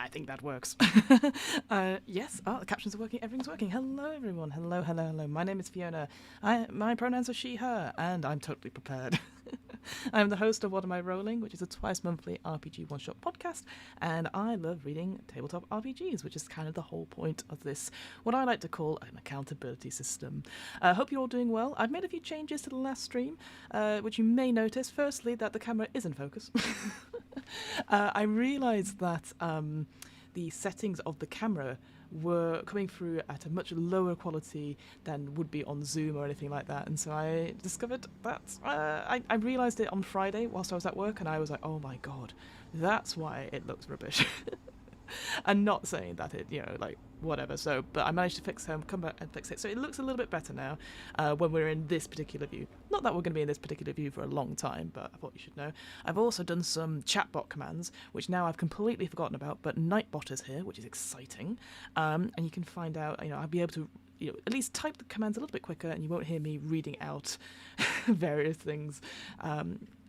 I think that works. Yes, the captions are working, everything's working. Hello, everyone. Hello, hello, hello. My name is Fiona. My pronouns are she, her, and I'm totally prepared. I'm the host of What Am I Rolling, which is a twice-monthly RPG one-shot podcast, and I love reading tabletop RPGs, which is kind of the whole point of this, what I like to call an accountability system. I hope you're all doing well. I've made a few changes to the last stream, which you may notice. Firstly, that the camera is in focus. I realised that the settings of the camera were coming through at a much lower quality than would be on Zoom or anything like that, and so I discovered that I realised it on Friday whilst I was at work, and I was like, oh my god, that's why it looks rubbish. And not saying that it, like, whatever. So, but I managed to come back and fix it. So it looks a little bit better now when we're in this particular view. Not that we're going to be in this particular view for a long time, but I thought you should know. I've also done some chatbot commands, which now I've completely forgotten about, but Nightbot is here, which is exciting. And you can find out, I'll be able to at least type the commands a little bit quicker, and you won't hear me reading out various things.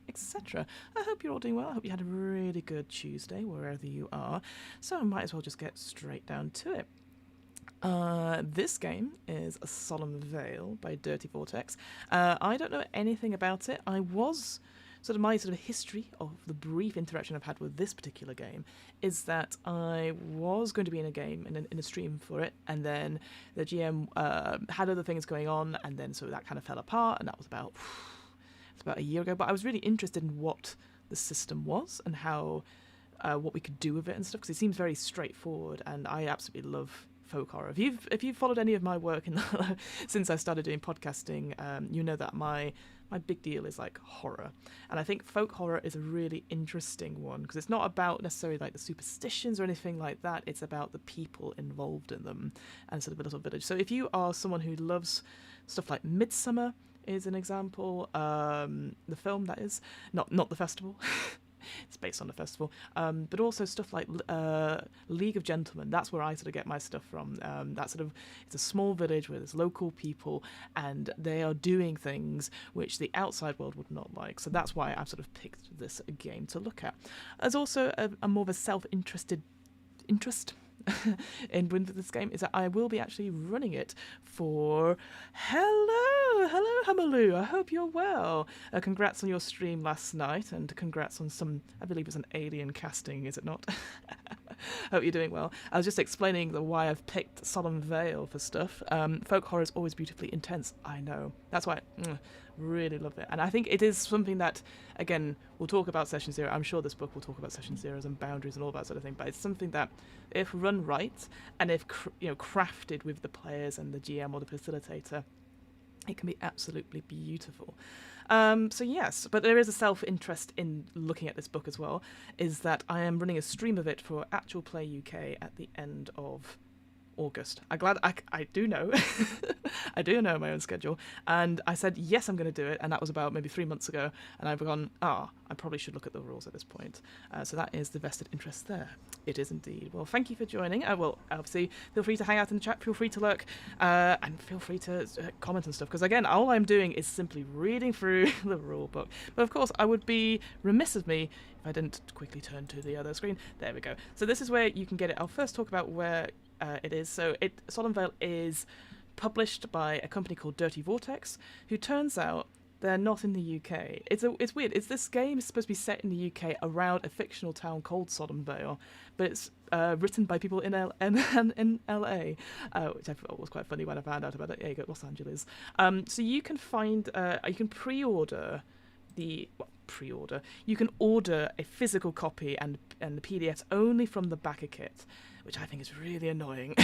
Etc. I hope you're all doing well. I hope you had a really good Tuesday wherever you are. So I might as well just get straight down to it. This game is a Solemn Vale by Dirty Vortex. I don't know anything about it. My history of the brief interaction I've had with this particular game is that I was going to be in a game, in a stream for it, and then the GM had other things going on, and then so that kind of fell apart, and that was about a year ago. But I was really interested in what the system was and how what we could do with it and stuff, because it seems very straightforward, and I absolutely love folk horror. If you've followed any of my work since I started doing podcasting, you know that my big deal is like horror, and I think folk horror is a really interesting one because it's not about necessarily like the superstitions or anything like that. It's about the people involved in them and sort of a little village. So if you are someone who loves stuff like Midsummer is an example, the film, that is, not the festival. It's based on the festival, but also stuff like League of Gentlemen. That's where I sort of get my stuff from. It's a small village where there's local people, and they are doing things which the outside world would not like. So that's why I've sort of picked this game to look at. There's also a more of a self-interested interest in with this game is that I will be actually running it for hello Hamaloo. I hope you're well. Congrats on your stream last night, and congrats on some, I believe it's an alien casting, is it not? Hope you're doing well. I was just explaining why I've picked Solemn Vale for stuff. Folk horror is always beautifully intense, I know. That's why I really love it. And I think it is something that, again, we'll talk about Session Zero. I'm sure this book will talk about Session Zeros and boundaries and all that sort of thing, but it's something that, if run right, and if crafted with the players and the GM or the facilitator, it can be absolutely beautiful. So yes, but there is a self-interest in looking at this book as well, is that I am running a stream of it for Actual Play UK at the end of August. I do know. I do know my own schedule, and I said yes, I'm going to do it, and that was about maybe 3 months ago, and I've gone, I probably should look at the rules at this point. So that is the vested interest there. It is indeed. Well, thank you for joining. Obviously feel free to hang out in the chat, feel free to lurk, and feel free to comment and stuff, because again, all I'm doing is simply reading through the rule book. But of course, I would be remiss of me if I didn't quickly turn to the other screen. There we go. So this is where you can get it. I'll first talk about where it is. So Solemn Vale is published by a company called Dirty Vortex, who turns out they're not in the UK. It's weird. This game is supposed to be set in the UK around a fictional town called Solemn Vale, but it's written by people in LA, which I thought was quite funny when I found out about it. Yeah, you got Los Angeles. So you can you can pre-order you can order a physical copy and the PDFs only from the backer kit, which I think is really annoying.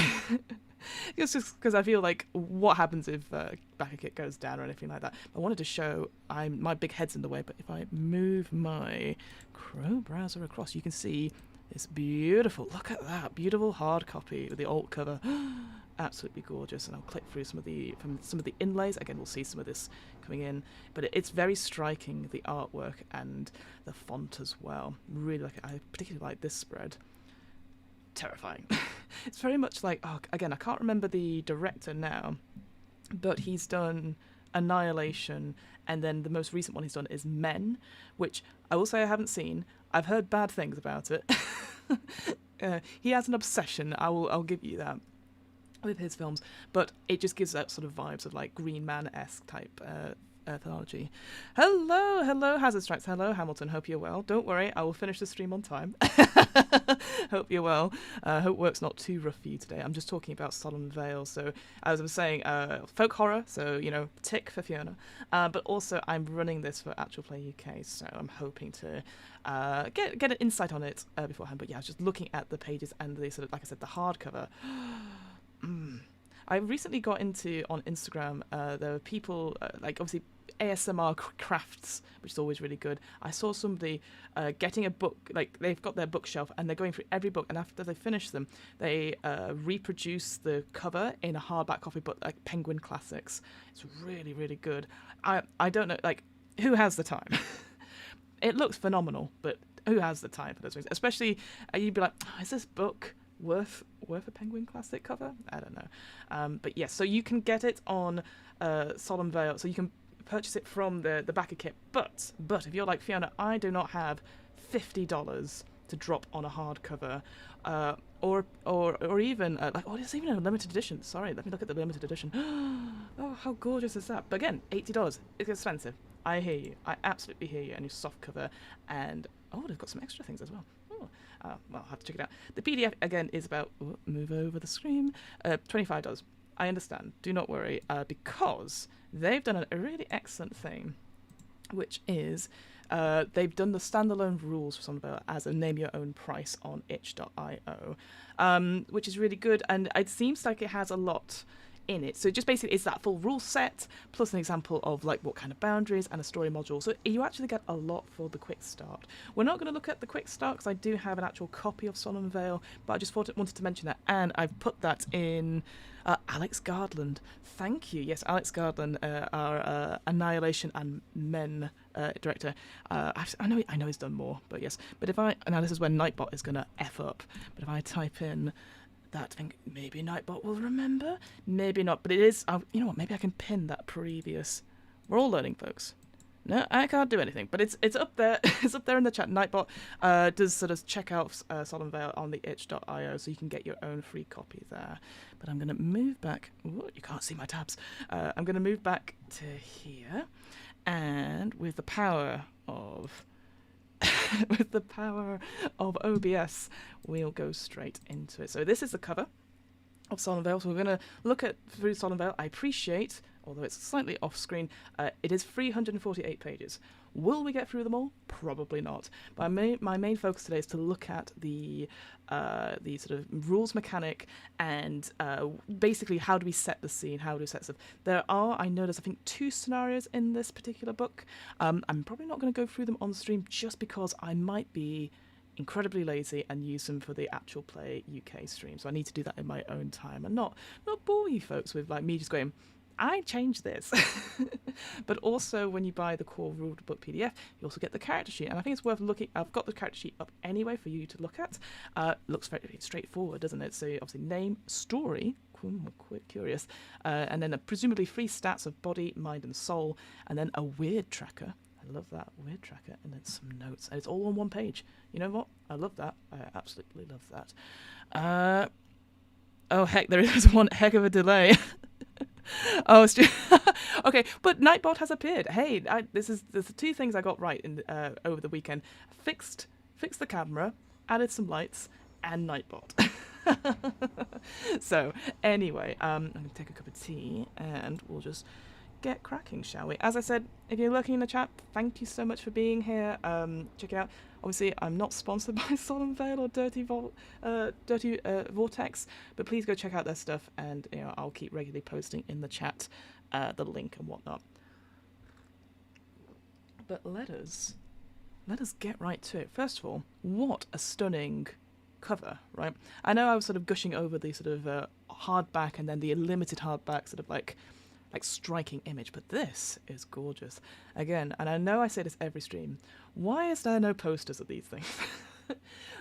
It's just because I feel like what happens if backer kit goes down or anything like that. I wanted to show, my big head's in the way, but if I move my Chrome browser across, you can see this beautiful, look at that, beautiful hard copy with the alt cover. Absolutely gorgeous, and I'll click through some of the inlays. Again, we'll see some of this coming in, but it's very striking, the artwork and the font as well. Really like it. I particularly like this spread. Terrifying. It's very much like, again, I can't remember the director now, but he's done Annihilation, and then the most recent one he's done is Men, which I will say I haven't seen. I've heard bad things about it. he has an obsession. I'll give you that with his films, but it just gives that sort of vibes of like Green Man-esque type mythology. Hello, Hazard Strikes. Hello, Hamilton. Hope you're well. Don't worry, I will finish the stream on time. Hope you're well. Hope work's not too rough for you today. I'm just talking about Solemn Vale. So, as I was saying, folk horror. So, tick for Fiona. But also, I'm running this for Actual Play UK. So, I'm hoping to get an insight on it beforehand. But yeah, I was just looking at the pages and the sort of, like I said, the hardcover. I recently got into on Instagram. There were people like obviously ASMR crafts, which is always really good. I saw somebody getting a book, like they've got their bookshelf and they're going through every book, and after they finish them, they reproduce the cover in a hardback copy book, like Penguin Classics. It's really, really good. I don't know, like, who has the time? It looks phenomenal, but who has the time for those things? Especially, you'd be like, is this book worth a Penguin Classic cover? I don't know. But yes, so you can get it on Solemn Vale, so you can purchase it from the backer kit. But if you're like Fiona, I do not have $50 to drop on a hardcover, or even like, oh, there's even a limited edition. Sorry, let me look at the limited edition. Oh, how gorgeous is that? But again, $80. It's expensive. I hear you. I absolutely hear you. And your soft cover, and oh, they've got some extra things as well. Well, I'll have to check it out. The PDF, again, is about, move over the screen, $25. I understand. Do not worry, because they've done a really excellent thing, which is they've done the standalone rules for Solemn Vale as a name-your-own price on itch.io, which is really good, and it seems like it has a lot in it. So just basically it's that full rule set plus an example of like what kind of boundaries and a story module. So you actually get a lot for the quick start. We're not going to look at the quick start because I do have an actual copy of Solemn Vale, but I just wanted to mention that, and I've put that in Alex Gardland. Thank you. Yes, Alex Gardland, our Annihilation and Men director. I know he's done more, but yes. But if now this is when Nightbot is going to F up, but if I type in that thing, maybe Nightbot will remember, maybe not, but it is, you know what, maybe I can pin that previous, we're all learning, folks. No, I can't do anything, but it's up there, it's up there in the chat. Nightbot does sort of check out Solemn Vale on the itch.io, so you can get your own free copy there. But I'm going to move back, ooh, you can't see my tabs, I'm going to move back to here, and with the power of with the power of OBS, we'll go straight into it. So this is the cover of Solemn Vale. So we're going to look at through Solemn Vale. I appreciate, although it's slightly off screen, it is 348 pages. Will we get through them all? Probably not. But my main focus today is to look at the sort of rules mechanic and basically how do we set the scene, how do we set stuff. I know there's I think 2 scenarios in this particular book. I'm probably not going to go through them on stream just because I might be incredibly lazy and use them for the Actual Play UK stream. So I need to do that in my own time and not bore you folks with like me just going, I changed this. But also when you buy the core rule book PDF, you also get the character sheet, and I think it's worth looking. I've got the character sheet up anyway for you to look at. Looks very straightforward, doesn't it? So obviously name, story, quite curious, and then presumably 3 stats of body, mind and soul, and then a weird tracker. I love that, weird tracker, and then some notes, and it's all on one page. You know what? I love that. I absolutely love that. Oh heck, there is one heck of a delay. Oh, it's okay, but Nightbot has appeared. Hey, there's the 2 things I got right in over the weekend. Fixed the camera, added some lights, and Nightbot. So anyway, I'm gonna take a cup of tea and we'll just get cracking, shall we? As I said, if you're lurking in the chat, thank you so much for being here. Check it out. Obviously, I'm not sponsored by Solemn Vale or Dirty Vortex, but please go check out their stuff, and I'll keep regularly posting in the chat the link and whatnot. But let us get right to it. First of all, what a stunning cover, right? I know I was sort of gushing over the sort of hardback and then the limited hardback sort of like striking image, but this is gorgeous. Again, and I know I say this every stream, why is there no posters of these things?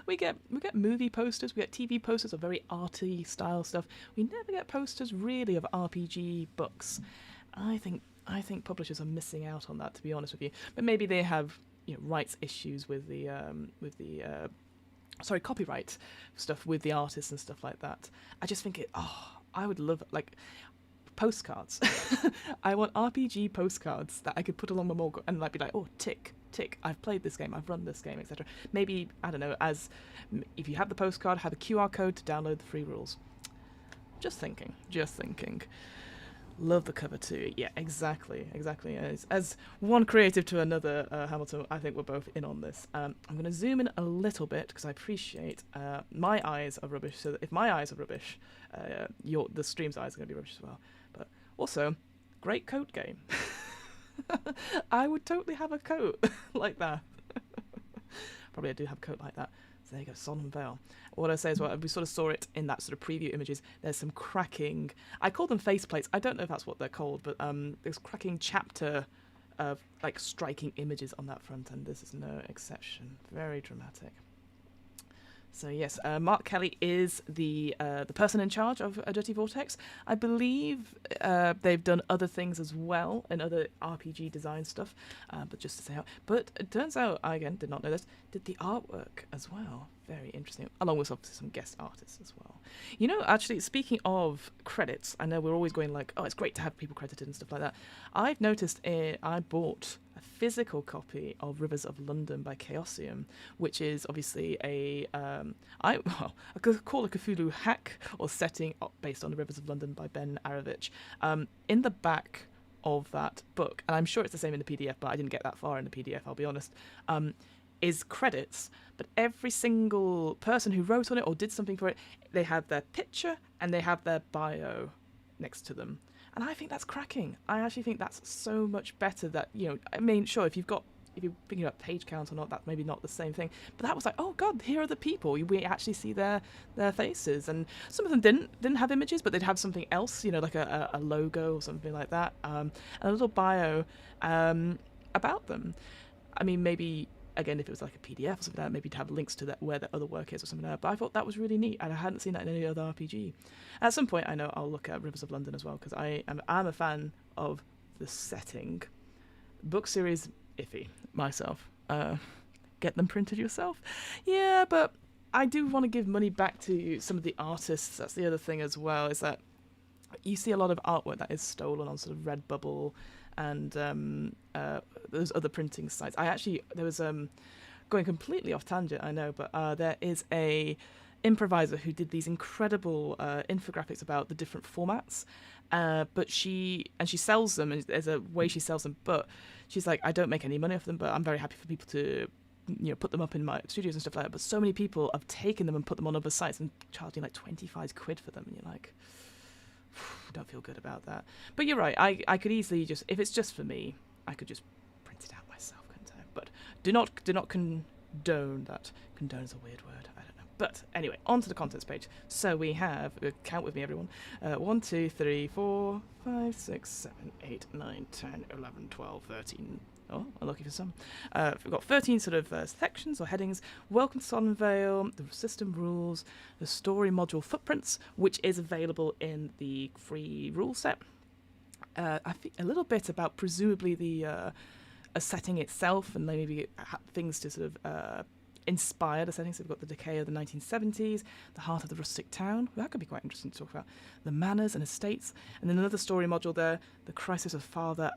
we get movie posters, we get TV posters of very arty style stuff. We never get posters really of RPG books. I think publishers are missing out on that, to be honest with you. But maybe they have rights issues with the copyright stuff with the artists and stuff like that. I just think I would love like postcards. I want RPG postcards that I could put along my wall and like be like, oh, tick, tick, I've played this game, I've run this game, etc. Maybe, I don't know, if you have the postcard, have a QR code to download the free rules. Just thinking. Love the cover too. Yeah, exactly. As one creative to another, Hamilton, I think we're both in on this. I'm going to zoom in a little bit because I appreciate my eyes are rubbish. So that if my eyes are rubbish, the stream's eyes are going to be rubbish as well. But also, great coat game. I would totally have a coat like that. Probably I do have a coat like that. So there you go, Solemn Vale. What I say is, well, we sort of saw it in that sort of preview images. There's some cracking, I call them faceplates. I don't know if that's what they're called, but there's cracking chapter of like striking images on that front, and this is no exception. Very dramatic. So yes, Mark Kelly is the person in charge of Dirty Vortex. I believe they've done other things as well and other RPG design stuff. But just to say how, but it turns out, I again did not know this, did the artwork as well. Very interesting, along with obviously some guest artists as well. You know, actually, speaking of credits, I know we're always going like, oh, it's great to have people credited and stuff like that. I've noticed I bought a physical copy of Rivers of London by Chaosium, which is obviously I could call a Cthulhu hack or setting based on the Rivers of London by Ben Arovich. In the back of that book, and I'm sure it's the same in the PDF, but I didn't get that far in the PDF, I'll be honest, is credits, but every single person who wrote on it or did something for it, they have their picture and they have their bio next to them. And I think that's cracking. I actually think that's so much better that, you know, I mean, sure, if you're thinking about page count or not, that's maybe not the same thing. But that was like, oh God, here are the people. We actually see their faces. And some of them didn't have images, but they'd have something else, you know, like a logo or something like that. And a little bio about them. I mean, maybe, again, if it was like a PDF or something like that, maybe to have links to where the other work is or something like that. But I thought that was really neat, and I hadn't seen that in any other RPG. At some point, I know I'll look at Rivers of London as well, because I'm a fan of the setting. Book series, iffy, myself. Get them printed yourself? Yeah, but I do want to give money back to some of the artists. That's the other thing as well, is that you see a lot of artwork that is stolen on sort of Redbubble and those other printing sites. There was going completely off tangent, I know, but there is a improviser who did these incredible infographics about the different formats, but she sells them, and there's a way she sells them, but she's like, I don't make any money off them, but I'm very happy for people to, you know, put them up in my studios and stuff like that. But so many people have taken them and put them on other sites and charging like 25 quid for them, and you're like, don't feel good about that. But you're right, I could easily just, if it's just for me, I could just print it out myself, couldn't I? But do not condone that. Condone is a weird word, I don't know. But anyway, on to the contents page. So we have, count with me everyone, 1, 2, 3, 4, 5, 6, 7, 8, 9, 10, 11, 12, 13. Oh, I'm lucky for some. We've got 13 sort of sections or headings. Welcome to Solemn Vale, the system rules, the story module footprints, which is available in the free rule set. I think a little bit about presumably the a setting itself, and maybe things to sort of inspire the setting. So we've got the decay of the 1970s, the heart of the rustic town. Well, that could be quite interesting to talk about. The manors and estates, and then another story module there, the crisis of Father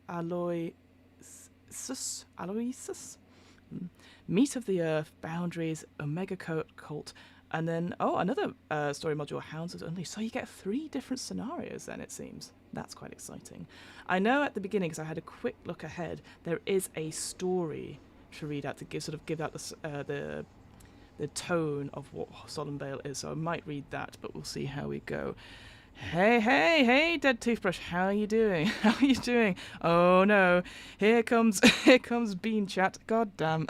Aloysius. Meat of the Earth, Boundaries, Omega Cult, and then, another story module, Hounds of the Unleashed. So you get 3 different scenarios then, it seems. That's quite exciting. I know at the beginning, because I had a quick look ahead, there is a story to read out to give out the tone of what Solemn Vale is. So I might read that, but we'll see how we go. Hey, Dead Toothbrush, how are you doing? How are you doing? Oh no, here comes Bean Chat. God damn.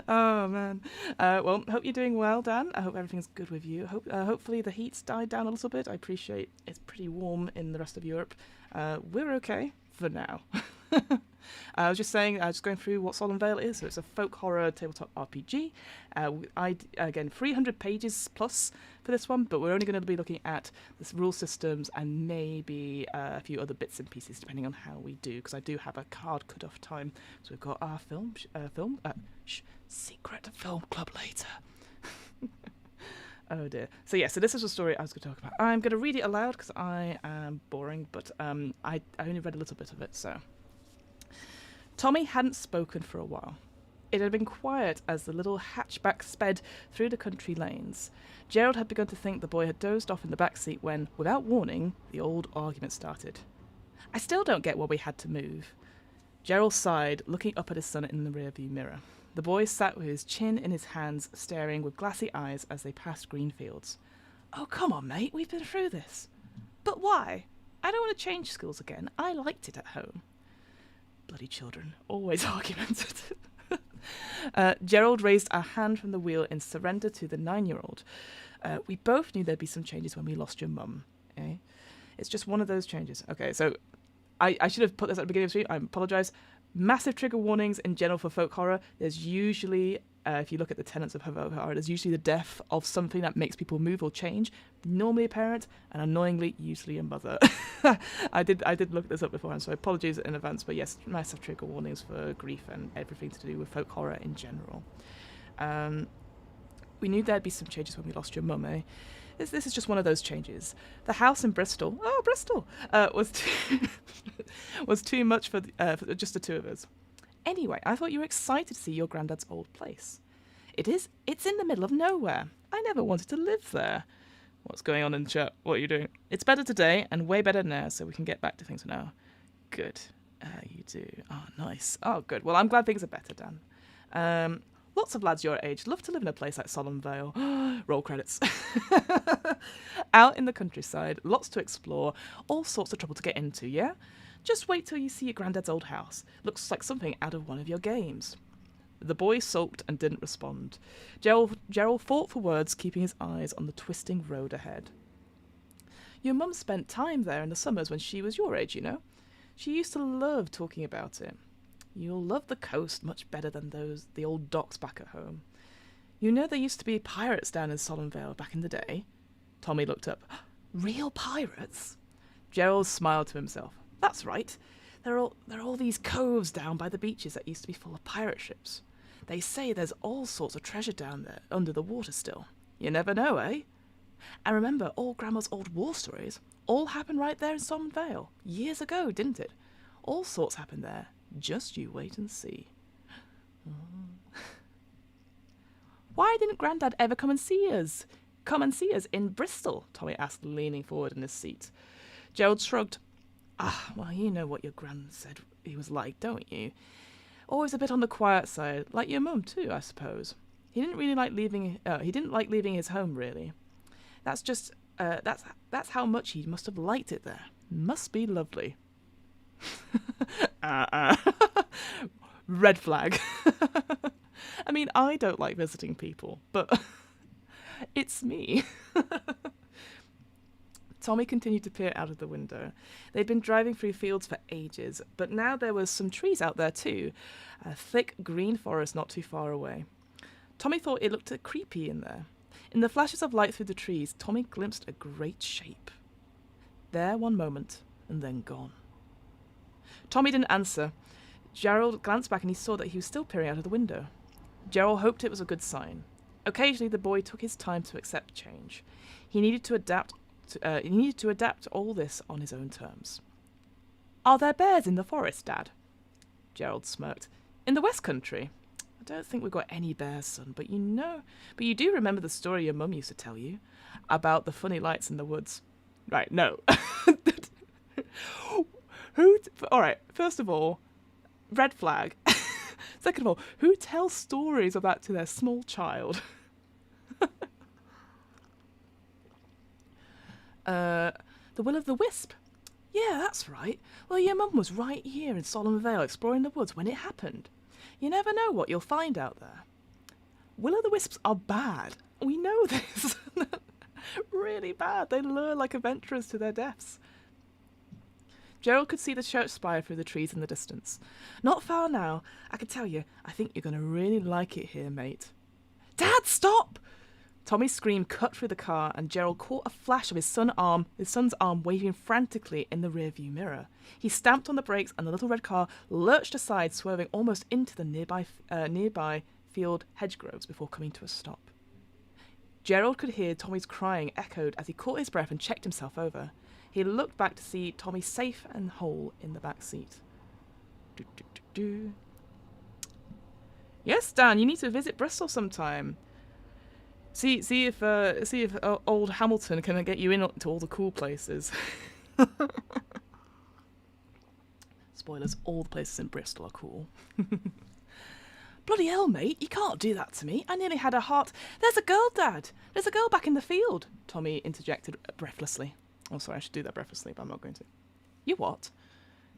Oh man. Well, hope you're doing well, Dan. I hope everything's good with you. Hopefully the heat's died down a little bit. I appreciate it's pretty warm in the rest of Europe. We're okay for now. I was just saying, just going through what Solemn Vale is. So it's a folk horror tabletop RPG. Again, 300 pages plus for this one, but we're only going to be looking at the rule systems and maybe a few other bits and pieces depending on how we do, because I do have a card cut-off time. So we've got our secret film club later. Oh dear. So yeah, so this is a story I was going to talk about. I'm going to read it aloud because I am boring, but I only read a little bit of it, so. Tommy hadn't spoken for a while. It had been quiet as the little hatchback sped through the country lanes. Gerald had begun to think the boy had dozed off in the back seat when, without warning, the old argument started. I still don't get why we had to move. Gerald sighed, looking up at his son in the rearview mirror. The boy sat with his chin in his hands, staring with glassy eyes as they passed green fields. Oh, come on, mate, we've been through this. But why? I don't want to change schools again. I liked it at home. Bloody children, always argumentative. Gerald raised a hand from the wheel in surrender to the 9-year-old. We both knew there'd be some changes when we lost your mum. Eh? It's just one of those changes. Okay, so I should have put this at the beginning of the stream. I apologise. Massive trigger warnings in general for folk horror. There's usually, if you look at the tenets of folk horror, there's usually the death of something that makes people move or change. Normally a parent, and annoyingly, usually a mother. I did look this up beforehand, so apologies in advance. But yes, massive trigger warnings for grief and everything to do with folk horror in general. We knew there'd be some changes when we lost your mum, eh? This is just one of those changes. The house in Bristol, was too much for just the two of us. Anyway, I thought you were excited to see your granddad's old place. It is. It's in the middle of nowhere. I never wanted to live there. What's going on in the chat? What are you doing? It's better today and way better now, so we can get back to things now. Good. You do. Oh, nice. Oh, good. Well, I'm glad things are better, Dan. Lots of lads your age love to live in a place like Solemn Vale. Roll credits. Out in the countryside, lots to explore, all sorts of trouble to get into, yeah? Just wait till you see your granddad's old house. Looks like something out of one of your games. The boy sulked and didn't respond. Gerald fought for words, keeping his eyes on the twisting road ahead. Your mum spent time there in the summers when she was your age, you know? She used to love talking about it. You'll love the coast much better than the old docks back at home. You know there used to be pirates down in Solemn Vale back in the day? Tommy looked up. Real pirates? Gerald smiled to himself. That's right. There are all these coves down by the beaches that used to be full of pirate ships. They say there's all sorts of treasure down there, under the water still. You never know, eh? And remember all Grandma's old war stories? All happened right there in Solemn Vale. Years ago, didn't it? All sorts happened there. Just you wait and see. Why didn't Grandad ever come and see us? Come and see us in Bristol? Tommy asked, leaning forward in his seat. Gerald shrugged. Well, you know what your Gran said he was like, don't you? Always a bit on the quiet side, like your mum too, I suppose. He didn't really like leaving. He didn't like leaving his home, really. That's just. That's how much he must have liked it there. Must be lovely. Red flag. I mean, I don't like visiting people, but it's me. Tommy continued to peer out of the window. They'd been driving through fields for ages, but now there was some trees out there too. A thick green forest not too far away. Tommy thought it looked creepy in there. In the flashes of light through the trees, Tommy glimpsed a great shape. There one moment, and then gone. Tommy didn't answer. Gerald glanced back and he saw that he was still peering out of the window. Gerald hoped it was a good sign. Occasionally the boy took his time to accept change. He needed to adapt all this on his own terms. Are there bears in the forest, Dad? Gerald smirked. In the West Country? I don't think we've got any bears, son, but you do remember the story your mum used to tell you about the funny lights in the woods. Right, no. All right, first of all, red flag. Second of all, who tells stories of that to their small child? The Will of the Wisp. Yeah, that's right. Well, your mum was right here in Solemn Vale exploring the woods when it happened. You never know what you'll find out there. Will o' the Wisps are bad. We know this. Really bad. They lure like adventurers to their deaths. Gerald could see the church spire through the trees in the distance. Not far now. I can tell you, I think you're going to really like it here, mate. Dad, stop! Tommy's scream cut through the car, and Gerald caught a flash of his son's arm waving frantically in the rearview mirror. He stamped on the brakes, and the little red car lurched aside, swerving almost into the nearby field hedgerows before coming to a stop. Gerald could hear Tommy's crying echoed as he caught his breath and checked himself over. He looked back to see Tommy safe and whole in the back seat. Yes, Dan, you need to visit Bristol sometime. See if old Hamilton can get you into all the cool places. Spoilers, all the places in Bristol are cool. Bloody hell, mate, you can't do that to me. I nearly had a heart. There's a girl, Dad. There's a girl back in the field, Tommy interjected breathlessly. Oh, sorry, I should do that breathlessly, but I'm not going to. You what?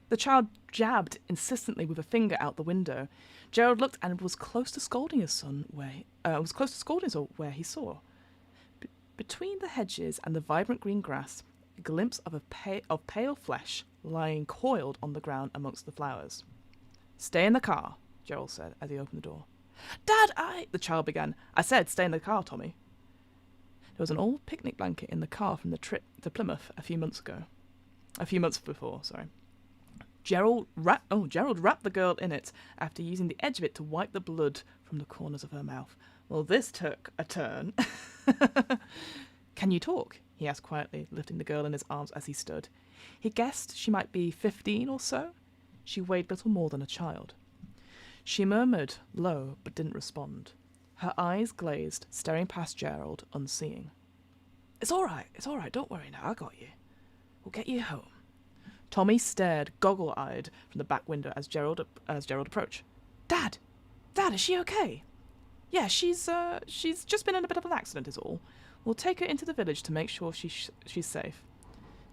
The child jabbed insistently with a finger out the window. Gerald looked and was close to scolding his son where he saw. Between the hedges and the vibrant green grass, a glimpse of pale flesh lying coiled on the ground amongst the flowers. Stay in the car, Gerald said as he opened the door. Dad, the child began. I said stay in the car, Tommy. There was an old picnic blanket in the car from the trip to Plymouth a few months before. Gerald wrapped the girl in it after using the edge of it to wipe the blood from the corners of her mouth. Well, this took a turn. Can you talk? He asked quietly, lifting the girl in his arms as he stood. He guessed she might be 15 or so. She weighed little more than a child. She murmured low, but didn't respond. Her eyes glazed, staring past Gerald, unseeing. It's all right, don't worry now, I got you. We'll get you home. Tommy stared, goggle-eyed, from the back window as Gerald approached. Dad, is she okay? Yeah, she's just been in a bit of an accident is all. We'll take her into the village to make sure she's safe.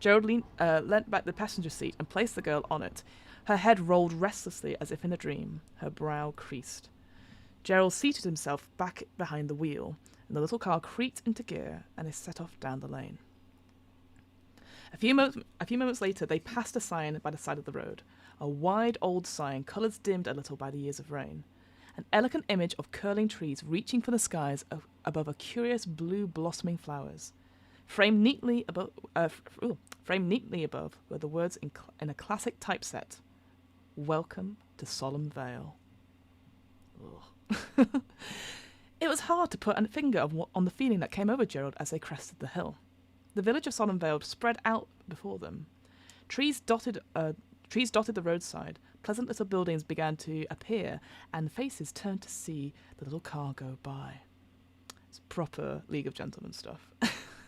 Gerald leant back the passenger seat and placed the girl on it. Her head rolled restlessly as if in a dream, her brow creased. Gerald seated himself back behind the wheel, and the little car creaked into gear and is set off down the lane. A few moments later, they passed a sign by the side of the road, a wide old sign, colours dimmed a little by the years of rain. An elegant image of curling trees reaching for the skies above a curious blue blossoming flowers. Framed neatly above were the words in a classic typeset. Welcome to Solemn Vale. It was hard to put a finger on the feeling that came over Gerald as they crested the hill. The village of Solemn Vale spread out before them. Trees dotted the roadside. Pleasant little buildings began to appear, and faces turned to see the little car go by. It's proper League of Gentlemen stuff.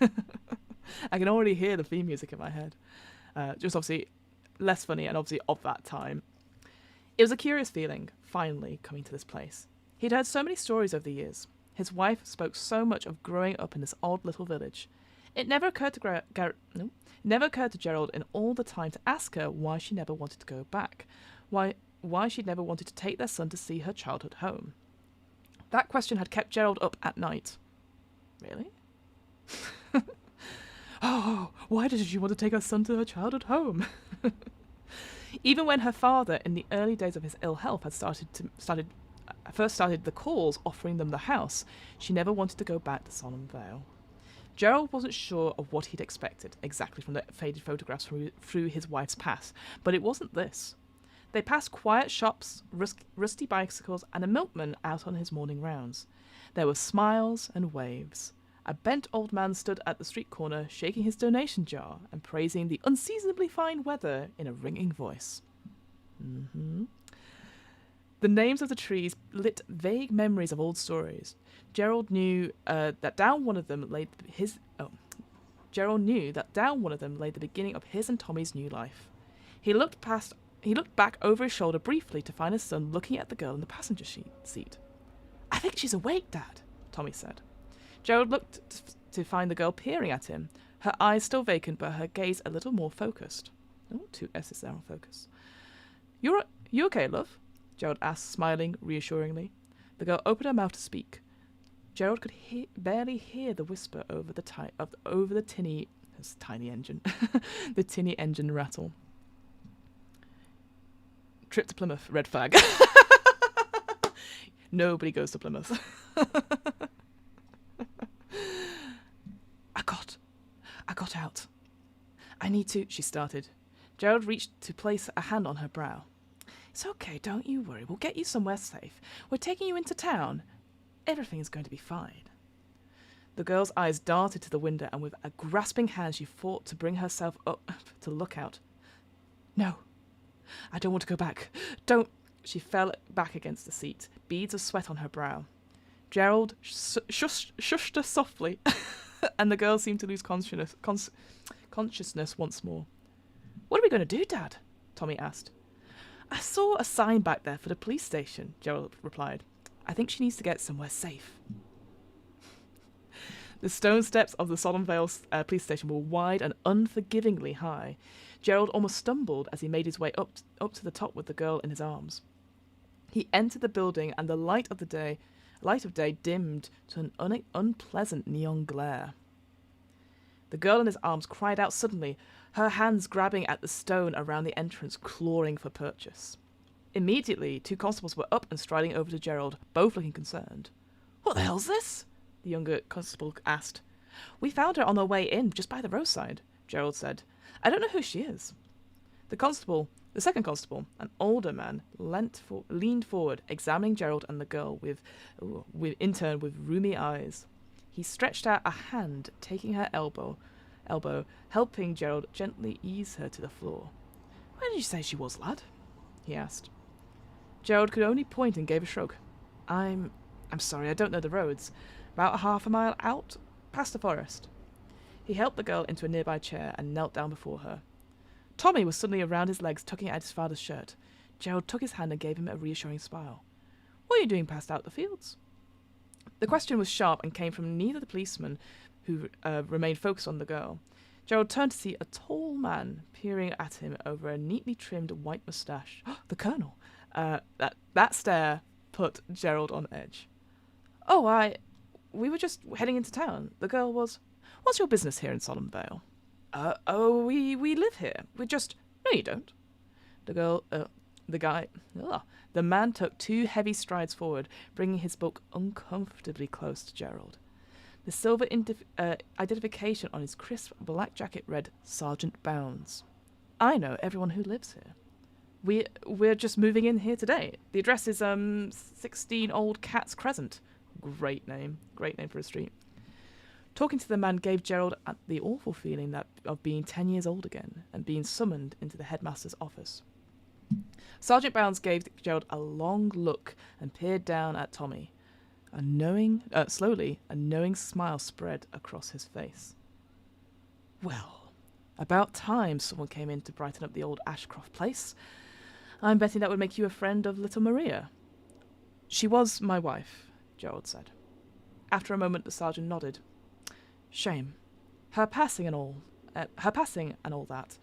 I can already hear the theme music in my head. Just obviously less funny and obviously of that time. It was a curious feeling, finally coming to this place. He'd heard so many stories over the years. His wife spoke so much of growing up in this odd little village. It never occurred to Gerald in all the time to ask her why she never wanted to go back, why she'd never wanted to take their son to see her childhood home. That question had kept Gerald up at night. Really? Oh, why did she want to take her son to her childhood home? Even when her father, in the early days of his ill health, had first started the calls offering them the house, she never wanted to go back to Solemn Vale. Gerald wasn't sure of what he'd expected exactly from the faded photographs through his wife's past, but it wasn't this. They passed quiet shops, rusty bicycles, and a milkman out on his morning rounds. There were smiles and waves. A bent old man stood at the street corner, shaking his donation jar and praising the unseasonably fine weather in a ringing voice. The names of the trees lit vague memories of old stories. Gerald knew that down one of them lay the beginning of his and Tommy's new life. He looked back over his shoulder briefly to find his son looking at the girl in the passenger seat. I think she's awake, Dad, Tommy said. Gerald looked to find the girl peering at him, her eyes still vacant but her gaze a little more focused. Oh, 2 S's there on focus. You okay, love? Gerald asked, smiling reassuringly. The girl opened her mouth to speak. Gerald could barely hear the whisper over the tinny engine, the tinny engine rattle. Trip to Plymouth, red flag. Nobody goes to Plymouth. I got out. I need to, she started. Gerald reached to place a hand on her brow. It's okay, don't you worry. We'll get you somewhere safe. We're taking you into town. Everything is going to be fine. The girl's eyes darted to the window, and with a grasping hand she fought to bring herself up to look out. No, I don't want to go back. Don't. She fell back against the seat, beads of sweat on her brow. Gerald shushed her softly, and the girl seemed to lose consciousness once more. What are we going to do, Dad? Tommy asked. I saw a sign back there for the police station, Gerald replied. I think she needs to get somewhere safe. The stone steps of the Solemn Vale police station were wide and unforgivingly high. Gerald almost stumbled as he made his way up to the top with the girl in his arms. He entered the building, and the light of day dimmed to an unpleasant neon glare. The girl in his arms cried out suddenly, her hands grabbing at the stone around the entrance, clawing for purchase. Immediately, 2 constables were up and striding over to Gerald, both looking concerned. What the hell's this? The younger constable asked. We found her on her way in, just by the roadside, Gerald said. I don't know who she is. The second constable, an older man, leaned forward, examining Gerald and the girl in turn with rheumy eyes. He stretched out a hand, taking her elbow, helping Gerald gently ease her to the floor. Where did you say she was, lad? He asked. Gerald could only point and gave a shrug. I'm sorry, I don't know the roads. About half a mile out, past the forest. He helped the girl into a nearby chair and knelt down before her. Tommy was suddenly around his legs, tugging at his father's shirt. Gerald took his hand and gave him a reassuring smile. What are you doing past out the fields? The question was sharp and came from neither the policeman, who remained focused on the girl. Gerald turned to see a tall man peering at him over a neatly trimmed white moustache. The Colonel! That stare put Gerald on edge. We were just heading into town. The girl was... What's your business here in Solemn Vale? We live here. We're just... No, you don't. The man took 2 heavy strides forward, bringing his bulk uncomfortably close to Gerald. The silver identification on his crisp black jacket read Sergeant Bounds. I know everyone who lives here. We're just moving in here today. The address is 16 Old Cats Crescent. Great name for a street. Talking to the man gave Gerald the awful feeling of being 10 years old again and being summoned into the headmaster's office. Sergeant Bounds gave Gerald a long look and peered down at Tommy. Slowly, a knowing smile spread across his face. Well, about time someone came in to brighten up the old Ashcroft place. I'm betting that would make you a friend of little Maria. She was my wife, Gerald said. After a moment, the sergeant nodded. Shame. Her passing and all that.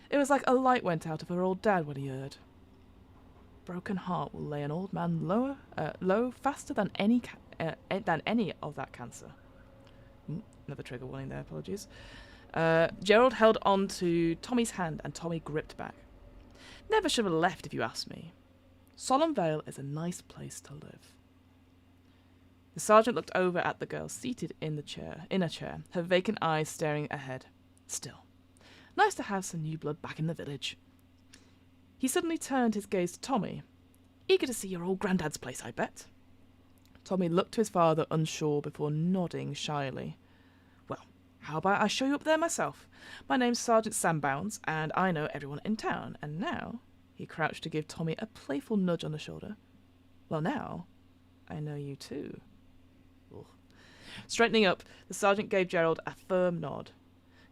It was like a light went out of her old dad when he heard. Broken heart will lay an old man low faster than any of that cancer. Another trigger warning there, apologies. Gerald held on to Tommy's hand and Tommy gripped back. Never should have left if you ask me. Solemn Vale is a nice place to live. The sergeant looked over at the girl seated in a chair, her vacant eyes staring ahead. Still, nice to have some new blood back in the village. He suddenly turned his gaze to Tommy. Eager to see your old granddad's place, I bet. Tommy looked to his father, unsure, before nodding shyly. Well, how about I show you up there myself? My name's Sergeant Sam Bounds, and I know everyone in town, and now... He crouched to give Tommy a playful nudge on the shoulder. Well, now, I know you too. Ugh. Straightening up, the sergeant gave Gerald a firm nod.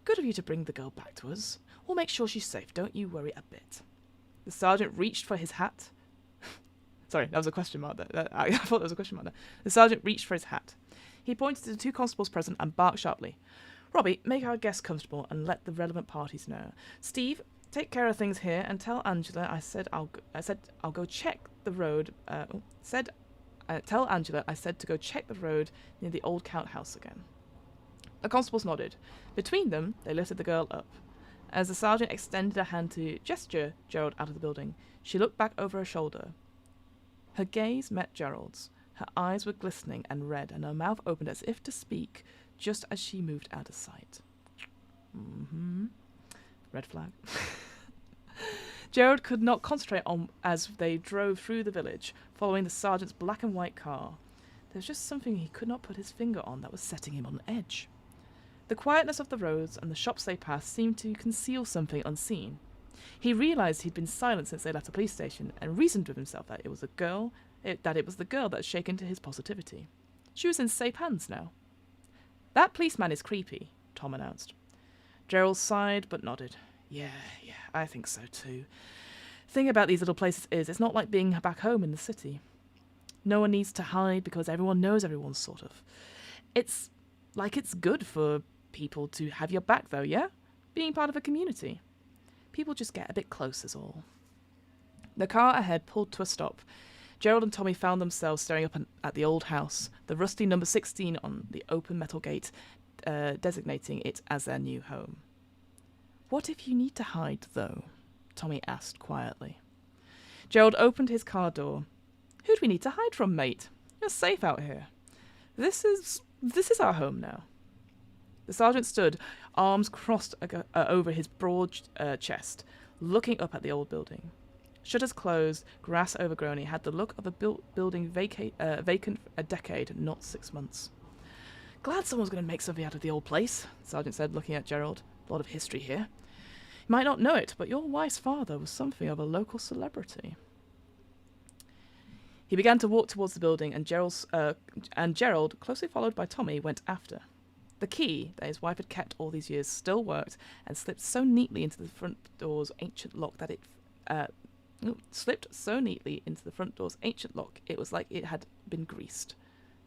Good of you to bring the girl back to us. We'll make sure she's safe, don't you worry a bit. The sergeant reached for his hat. Sorry, that was a question mark there. I thought there was a question mark there. The sergeant reached for his hat. He pointed to the 2 constables present and barked sharply. Robbie, make our guests comfortable and let the relevant parties know. Steve, take care of things here and tell Angela I said I'll go check the road. Tell Angela I said to go check the road near the old Count house again. The constables nodded. Between them, they lifted the girl up. As the sergeant extended a hand to gesture Gerald out of the building, she looked back over her shoulder. Her gaze met Gerald's. Her eyes were glistening and red, and her mouth opened as if to speak, just as she moved out of sight. Red flag. Gerald could not concentrate on as they drove through the village, following the sergeant's black and white car. There was just something he could not put his finger on that was setting him on edge. The quietness of the roads and the shops they passed seemed to conceal something unseen. He realized he'd been silent since they left the police station, and reasoned with himself that it was the girl that had shaken to his positivity. She was in safe hands now. "That policeman is creepy," Tom announced. Gerald sighed but nodded. Yeah, I think so too. Thing about these little places is, it's not like being back home in the city. No one needs to hide because everyone knows everyone, sort of. It's good for people to have your back, though, yeah? Being part of a community. People just get a bit close is all. The car ahead pulled to a stop. Gerald and Tommy found themselves staring up at the old house, the rusty number 16 on the open metal gate, designating it as their new home. "What if you need to hide, though?" Tommy asked quietly. Gerald opened his car door. "Who do we need to hide from, mate? You're safe out here. This is our home now." The sergeant stood, arms crossed over his broad chest, looking up at the old building. Shutters closed, grass overgrown, it had the look of a building vacant a decade, not 6 months. "Glad someone's going to make something out of the old place," the sergeant said, looking at Gerald. "A lot of history here. You might not know it, but your wife's father was something of a local celebrity." He began to walk towards the building, and Gerald, closely followed by Tommy, went after. The key that his wife had kept all these years still worked, and slipped so neatly into the front door's ancient lock it was like it had been greased.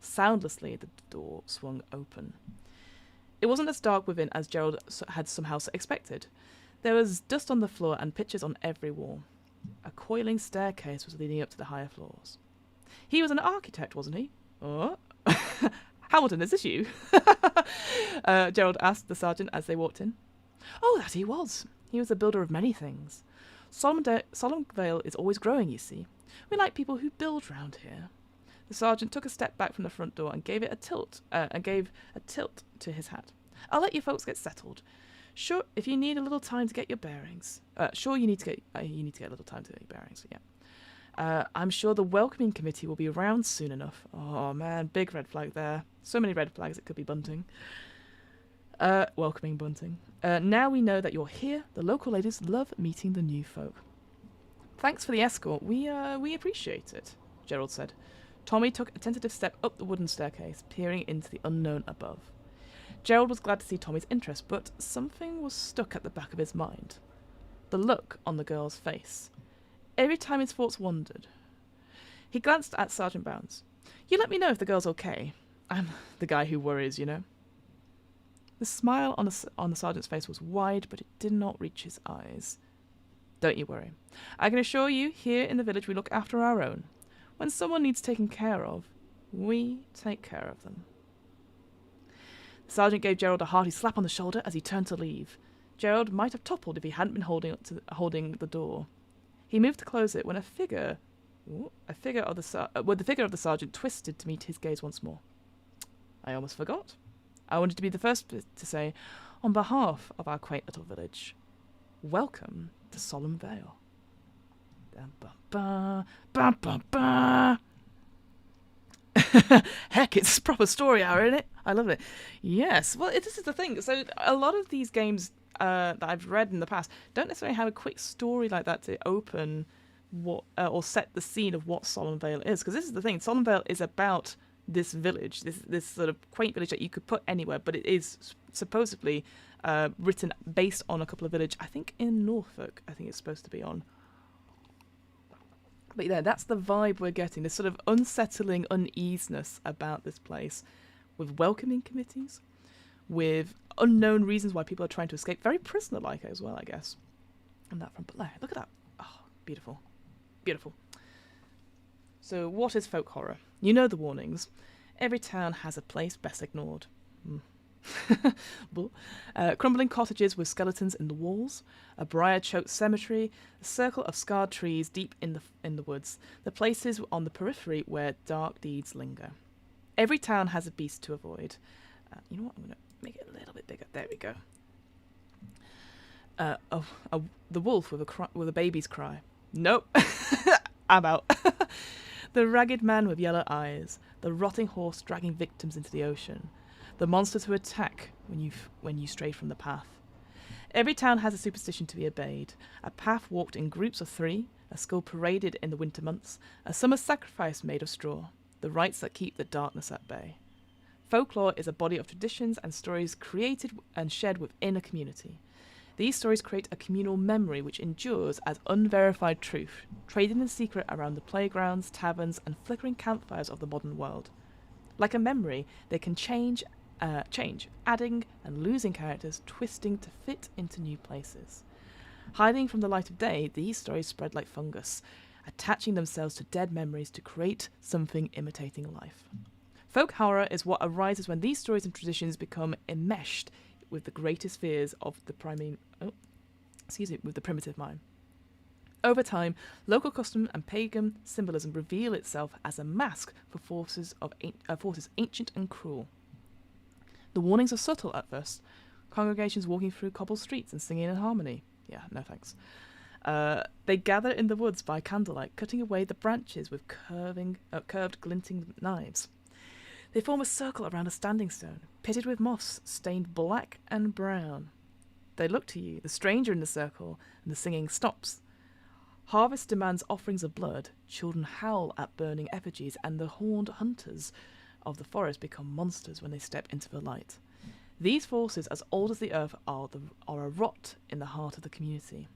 Soundlessly, the door swung open. It wasn't as dark within as Gerald had somehow expected. There was dust on the floor and pictures on every wall. A coiling staircase was leading up to the higher floors. He was an architect, wasn't he? Oh. "Hamilton, is this you?" Gerald asked the sergeant as they walked in. "Oh, that he was. He was a builder of many things. Solemn Vale is always growing, you see. We like people who build round here." The sergeant took a step back from the front door and gave a tilt to his hat. "I'll let you folks get settled. Sure, if you need a little time to get your bearings. You need to get a little time to get your bearings. Yeah. I'm sure the welcoming committee will be around soon enough." Oh man, big red flag there. So many red flags, it could be bunting. Welcoming bunting. "Now we know that you're here. The local ladies love meeting the new folk." "Thanks for the escort. We appreciate it," Gerald said. Tommy took a tentative step up the wooden staircase, peering into the unknown above. Gerald was glad to see Tommy's interest, but something was stuck at the back of his mind. The look on the girl's face. Every time his thoughts wandered. He glanced at Sergeant Bounds. "You let me know if the girl's okay. I'm the guy who worries, you know." The smile on the sergeant's face was wide, but it did not reach his eyes. "Don't you worry. I can assure you, here in the village we look after our own. When someone needs taken care of, we take care of them." The sergeant gave Gerald a hearty slap on the shoulder as he turned to leave. Gerald might have toppled if he hadn't been holding the door. He moved to close it when the figure of the sergeant twisted to meet his gaze once more. "I almost forgot. I wanted to be the first to say, on behalf of our quaint little village, welcome to Solemn Vale." Heck, it's a proper story hour, isn't it? I love it. Yes, well, this is the thing. So a lot of these games that I've read in the past don't necessarily have a quick story like that to open what or set the scene of what Solemn Vale is. Because this is the thing. Solemn Vale is about this village, this sort of quaint village that you could put anywhere, but it is supposedly written based on a couple of villages. I think in Norfolk, I think it's supposed to be on. But yeah, that's the vibe we're getting, this sort of unsettling uneasiness about this place, with welcoming committees, with unknown reasons why people are trying to escape, very prisoner-like as well, I guess. On that front, but look at that. Oh, beautiful. Beautiful. So what is folk horror? You know the warnings. Every town has a place best ignored. Crumbling cottages with skeletons in the walls, a briar-choked cemetery, a circle of scarred trees deep in the woods, the places on the periphery where dark deeds linger. Every town has a beast to avoid. You know what? I'm going to make it a little bit bigger. There we go. The wolf with a baby's cry. Nope. I'm out. The ragged man with yellow eyes. The rotting horse dragging victims into the ocean. The monsters who attack when you stray from the path. Every town has a superstition to be obeyed. A path walked in groups of 3, a skull paraded in the winter months, a summer sacrifice made of straw, the rites that keep the darkness at bay. Folklore is a body of traditions and stories created and shared within a community. These stories create a communal memory which endures as unverified truth, traded in secret around the playgrounds, taverns, and flickering campfires of the modern world. Like a memory, they can change, adding and losing characters, twisting to fit into new places. Hiding from the light of day, these stories spread like fungus, attaching themselves to dead memories to create something imitating life. Folk horror is what arises when these stories and traditions become enmeshed with the greatest fears of the primitive mind. Over time, local custom and pagan symbolism reveal itself as a mask for forces ancient and cruel. The warnings are subtle at first. Congregations walking through cobbled streets and singing in harmony. Yeah, no thanks. They gather in the woods by candlelight, cutting away the branches with curved, glinting knives. They form a circle around a standing stone, pitted with moss, stained black and brown. They look to you, the stranger in the circle, and the singing stops. Harvest demands offerings of blood, children howl at burning effigies, and the horned hunters of the forest become monsters when they step into the light. These forces, as old as the earth, are a rot in the heart of the community.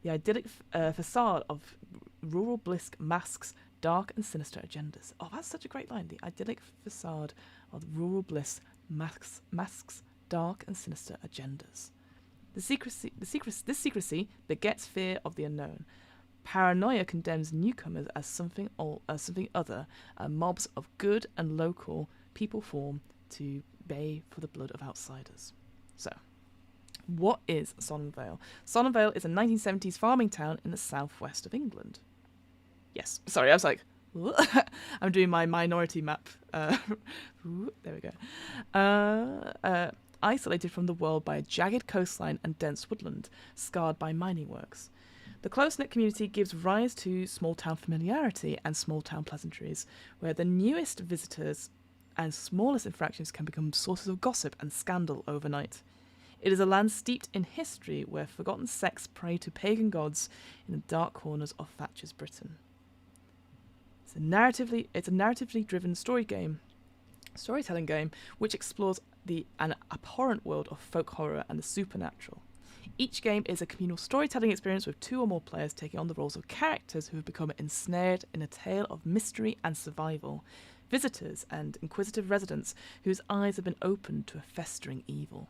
The idyllic facade of rural bliss masks dark and sinister agendas. Oh, that's such a great line. The idyllic facade of rural bliss masks dark and sinister agendas. This secrecy begets fear of the unknown. Paranoia condemns newcomers as something other, and mobs of good and local people form to bay for the blood of outsiders. So, what is Solemn Vale? Solemn Vale is a 1970s farming town in the southwest of England. Yes, sorry, I was like, I'm doing my minority map. There we go. Isolated from the world by a jagged coastline and dense woodland, scarred by mining works. The close-knit community gives rise to small-town familiarity and small-town pleasantries, where the newest visitors and smallest infractions can become sources of gossip and scandal overnight. It is a land steeped in history where forgotten sects pray to pagan gods in the dark corners of Thatcher's Britain. It's a narratively driven storytelling game which explores an abhorrent world of folk horror and the supernatural. Each game is a communal storytelling experience with 2 or more players taking on the roles of characters who have become ensnared in a tale of mystery and survival, visitors and inquisitive residents whose eyes have been opened to a festering evil.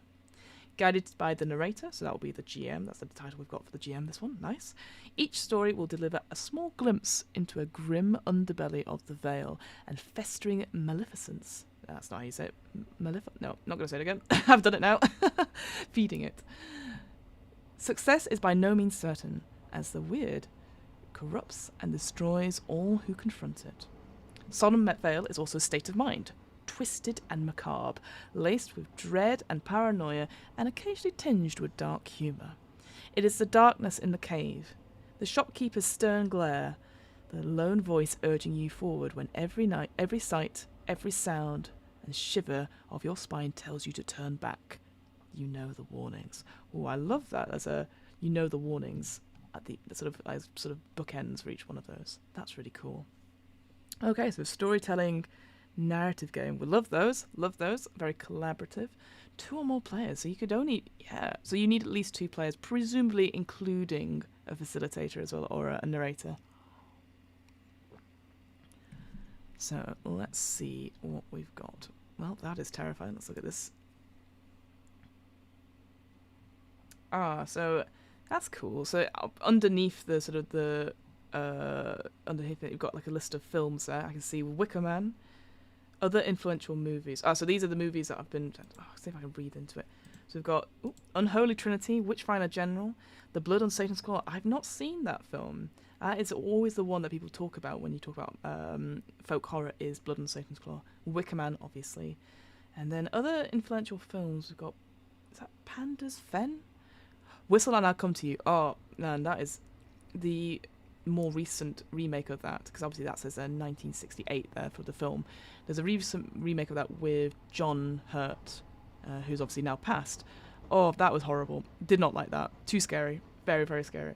Guided by the narrator, so that will be the GM, that's the title we've got for the GM, this one, nice. Each story will deliver a small glimpse into a grim underbelly of the Vale and festering maleficence. That's not how you say it. No, not going to say it again. I've done it now. Feeding it. Success is by no means certain, as the weird corrupts and destroys all who confront it. Solemn Vale is also a state of mind, twisted and macabre, laced with dread and paranoia, and occasionally tinged with dark humour. It is the darkness in the cave, the shopkeeper's stern glare, the lone voice urging you forward when every sight, every sound, and shiver of your spine tells you to turn back. You know the warnings. Oh, I love that as you know the warnings at the sort of bookends for each one of those. That's really cool. Okay, so storytelling narrative game. We love those. Very collaborative. 2 or more players. So you could so you need at least 2 players, presumably including a facilitator as well, or a narrator. So let's see what we've got. Well, that is terrifying. Let's look at this. So that's cool. So underneath underneath it, you've got like a list of films there. I can see Wicker Man, Other influential movies. So these are the movies that I've been... see if I can read into it. So we've got Unholy Trinity, Witchfinder General, The Blood on Satan's Claw. I've not seen that film. It's always the one that people talk about when you talk about folk horror is Blood on Satan's Claw. Wicker Man, obviously. And then other influential films, we've got... Is that Panda's Fen? Whistle and I'll Come to You. Oh, man, that is the more recent remake of that, because obviously that says 1968 there for the film. There's a recent remake of that with John Hurt, who's obviously now passed. Oh, that was horrible. Did not like that. Too scary. Very, very scary.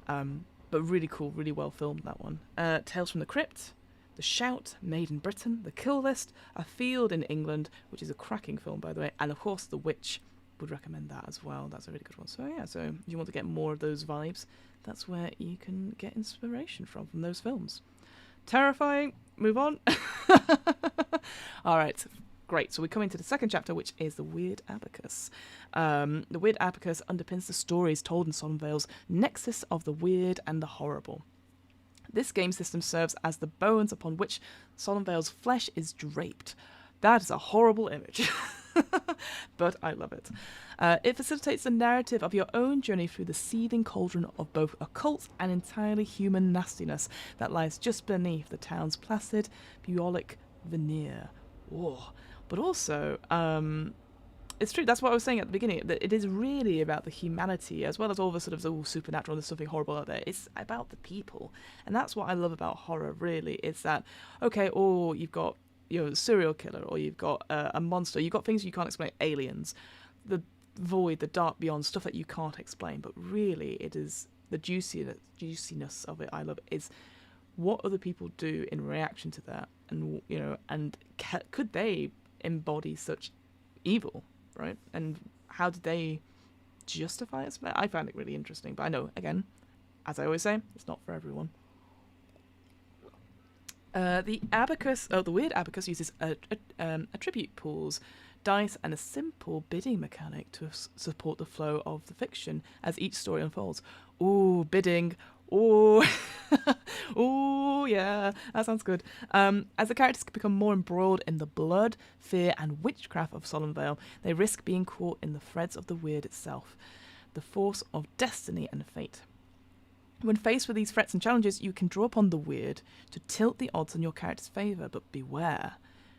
But really cool, really well filmed, that one. Tales from the Crypt, The Shout, Made in Britain, The Kill List, A Field in England, which is a cracking film, by the way, and of course The Witch. Would recommend that as well. That's a really good one. So yeah, so if you want to get more of those vibes, that's where you can get inspiration from those films. Terrifying. Move on. All right. Great. So we come into the second chapter, which is the Weird Abacus. The Weird Abacus underpins the stories told in Solemn Vale's nexus of the weird and the horrible. This game system serves as the bones upon which Solemn Vale's flesh is draped. That is a horrible image. But I love it. It facilitates the narrative of your own journey through the seething cauldron of both occult and entirely human nastiness that lies just beneath the town's placid, bucolic veneer. Whoa. But also, it's true, that's what I was saying at the beginning, that it is really about the humanity, as well as all the sort of supernatural, there's something horrible out there. It's about the people. And that's what I love about horror, really, is that, okay, you've got a serial killer, or you've got a monster, you've got things you can't explain, aliens, the void, the dark beyond, stuff that you can't explain. But really, it is the juiciness of it I love, is what other people do in reaction to that, and and could they embody such evil, right? And how did they justify it? I found it really interesting, but I know, again, as I always say, it's not for everyone. The Weird Abacus uses attribute pools, dice, and a simple bidding mechanic to support the flow of the fiction as each story unfolds. Ooh, bidding. Ooh. Ooh, yeah, that sounds good. As the characters become more embroiled in the blood, fear, and witchcraft of Solemn Vale, they risk being caught in the threads of the weird itself, the force of destiny and fate. When faced with these threats and challenges, you can draw upon the weird to tilt the odds in your character's favour, but beware.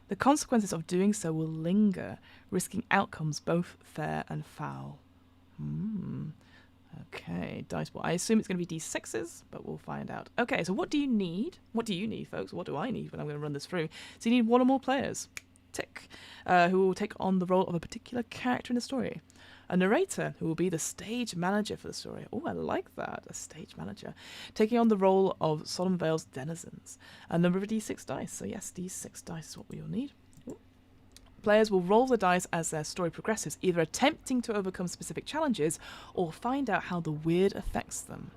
The consequences of doing so will linger, risking outcomes both fair and foul. Okay, dice ball. I assume it's going to be d6s, but we'll find out. Okay, so what do you need? What do you need, folks? What do I need when I'm going to run this through? So you need one or more players. Tick. Who will take on the role of a particular character in the story. A narrator who will be the stage manager for the story. Oh, I like that. A stage manager. Taking on the role of Solemn Vale's denizens. A number of d6 dice. So yes, d6 dice is what we will need. Ooh. Players will roll the dice as their story progresses, either attempting to overcome specific challenges or find out how the weird affects them.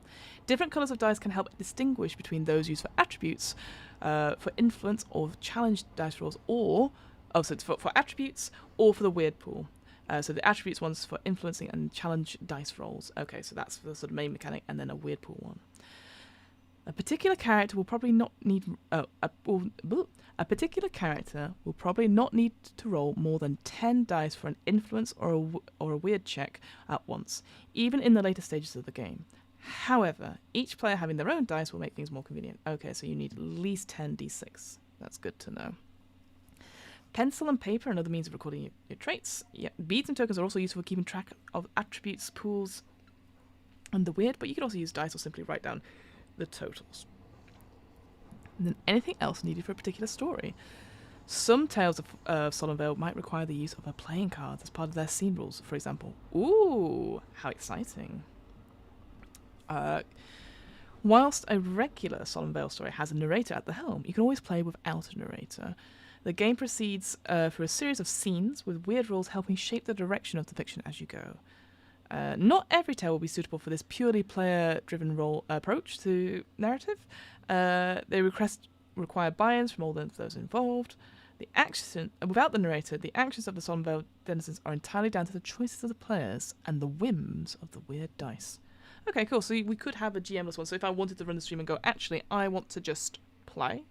Different colours of dice can help distinguish between those used for attributes, for influence or challenge dice rolls, or so it's for attributes or for the weird pool. So the attributes one's for influencing and challenge dice rolls. Okay, so that's the sort of main mechanic, and then a weird pool one. A particular character will probably not need a particular character will probably not need to roll more than 10 dice for an influence or a weird check at once, even in the later stages of the game. However, each player having their own dice will make things more convenient. Okay, so you need at least 10 d6. That's good to know. Pencil and paper, another means of recording your traits. Yeah, beads and tokens are also useful for keeping track of attributes, pools, and the weird, but you can also use dice or simply write down the totals. And then anything else needed for a particular story. Some tales of Solemn Vale might require the use of a playing card as part of their scene rules, for example. Ooh, how exciting. Whilst a regular Solemn Vale story has a narrator at the helm, you can always play without a narrator. The game proceeds through a series of scenes, with weird rules helping shape the direction of the fiction as you go. Not every tale will be suitable for this purely player-driven role approach to narrative. They require buy-ins from all of those involved. Without the narrator, the actions of the Solemn Vale denizens are entirely down to the choices of the players and the whims of the weird dice. Okay, cool. So we could have a GM-less one. So if I wanted to run the stream and go, actually, I want to just play,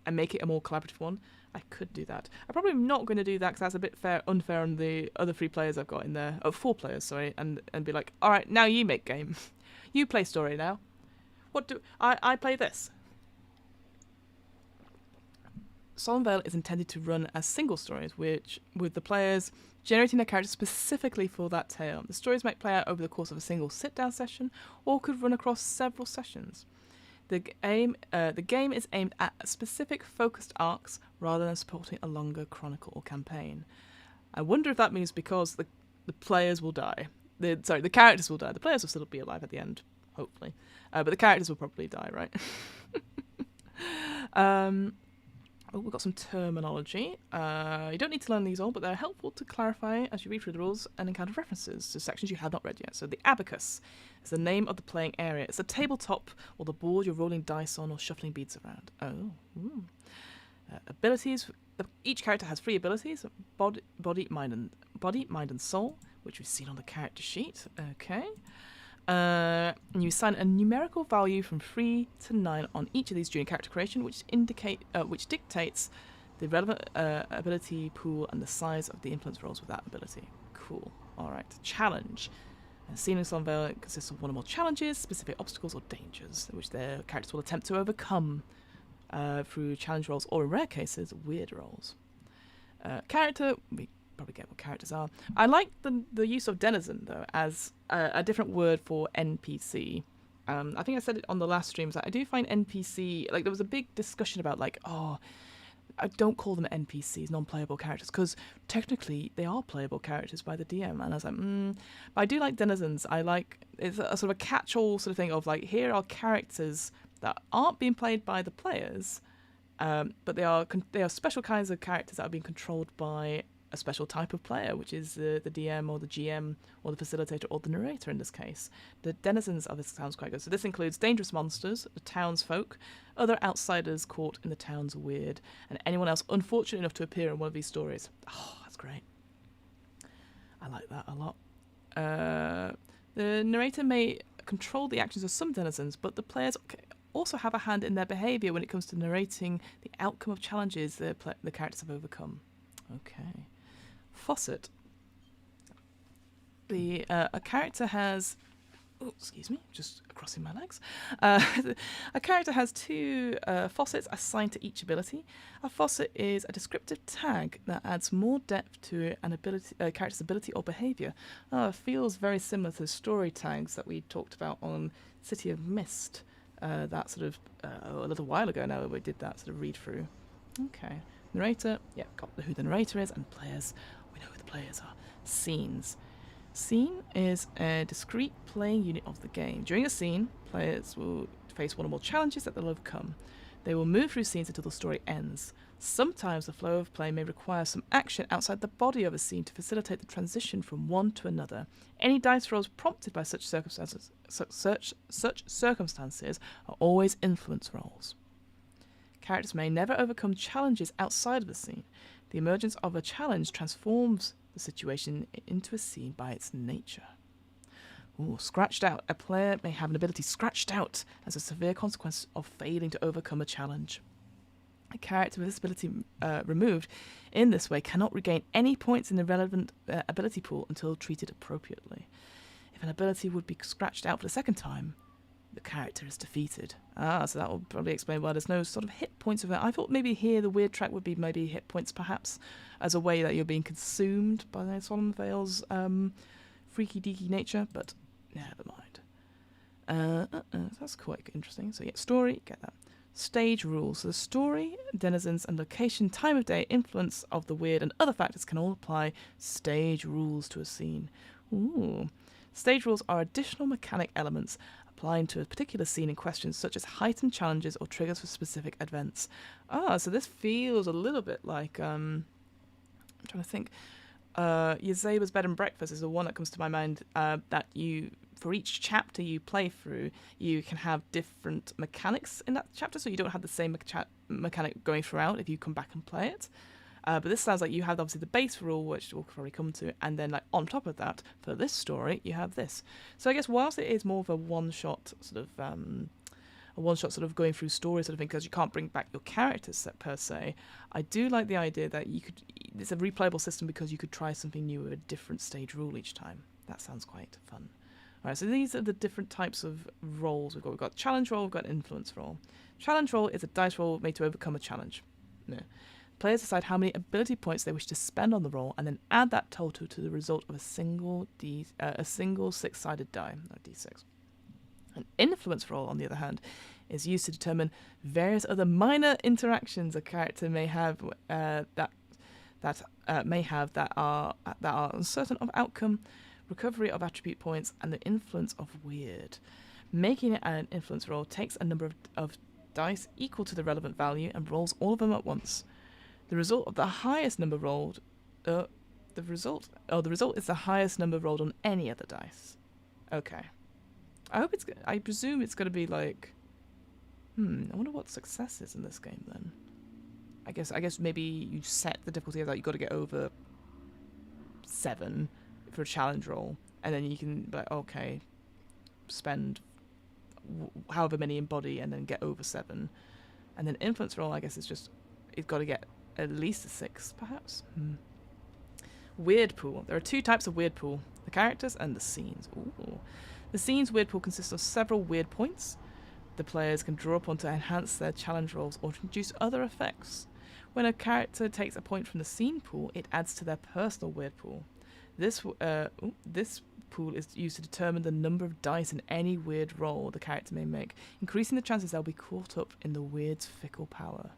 and make it a more collaborative one, I could do that. I'm probably not going to do that because that's a bit unfair on the other 3 players I've got in there. Oh, 4 players, sorry, and be like, all right, now you make game. You play story now. What do I play this? Solemn Vale is intended to run as single stories, with the players generating their characters specifically for that tale. The stories might play out over the course of a single sit-down session, or could run across several sessions. The game is aimed at specific focused arcs rather than supporting a longer chronicle or campaign. I wonder if that means because the players will die. The characters will die. The players will still be alive at the end, hopefully. But the characters will probably die, right? We've got some terminology. You don't need to learn these all, but they're helpful to clarify as you read through the rules and encounter references to sections you have not read yet. So the abacus is the name of the playing area. It's a tabletop or the board you're rolling dice on or shuffling beads around. Abilities. Each character has 3 abilities: body, mind, and soul, which we've seen on the character sheet. Okay. And you assign a numerical value from 3 to 9 on each of these during character creation, which dictates the relevant ability pool and the size of the influence rolls with that ability. Cool. All right. Challenge. A scene in Solemn Vale consists of one or more challenges, specific obstacles or dangers, which their characters will attempt to overcome through challenge rolls, or in rare cases, weird rolls. Character. We probably get what characters are. I like the use of denizen, though, as a different word for NPC. I think I said it on the last streams. I do find NPC, like, there was a big discussion about, like, I don't call them NPCs, non-playable characters, because technically they are playable characters by the DM. And I was like, but I do like denizens. It's a sort of a catch-all sort of thing of, like, here are characters that aren't being played by the players, but they are special kinds of characters that are being controlled by a special type of player, which is the DM or the GM or the facilitator or the narrator in this case. The denizens of this sounds quite good. So this includes dangerous monsters, the townsfolk, other outsiders caught in the town's weird, and anyone else unfortunate enough to appear in one of these stories. Oh, that's great. I like that a lot. The narrator may control the actions of some denizens, but the players also have a hand in their behaviour when it comes to narrating the outcome of challenges the characters have overcome. Okay. Faucet. A character has... Oh, excuse me, just crossing my legs. A character has 2 faucets assigned to each ability. A faucet is a descriptive tag that adds more depth to a character's ability or behaviour. It feels very similar to the story tags that we talked about on City of Mist. That sort of a little while ago now, we did that sort of read through. Okay. Narrator, got who the narrator is, and players, we know who the players are. Scenes. Scene is a discrete playing unit of the game. During a scene, players will face one or more challenges that they'll overcome. They will move through scenes until the story ends. Sometimes the flow of play may require some action outside the body of a scene to facilitate the transition from one to another. Any dice rolls prompted by such circumstances are always influence rolls. Characters may never overcome challenges outside of the scene. The emergence of a challenge transforms the situation into a scene by its nature. Scratched out. A player may have an ability scratched out as a severe consequence of failing to overcome a challenge. A character with this ability removed in this way cannot regain any points in the relevant ability pool until treated appropriately. If an ability would be scratched out for the second time, the character is defeated. So that will probably explain why there's no sort of hit points of that. I thought maybe here the weird track would be maybe hit points perhaps as a way that you're being consumed by the Solemn Vale's freaky deaky nature, but never mind. That's quite interesting. So story, get that. Stage rules. So the story, denizens, and location, time of day, influence of the weird, and other factors can all apply stage rules to a scene. Stage rules are additional mechanic elements applying to a particular scene in question, such as heightened challenges or triggers for specific events. So this feels a little bit like, I'm trying to think, Yazeba's Bed and Breakfast is the one that comes to my mind, that for each chapter you play through, you can have different mechanics in that chapter, so you don't have the same mechanic going throughout if you come back and play it. But this sounds like you have obviously the base rule, which we'll probably come to, and then like on top of that, for this story, you have this. So I guess whilst it is more of a one-shot sort of a one-shot sort of going through story sort of thing, because you can't bring back your characters set per se. I do like the idea that it's a replayable system because you could try something new with a different stage rule each time. That sounds quite fun. All right, so these are the different types of roles we've got challenge roll, we've got influence roll. Challenge roll is a dice roll made to overcome a challenge. No. Players decide how many ability points they wish to spend on the roll, and then add that total to the result of a single six-sided die, no, d6. An influence roll, on the other hand, is used to determine various other minor interactions a character may have that are uncertain of outcome, recovery of attribute points, and the influence of weird. Making it an influence roll takes a number of dice equal to the relevant value and rolls all of them at once. The result of the highest number rolled. The result is the highest number rolled on any other dice. Okay. I presume it's going to be like. I wonder what success is in this game then. I guess maybe you set the difficulty of that you've got to get over 7 for a challenge roll, and then you can be like, okay, spend however many in body and then get over 7, and then influence roll, I guess, is just it's got to get at least a 6, perhaps. Weird pool. There are 2 types of weird pool: the characters and the scenes. Ooh. The scenes weird pool consists of several weird points the players can draw upon to enhance their challenge rolls or introduce other effects. When a character takes a point from the scene pool, it adds to their personal weird pool. This pool is used to determine the number of dice in any weird roll the character may make, increasing the chances they'll be caught up in the weird's fickle power.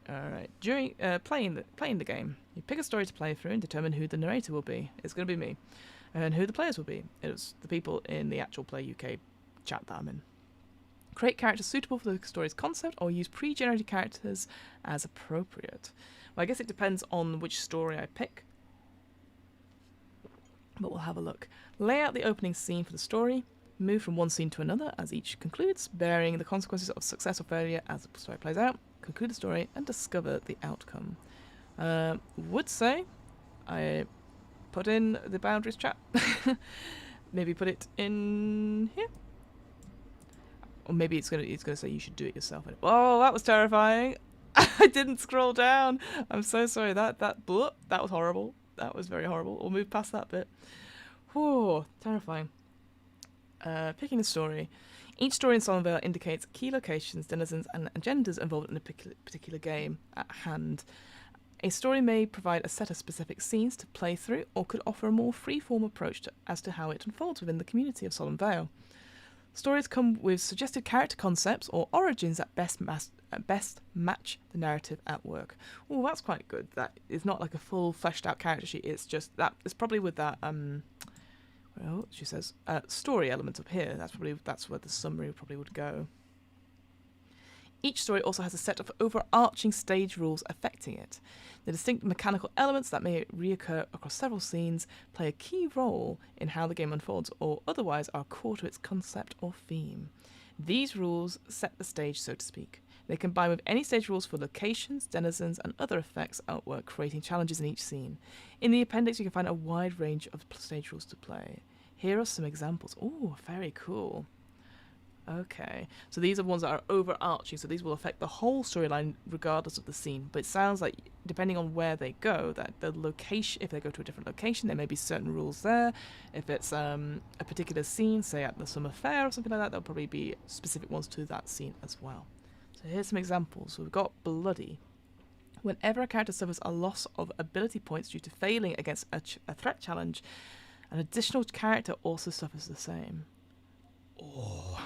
Alright, during playing the game, you pick a story to play through and determine who the narrator will be. It's going to be me. And who the players will be. It's the people in the actual Play UK chat that I'm in. Create characters suitable for the story's concept, or use pre-generated characters as appropriate. Well, I guess it depends on which story I pick, but we'll have a look. Lay out the opening scene for the story. Move from one scene to another as each concludes, bearing the consequences of success or failure as the story plays out. Conclude the story and discover the outcome. Would say I put in the boundaries chat. Maybe put it in here. Or maybe it's gonna say you should do it yourself. Oh, that was terrifying. I didn't scroll down. I'm so sorry. That was horrible. That was very horrible. We'll move past that bit. Whew, terrifying. Picking a story. Each story in Solemn Vale indicates key locations, denizens, and agendas involved in a particular game at hand. A story may provide a set of specific scenes to play through, or could offer a more free-form approach as to how it unfolds within the community of Solemn Vale. Stories come with suggested character concepts or origins that best match the narrative at work. Oh, that's quite good. That is not like a full fleshed-out character sheet. It's just that. It's probably with that. Well, she says story element up here. That's where the summary probably would go. Each story also has a set of overarching stage rules affecting it. The distinct mechanical elements that may reoccur across several scenes play a key role in how the game unfolds, or otherwise are core to its concept or theme. These rules set the stage, so to speak. They combine with any stage rules for locations, denizens, and other effects at work, creating challenges in each scene. In the appendix, you can find a wide range of stage rules to play. Here are some examples. Oh, very cool. Okay, so these are ones that are overarching, so these will affect the whole storyline regardless of the scene. But it sounds like, depending on where they go, that the location, if they go to a different location, there may be certain rules there. If it's a particular scene, say at the summer fair or something like that, there'll probably be specific ones to that scene as well. So here's some examples. So we've got Bloody. Whenever a character suffers a loss of ability points due to failing against a threat challenge, an additional character also suffers the same. Oh.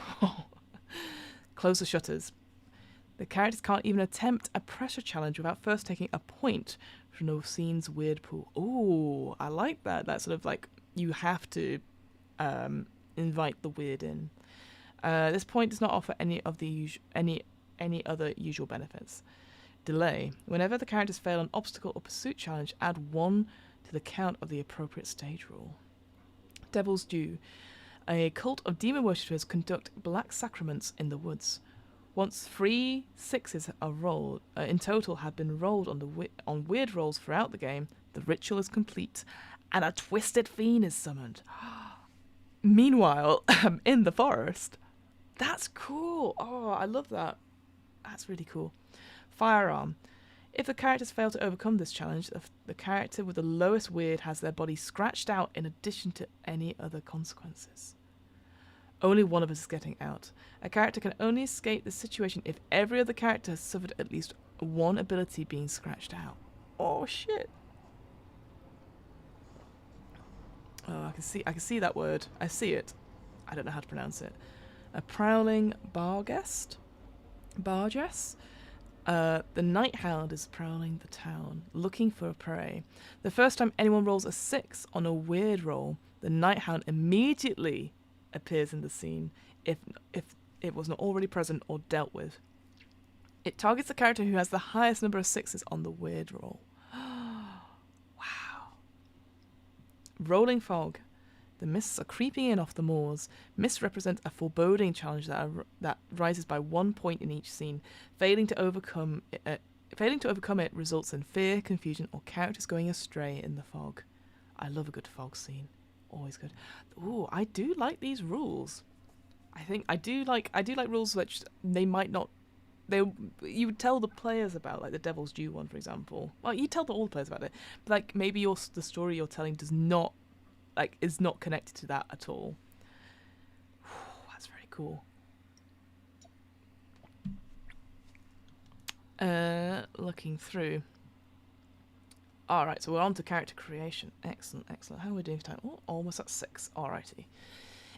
Close the shutters. The characters can't even attempt a pressure challenge without first taking a point from the scene's weird pool. Oh, I like that. That's sort of like you have to invite the weird in. This point does not offer any of the any other usual benefits. Delay. Whenever the characters fail an obstacle or pursuit challenge, add 1 to the count of the appropriate stage rule. Devil's Due. A cult of demon worshippers conduct black sacraments in the woods. Once 3 6s are rolled, in total have been rolled on weird rolls throughout the game, the ritual is complete, and a twisted fiend is summoned. Meanwhile, in the forest. That's cool. Oh, I love that. That's really cool. Firearm. If the characters fail to overcome this challenge, the character with the lowest weird has their body scratched out in addition to any other consequences. Only one of us is getting out. A character can only escape the situation if every other character has suffered at least one ability being scratched out. Oh shit. Oh, I can see that word. I see it. I don't know how to pronounce it. A prowling barguest? Bargess? The night hound is prowling the town, looking for a prey. The first time anyone rolls a 6 on a weird roll, the night hound immediately appears in the scene if it was not already present or dealt with. It targets the character who has the highest number of 6s on the weird roll. Wow. Rolling fog. The mists are creeping in off the moors. Mist represents a foreboding challenge that rises by 1 point in each scene. Failing to overcome it results in fear, confusion, or characters going astray in the fog. I love a good fog scene. Always good. Ooh, I do like these rules. I do like rules which they might not. You would tell the players about, like the Devil's Due one, for example. Well, you tell all the players about it, but like maybe the story you're telling is not connected to that at all. That's very cool. Looking through. Alright, so we're on to character creation. Excellent. How are we doing for time? Oh, almost at 6. Alrighty.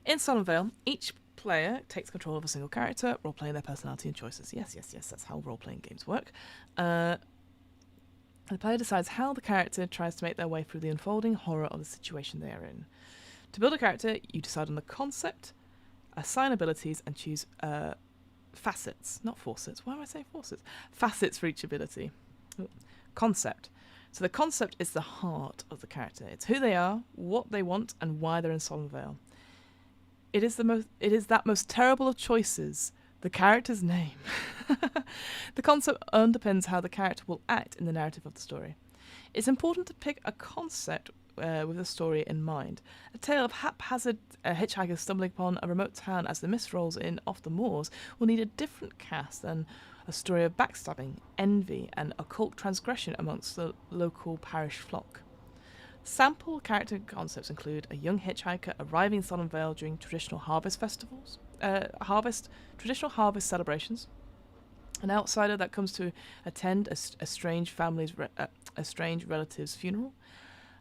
In Solemn Vale, each player takes control of a single character, role-playing their personality and choices. Yes, that's how role-playing games work. The player decides how the character tries to make their way through the unfolding horror of the situation they are in. To build a character, you decide on the concept, assign abilities, and choose facets. Not faucets. Why am I saying faucets? Facets for each ability. Ooh. Concept. So the concept is the heart of the character. It's who they are, what they want, and why they're in Solemn Vale. It is that most terrible of choices, the character's name. The concept underpins how the character will act in the narrative of the story. It's important to pick a concept with the story in mind. A tale of haphazard hitchhikers stumbling upon a remote town as the mist rolls in off the moors will need a different cast than a story of backstabbing, envy, and occult transgression amongst the local parish flock. Sample character concepts include a young hitchhiker arriving in Solemn Vale during traditional harvest festivals, traditional harvest celebrations, an outsider that comes to attend a strange relative's funeral,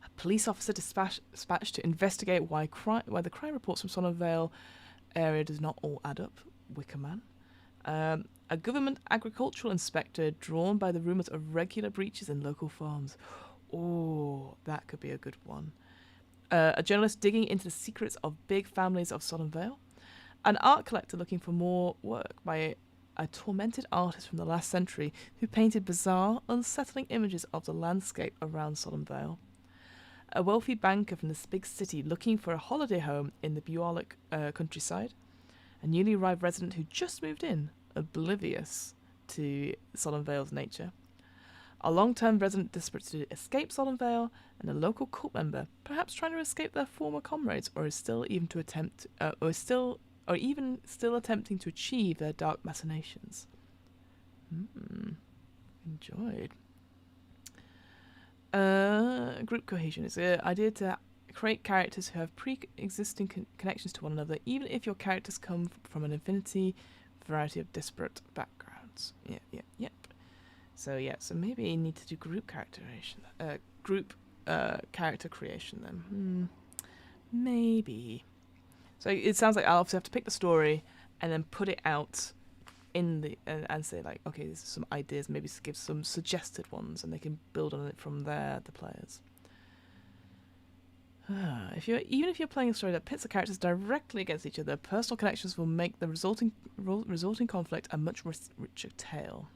a police officer dispatched to investigate why the crime reports from Solemn Vale area does not all add up, Wicker Man, a government agricultural inspector drawn by the rumours of regular breaches in local farms. Oh, that could be a good one. A journalist digging into the secrets of big families of Solemn Vale. An art collector looking for more work by a tormented artist from the last century who painted bizarre, unsettling images of the landscape around Solemn Vale. A wealthy banker from this big city looking for a holiday home in the Bucolic countryside. A newly arrived resident who just moved in, oblivious to Solemn Vale's nature. A long-term resident desperate to escape Solemn Vale, and a local cult member, perhaps trying to escape their former comrades, or still attempting to achieve their dark machinations. Enjoyed. Group cohesion is the idea to create characters who have pre-existing connections to one another, even if your characters come from an infinity variety of disparate backgrounds. Yep. So maybe you need to do group character creation then. Maybe. So it sounds like I'll obviously have to pick the story and then put it out in the and say like, okay, there's some ideas, maybe give some suggested ones, and they can build on it from there, the players. Even if you're playing a story that pits the characters directly against each other, personal connections will make the resulting conflict a much richer tale.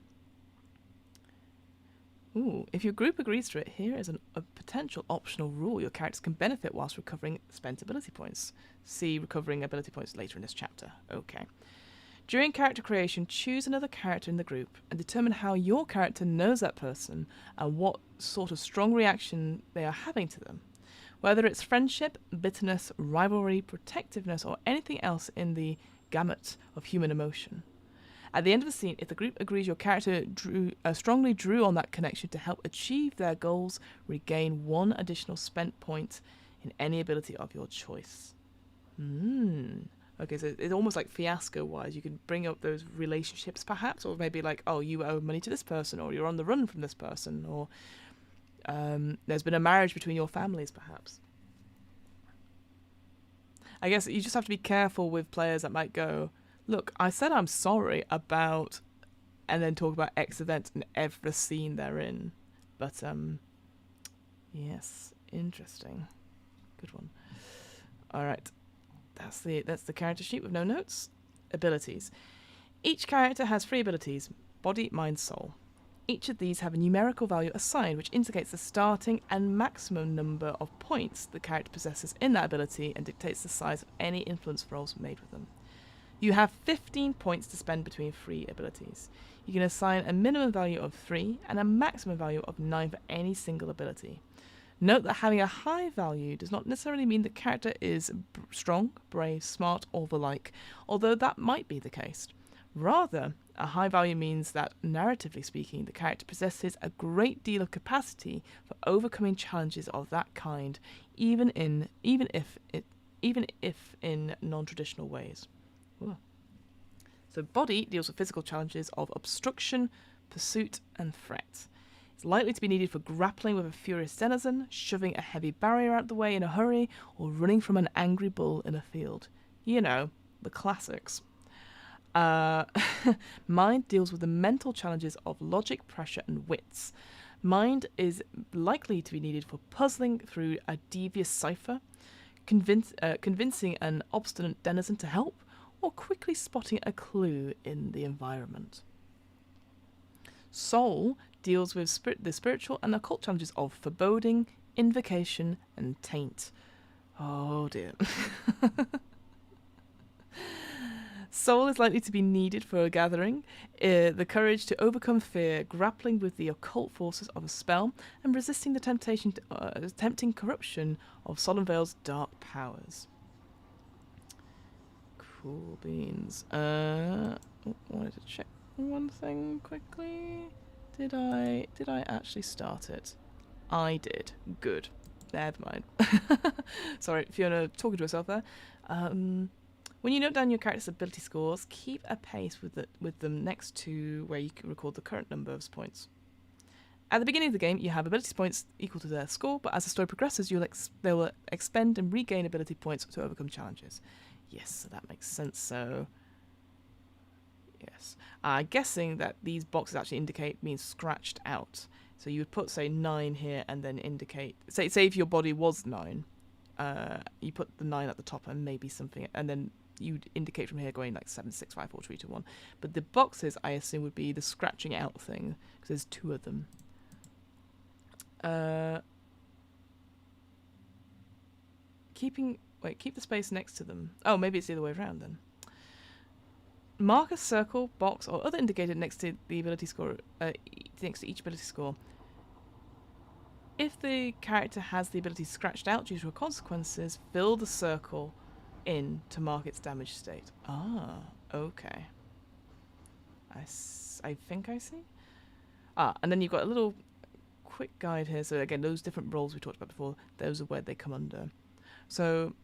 If your group agrees to it, here is a potential optional rule your characters can benefit whilst recovering spent ability points. See recovering ability points later in this chapter. Okay. During character creation, choose another character in the group and determine how your character knows that person and what sort of strong reaction they are having to them. whether it's friendship, bitterness, rivalry, protectiveness, or anything else in the gamut of human emotion. At the end of the scene, if the group agrees your character strongly drew on that connection to help achieve their goals, regain 1 additional spent point in any ability of your choice. Okay, so it's almost like fiasco-wise. You can bring up those relationships, perhaps, or maybe like, oh, you owe money to this person, or you're on the run from this person, or there's been a marriage between your families, perhaps. I guess you just have to be careful with players that might go, look, I said I'm sorry about, and then talk about X event in every scene they're in. But, yes, interesting. Good one. All right. That's the character sheet with no notes. Abilities. Each character has 3 abilities: body, mind, soul. Each of these have a numerical value assigned, which indicates the starting and maximum number of points the character possesses in that ability and dictates the size of any influence rolls made with them. You have 15 points to spend between 3 abilities. You can assign a minimum value of 3 and a maximum value of 9 for any single ability. Note that having a high value does not necessarily mean the character is strong, brave, smart, or the like, although that might be the case. Rather, a high value means that, narratively speaking, the character possesses a great deal of capacity for overcoming challenges of that kind, even if in non-traditional ways. Ooh. So body deals with physical challenges of obstruction, pursuit, and threat. It's likely to be needed for grappling with a furious denizen, shoving a heavy barrier out the way in a hurry, or running from an angry bull in a field. You know, the classics. Mind deals with the mental challenges of logic, pressure, and wits. Mind is likely to be needed for puzzling through a devious cipher, convincing an obstinate denizen to help, or quickly spotting a clue in the environment. Soul deals with the spiritual and occult challenges of foreboding, invocation, and taint. Oh dear. Soul is likely to be needed for a gathering, the courage to overcome fear, grappling with the occult forces of a spell, and resisting the tempting corruption of Solemn Vale's dark powers. Cool beans. Wanted to check one thing quickly. Did I actually start it? I did. Good. Never mind. Sorry, Fiona talking to herself there. When you note down your character's ability scores, keep a pace with them next to where you can record the current number of points. At the beginning of the game, you have ability points equal to their score, but as the story progresses, they will expend and regain ability points to overcome challenges. Yes, so that makes sense. So, yes. Guessing that these boxes actually indicate means scratched out. So you would put, say, 9 here and then indicate... Say if your body was 9, you put the 9 at the top and maybe something, and then you'd indicate from here going like 7, 6, 5, 4, 3, 2, 1. But the boxes, I assume, would be the scratching out thing, because there's 2 of them. Keep the space next to them. Oh, maybe it's the other way around then. Mark a circle, box, or other indicator next to the ability score, next to each ability score. If the character has the ability scratched out due to consequences, fill the circle in to mark its damage state. Ah, okay. I think I see. And then you've got a little quick guide here. So again, those different roles we talked about before, those are where they come under. So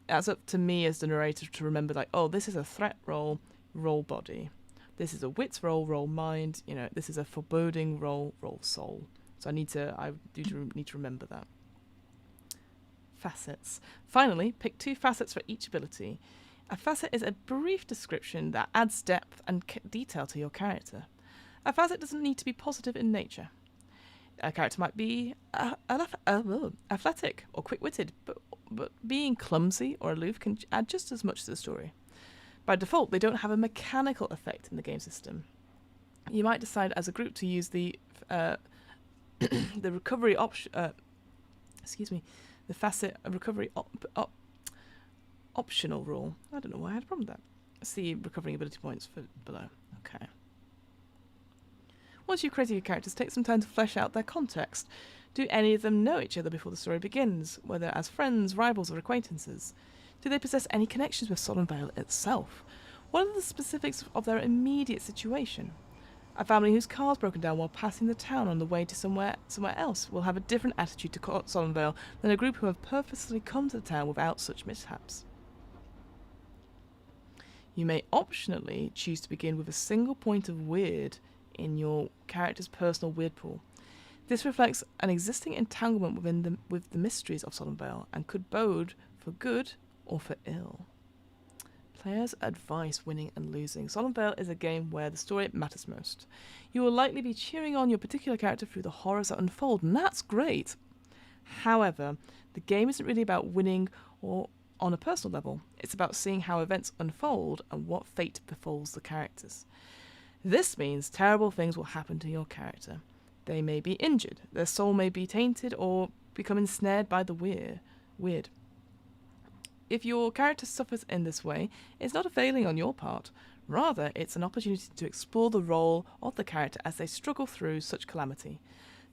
that's up to me as the narrator to remember, like, oh, this is a threat roll, roll body. This is a wits roll, roll mind. You know, this is a foreboding roll, roll soul. So I need to remember that. Facets. Finally, pick 2 facets for each ability. A facet is a brief description that adds depth and detail to your character. A facet doesn't need to be positive in nature. A character might be athletic or quick-witted, but being clumsy or aloof can add just as much to the story. By default, they don't have a mechanical effect in the game system. You might decide as a group to use the recovery option. The facet recovery optional rule. I don't know why I had a problem with that. See recovering ability points for below. Okay. Once you've created your characters, take some time to flesh out their context. Do any of them know each other before the story begins, whether as friends, rivals, or acquaintances? Do they possess any connections with Solemn Vale itself? What are the specifics of their immediate situation? A family whose car's broken down while passing the town on the way to somewhere else will have a different attitude to Solemn Vale than a group who have purposely come to the town without such mishaps. You may optionally choose to begin with a single point of weird in your character's personal weird pool. This reflects an existing entanglement with the mysteries of Solemn Vale and could bode for good or for ill. Players' advice: winning and losing. Solemn Vale is a game where the story matters most. You will likely be cheering on your particular character through the horrors that unfold, and that's great. However, the game isn't really about winning or on a personal level. It's about seeing how events unfold and what fate befalls the characters. This means terrible things will happen to your character. They may be injured, their soul may be tainted, or become ensnared by the weird. If your character suffers in this way, it's not a failing on your part. Rather, it's an opportunity to explore the role of the character as they struggle through such calamity.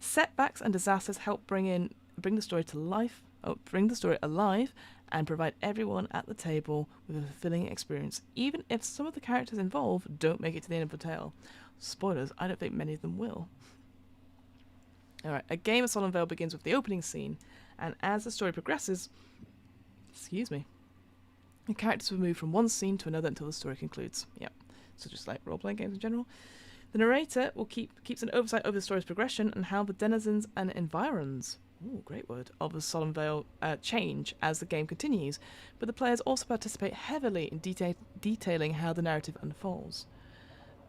Setbacks and disasters help bring the story alive, and provide everyone at the table with a fulfilling experience, even if some of the characters involved don't make it to the end of the tale. Spoilers, I don't think many of them will. Alright, a game of Solemn Vale begins with the opening scene, and as the story progresses, the characters will move from one scene to another until the story concludes. Yep, so just like role-playing games in general. The narrator keeps an oversight over the story's progression and how the denizens and environs, great word, of the Solemn Vale change as the game continues, but the players also participate heavily in detailing how the narrative unfolds.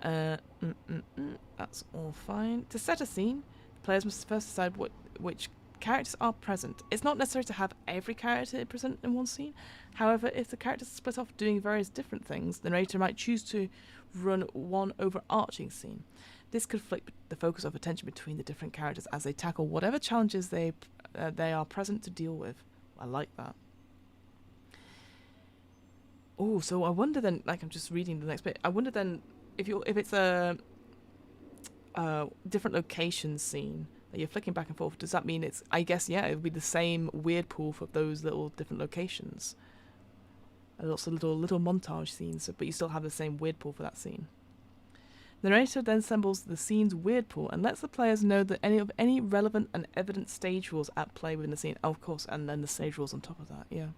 That's all fine. To set a scene, the players must first decide which characters are present. It's not necessary to have every character present in one scene. However, if the characters split off doing various different things, the narrator might choose to run one overarching scene. This could flick the focus of attention between the different characters as they tackle whatever challenges they are present to deal with. I like that. Oh, so I wonder then, like I'm just reading the next bit, I wonder then if it's a different location scene that you're flicking back and forth, does that mean it would be the same weird pool for those little different locations? Lots of little montage scenes, but you still have the same weird pool for that scene. The narrator then assembles the scene's weird pool and lets the players know that any relevant and evident stage rules at play within the scene. Oh, of course, and then the stage rules on top of that, yeah.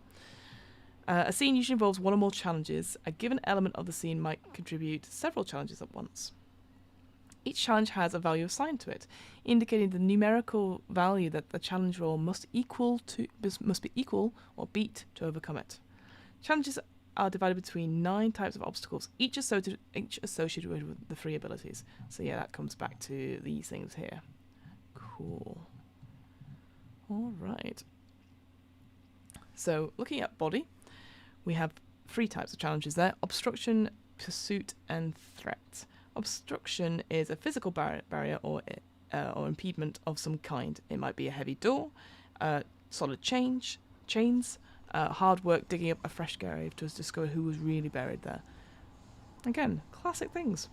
A scene usually involves one or more challenges. A given element of the scene might contribute several challenges at once. Each challenge has a value assigned to it, indicating the numerical value that the challenge roll must be equal or beat to overcome it. Challenges are divided between 9 types of obstacles, each associated with the 3 abilities. So yeah, that comes back to these things here. Cool. All right. So looking at body, we have 3 types of challenges there: obstruction, pursuit, and threat. Obstruction is a physical barrier or impediment of some kind. It might be a heavy door, solid chains, hard work digging up a fresh grave to discover who was really buried there. Again, classic things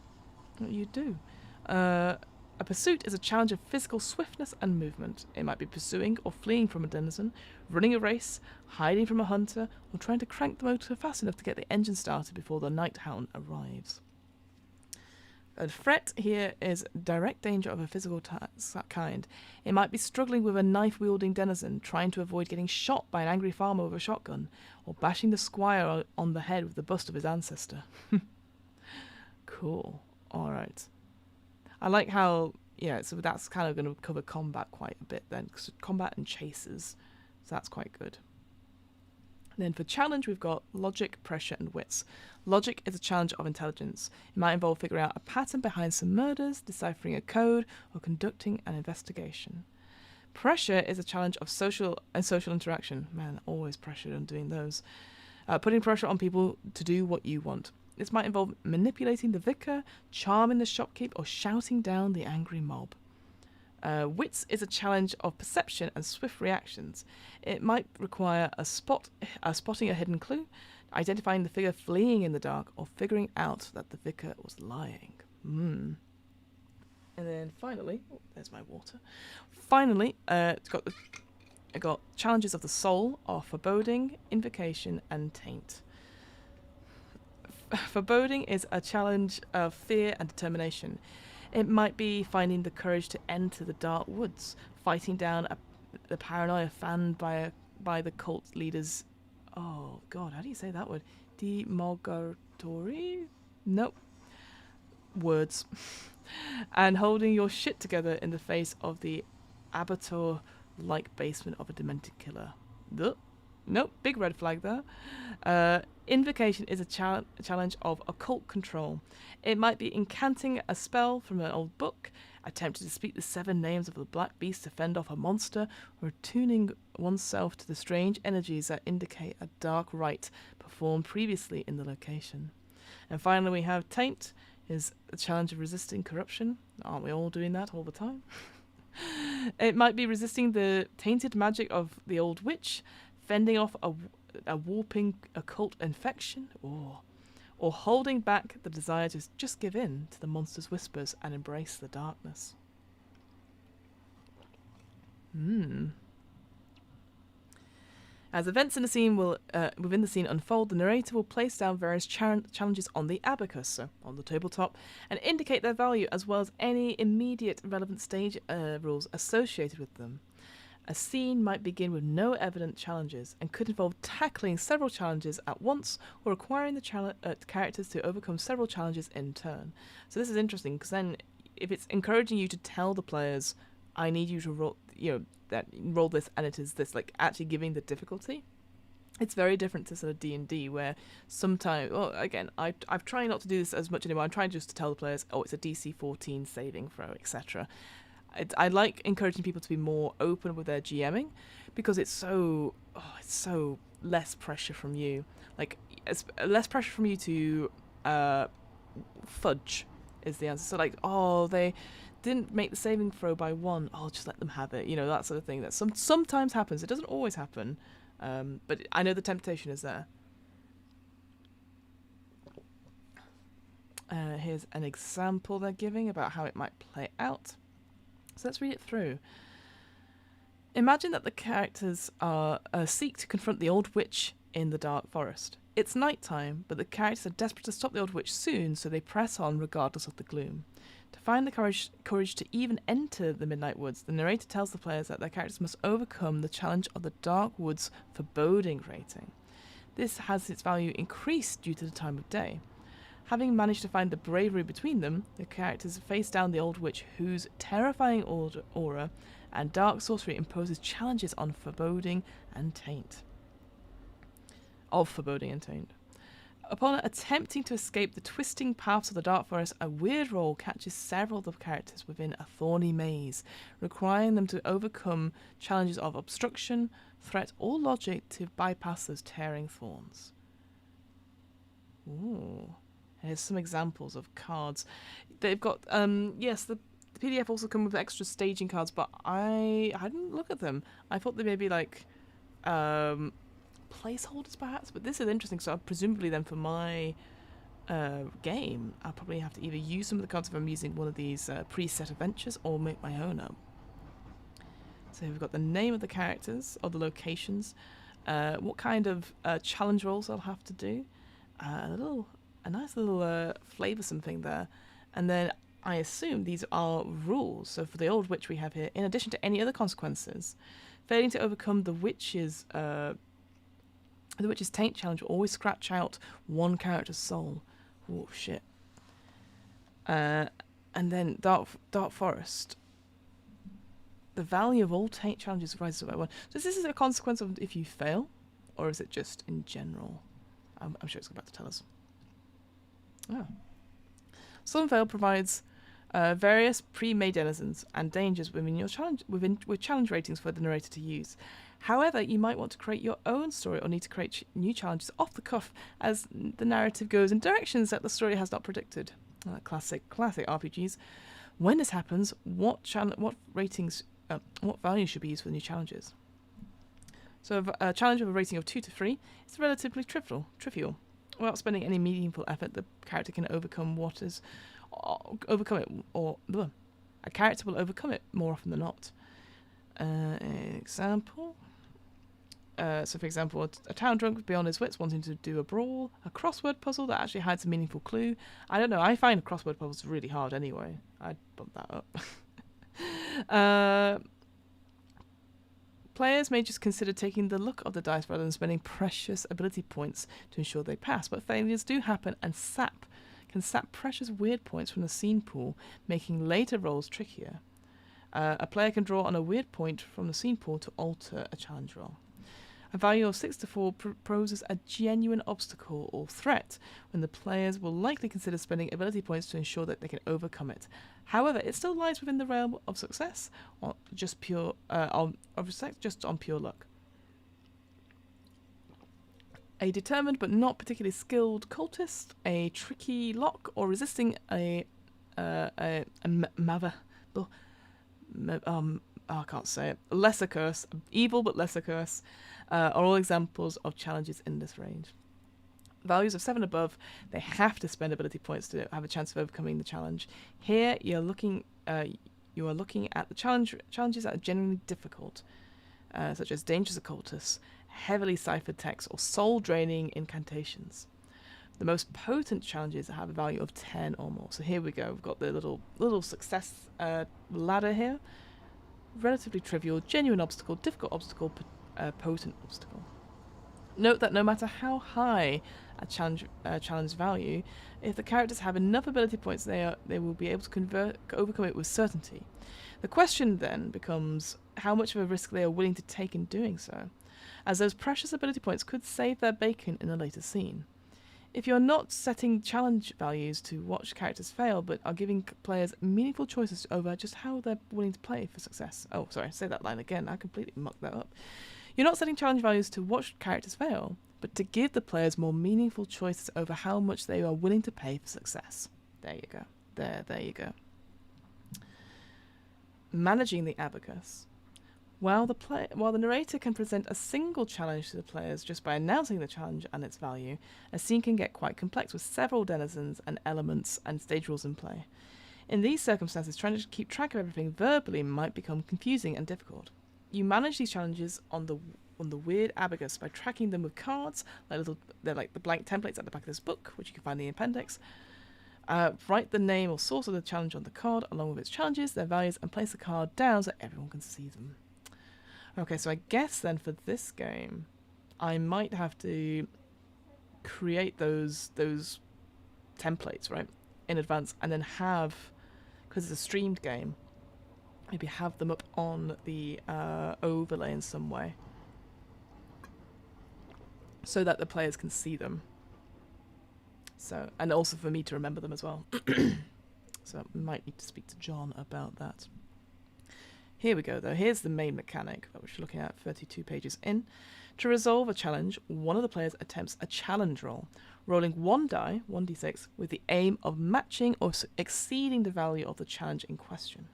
that you do. A pursuit is a challenge of physical swiftness and movement. It might be pursuing or fleeing from a denizen, running a race, hiding from a hunter, or trying to crank the motor fast enough to get the engine started before the night hound arrives. A threat here is direct danger of a physical kind. It might be struggling with a knife-wielding denizen, trying to avoid getting shot by an angry farmer with a shotgun, or bashing the squire on the head with the bust of his ancestor. Cool. All right. I like how, so that's kind of going to cover combat quite a bit then, because combat and chases, so that's quite good. Then for challenge, we've got logic, pressure, and wits. Logic is a challenge of intelligence. It might involve figuring out a pattern behind some murders, deciphering a code, or conducting an investigation. Pressure is a challenge of social interaction. Man, always pressured on doing those. Putting pressure on people to do what you want. This might involve manipulating the vicar, charming the shopkeep, or shouting down the angry mob. Wits is a challenge of perception and swift reactions. It might require spotting a hidden clue, identifying the figure fleeing in the dark, or figuring out that the vicar was lying. And then finally, there's my water. Finally, I got challenges of the soul, are foreboding, invocation, and taint. Foreboding is a challenge of fear and determination. It might be finding the courage to enter the dark woods, fighting down the paranoia fanned by the cult leaders. Oh God, how do you say that word? Demogoratory? Nope. Words. And holding your shit together in the face of the abattoir-like basement of a demented killer. Nope, big red flag there. Invocation is a challenge of occult control. It might be incanting a spell from an old book, attempting to speak the 7 names of the black beast to fend off a monster, or attuning oneself to the strange energies that indicate a dark rite performed previously in the location. And finally we have taint, is a challenge of resisting corruption. Aren't we all doing that all the time? It might be resisting the tainted magic of the old witch, fending off a warping occult infection, or holding back the desire to just give in to the monster's whispers and embrace the darkness. As events in the scene within the scene unfold, the narrator will place down various challenges on the abacus, so on the tabletop, and indicate their value as well as any immediate relevant stage rules associated with them. A scene might begin with no evident challenges and could involve tackling several challenges at once or requiring the characters to overcome several challenges in turn. So this is interesting because then if it's encouraging you to tell the players, I need you to roll this and it is this, like actually giving the difficulty, it's very different to sort of D&D where sometimes, well, again, I'm trying not to do this as much anymore. I'm trying just to tell the players, it's a DC 14 saving throw, etc. I like encouraging people to be more open with their GMing because it's so less pressure from you. Like, it's less pressure from you to fudge is the answer. So like, they didn't make the saving throw by 1. Just let them have it. You know, that sort of thing. That sometimes happens. It doesn't always happen. But I know the temptation is there. Here's an example they're giving about how it might play out. So let's read it through. Imagine that the characters seek to confront the old witch in the dark forest. It's nighttime, but the characters are desperate to stop the old witch soon, so they press on regardless of the gloom. To find the courage to even enter the midnight woods, the narrator tells the players that their characters must overcome the challenge of the dark woods foreboding rating. This has its value increased due to the time of day. Having managed to find the bravery between them, the characters face down the old witch whose terrifying aura and dark sorcery imposes challenges on foreboding and taint. Upon attempting to escape the twisting paths of the dark forest, a weird roll catches several of the characters within a thorny maze, requiring them to overcome challenges of obstruction, threat, or logic to bypass those tearing thorns. Ooh. Here's some examples of cards. They've got, the PDF also come with extra staging cards, but I didn't look at them. I thought they may be like placeholders perhaps, but this is interesting. So presumably then for my game, I'll probably have to either use some of the cards if I'm using one of these preset adventures or make my own up. So we've got the name of the characters or the locations, what kind of challenge rolls I'll have to do, a nice little flavoursome thing there. And then I assume these are rules. So for the old witch we have here, in addition to any other consequences, failing to overcome the witch's taint challenge will always scratch out one character's soul. Oh shit. And then Dark Forest. The value of all taint challenges rises by 1. So this is a consequence of if you fail, or is it just in general? I'm sure it's about to tell us. Solemn Vale provides various pre-made denizens and dangers within your challenge with challenge ratings for the narrator to use. However, you might want to create your own story or need to create new challenges off the cuff as the narrative goes in directions that the story has not predicted. Classic RPGs. When this happens, what values should be used for the new challenges? So a challenge with a rating of 2 to 3 is relatively trivial. Without spending any meaningful effort, the character can overcome it, or a character will overcome it more often than not. Example. So, for example, a town drunk beyond his wits wanting to do a brawl, a crossword puzzle that actually hides a meaningful clue. I don't know, I find crossword puzzles really hard anyway. I'd bump that up. Players may just consider taking the luck of the dice rather than spending precious ability points to ensure they pass, but failures do happen and can sap precious weird points from the scene pool, making later rolls trickier. A player can draw on a weird point from the scene pool to alter a challenge roll. A value of 6 to 4 poses a genuine obstacle or threat, when the players will likely consider spending ability points to ensure that they can overcome it. However, it still lies within the realm of success, or just on pure luck. A determined but not particularly skilled cultist, a tricky lock, or resisting I can't say it. Lesser curse, evil but lesser curse, are all examples of challenges in this range. Values of 7 above, they have to spend ability points to have a chance of overcoming the challenge. Here, you are looking at the challenges that are genuinely difficult, such as dangerous occultists, heavily ciphered texts, or soul-draining incantations. The most potent challenges have a value of 10 or more. So here we go. We've got the little success ladder here. Relatively trivial, genuine obstacle, difficult obstacle, potent obstacle. Note that no matter how high a challenge value, if the characters have enough ability points, they will be able to overcome it with certainty. The question then becomes how much of a risk they are willing to take in doing so, as those precious ability points could save their bacon in a later scene. If you're not setting challenge values to watch characters fail, but are giving players meaningful choices over just how they're willing to play for success. Oh, sorry, say that line again. I completely mucked that up. You're not setting challenge values to watch characters fail, but to give the players more meaningful choices over how much they are willing to pay for success. There you go. There you go. Managing the abacus. While the narrator can present a single challenge to the players just by announcing the challenge and its value, a scene can get quite complex with several denizens and elements and stage rules in play. In these circumstances, trying to keep track of everything verbally might become confusing and difficult. You manage these challenges on the weird abacus by tracking them with cards, they're like the blank templates at the back of this book, which you can find in the appendix. Write the name or source of the challenge on the card along with its challenges, their values, and place the card down so everyone can see them. Okay, so I guess then for this game, I might have to create those templates, right, in advance, and then have, because it's a streamed game, maybe have them up on the overlay in some way so that the players can see them. So, and also for me to remember them as well. So I might need to speak to John about that. Here we go, though. Here's the main mechanic that we're looking at 32 pages in. To resolve a challenge, one of the players attempts a challenge roll, rolling one die, 1d6, with the aim of matching or exceeding the value of the challenge in question.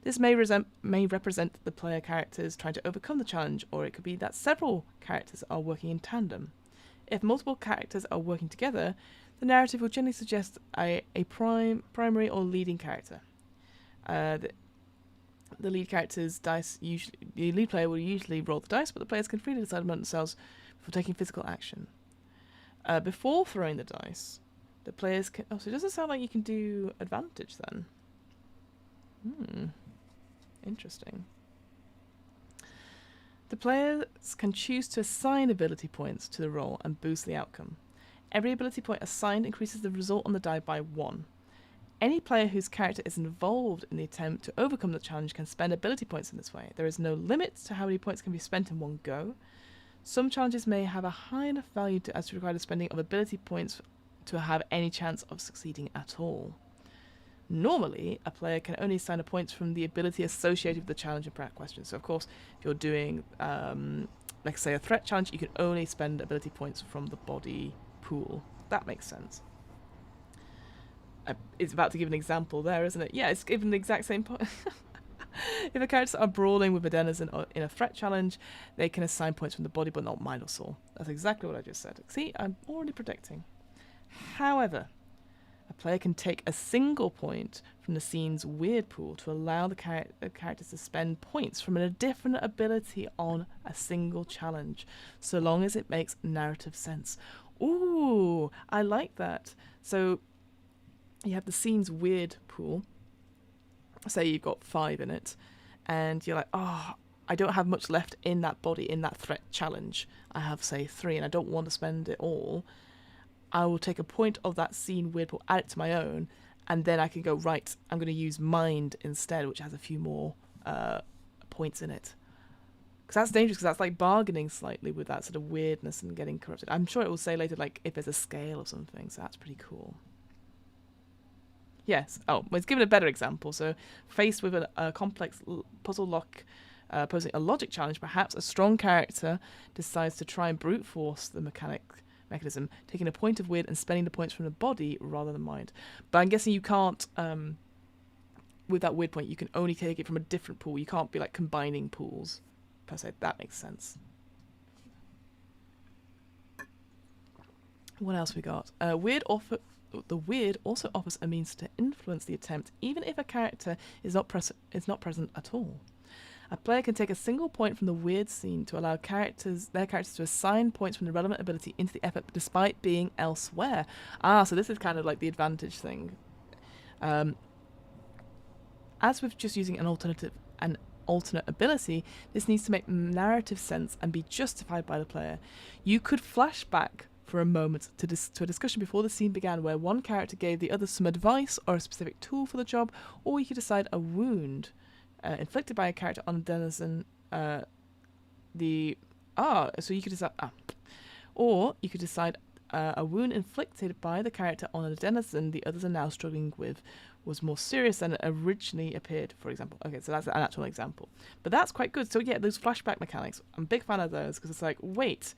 This may represent the player characters trying to overcome the challenge, or it could be that several characters are working in tandem. If multiple characters are working together, the narrative will generally suggest a primary or leading character. The lead character's dice the lead player will usually roll the dice, but the players can freely decide among themselves before taking physical action. Before throwing the dice, the players can... Oh, so it doesn't sound like you can do advantage then. Interesting. The players can choose to assign ability points to the roll and boost the outcome. Every ability point assigned increases the result on the die by 1. Any player whose character is involved in the attempt to overcome the challenge can spend ability points in this way. There is no limit to how many points can be spent in one go. Some challenges may have a high enough value as to require the spending of ability points to have any chance of succeeding at all. Normally, a player can only assign a points from the ability associated with the challenge and question. So, of course, if you're doing, like, say, a threat challenge, you can only spend ability points from the body pool. That makes sense. It's about to give an example there, isn't it? Yeah, it's given the exact same point. If a character are brawling with a denizen in a threat challenge, they can assign points from the body, but not mind or soul. That's exactly what I just said. See, I'm already predicting. However, A player can take a single point from the scene's weird pool to allow the characters to spend points from a different ability on a single challenge, so long as it makes narrative sense. Ooh, I like that. So you have the scene's weird pool. Say you've got 5 in it, and you're like, oh, I don't have much left in that body, in that threat challenge. I have, say, 3, and I don't want to spend it all. I will take a point of that scene weird pool, add it to my own, and then I can go, right, I'm going to use mind instead, which has a few more points in it. Because that's dangerous, because that's like bargaining slightly with that sort of weirdness and getting corrupted. I'm sure it will say later, like, if there's a scale or something, so that's pretty cool. Yes. Oh, well, it's given a better example. So, faced with a complex puzzle lock posing a logic challenge, perhaps a strong character decides to try and brute force the mechanism, taking a point of weird and spending the points from the body rather than mind. But I'm guessing you can't, with that weird point, you can only take it from a different pool. You can't be like combining pools, per se. That makes sense. What else we got? The weird also offers a means to influence the attempt, even if a character is not present at all. A player can take a single point from the weird scene to allow their characters to assign points from the relevant ability into the effort despite being elsewhere. So this is kind of like the advantage thing. As with just using an alternate ability, this needs to make narrative sense and be justified by the player. You could flash back for a moment to a discussion before the scene began where one character gave the other some advice or a specific tool for the job, or you could decide a wound inflicted by a character on a denizen. So you could decide, or you could decide a wound inflicted by the character on a denizen the others are now struggling with was more serious than it originally appeared, for example. Okay, so that's an actual example, but that's quite good. So yeah, those flashback mechanics, I'm a big fan of those because it's like, wait,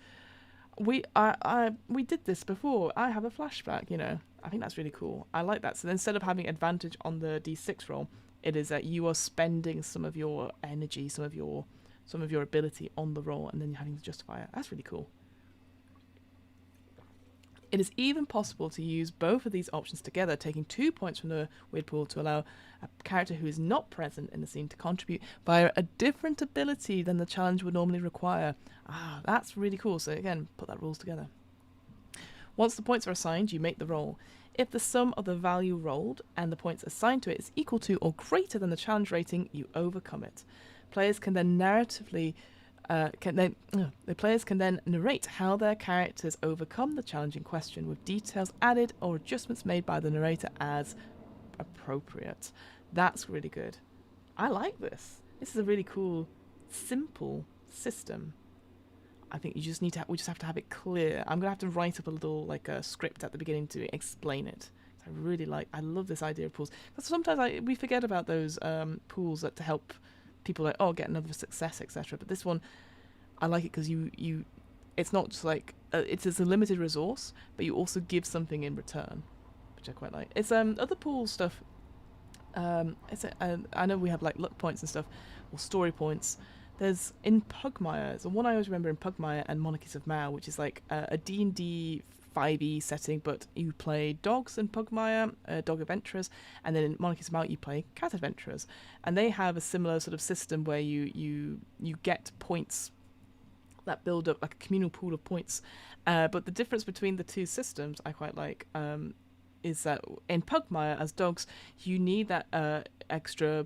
we did this before. I have a flashback. I think that's really cool. I like that. So instead of having advantage on the D6 roll, it is that you are spending some of your energy, some of your ability on the roll, and then you're having to justify it. That's really cool. It is even possible to use both of these options together, taking 2 points from the weird pool to allow a character who is not present in the scene to contribute via a different ability than the challenge would normally require. That's really cool. So again, put that rules together. Once the points are assigned, you make the roll. If the sum of the value rolled and the points assigned to it is equal to or greater than the challenge rating, you overcome it. Players can then the players can then narrate how their characters overcome the challenging question, with details added or adjustments made by the narrator as appropriate. That's really good. I like this. This is a really cool, simple system. I think we just have to have it clear. I'm gonna have to write up a little a script at the beginning to explain it. I love this idea of pools. Because sometimes we forget about those pools to help people get another success, etc. But this one, I like it because it's not just it's a limited resource, but you also give something in return, which I quite like. It's other pool stuff. I know we have luck points and stuff, or story points. There's in Pugmire, the one I always remember in Pugmire and Monarchies of Mao, which is a D&D 5e setting, but you play dogs in Pugmire, dog adventurers, and then in Monarchies of Mao you play cat adventurers, and they have a similar sort of system where you get points that build up like a communal pool of points, but the difference between the two systems I quite like is that in Pugmire as dogs you need that extra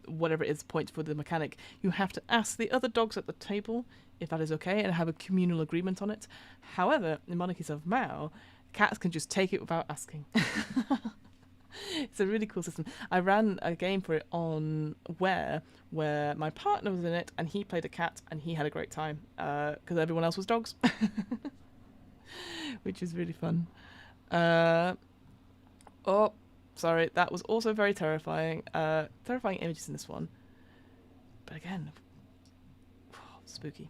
whatever it is points for the mechanic. You have to ask the other dogs at the table if that is okay and have a communal agreement on it. However, in Monarchies of Mao, cats can just take it without asking. It's a really cool system. I ran a game for it on where my partner was in it and he played a cat and he had a great time because everyone else was dogs, which is really fun. Sorry, that was also very terrifying. Terrifying images in this one. But again, spooky.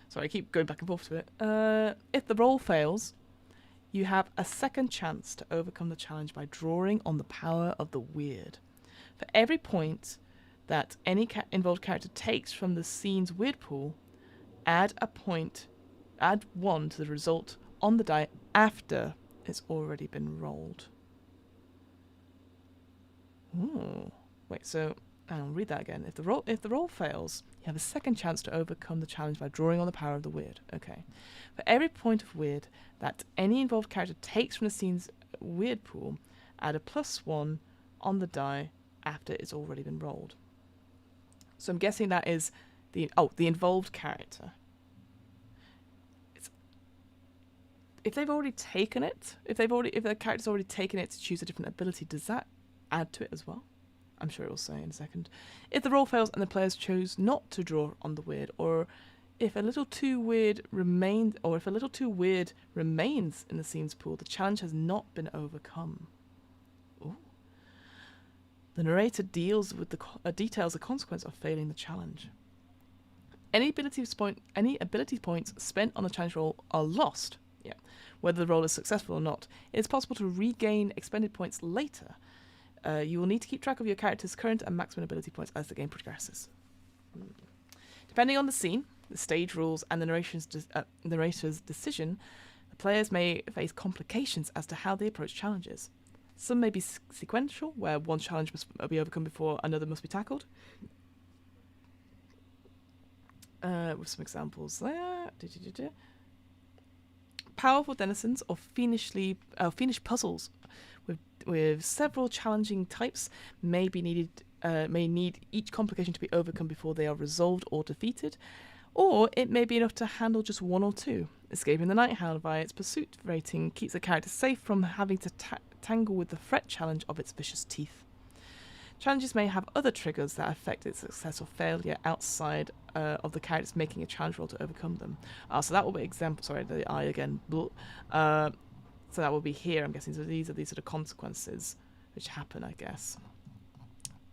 Sorry, I keep going back and forth to it. If the roll fails, you have a second chance to overcome the challenge by drawing on the power of the weird. For every point that any involved character takes from the scene's weird pool, add 1 to the result on the die after it's already been rolled. Ooh. Wait, so I'll read that again. If the roll fails, you have a second chance to overcome the challenge by drawing on the power of the weird. Okay. For every point of weird that any involved character takes from the scene's weird pool, add a +1 on the die after it's already been rolled. So I'm guessing that is the involved character. If they've already taken it, if the character's already taken it to choose a different ability, does that add to it as well? I'm sure it will say in a second. If the roll fails and the players chose not to draw on the weird, or if a little too weird remains in the scene's pool, the challenge has not been overcome. Ooh. The narrator deals with details the consequence of failing the challenge. Any ability points spent on the challenge roll are lost. Yeah, whether the roll is successful or not. It is possible to regain expended points later. You will need to keep track of your character's current and maximum ability points as the game progresses. Depending on the scene, the stage rules, and the narrator's decision, the players may face complications as to how they approach challenges. Some may be sequential, where one challenge must be overcome before another must be tackled. With some examples there. Powerful denizens or fiendish puzzles with several challenging types may need each complication to be overcome before they are resolved or defeated, or it may be enough to handle just one or two. Escaping the Nighthound via its pursuit rating keeps the character safe from having to tangle with the threat challenge of its vicious teeth. Challenges may have other triggers that affect its success or failure outside of the characters making a challenge roll to overcome them. So that will be the I again. So that will be here, I'm guessing. So these are these sort of consequences which happen, I guess.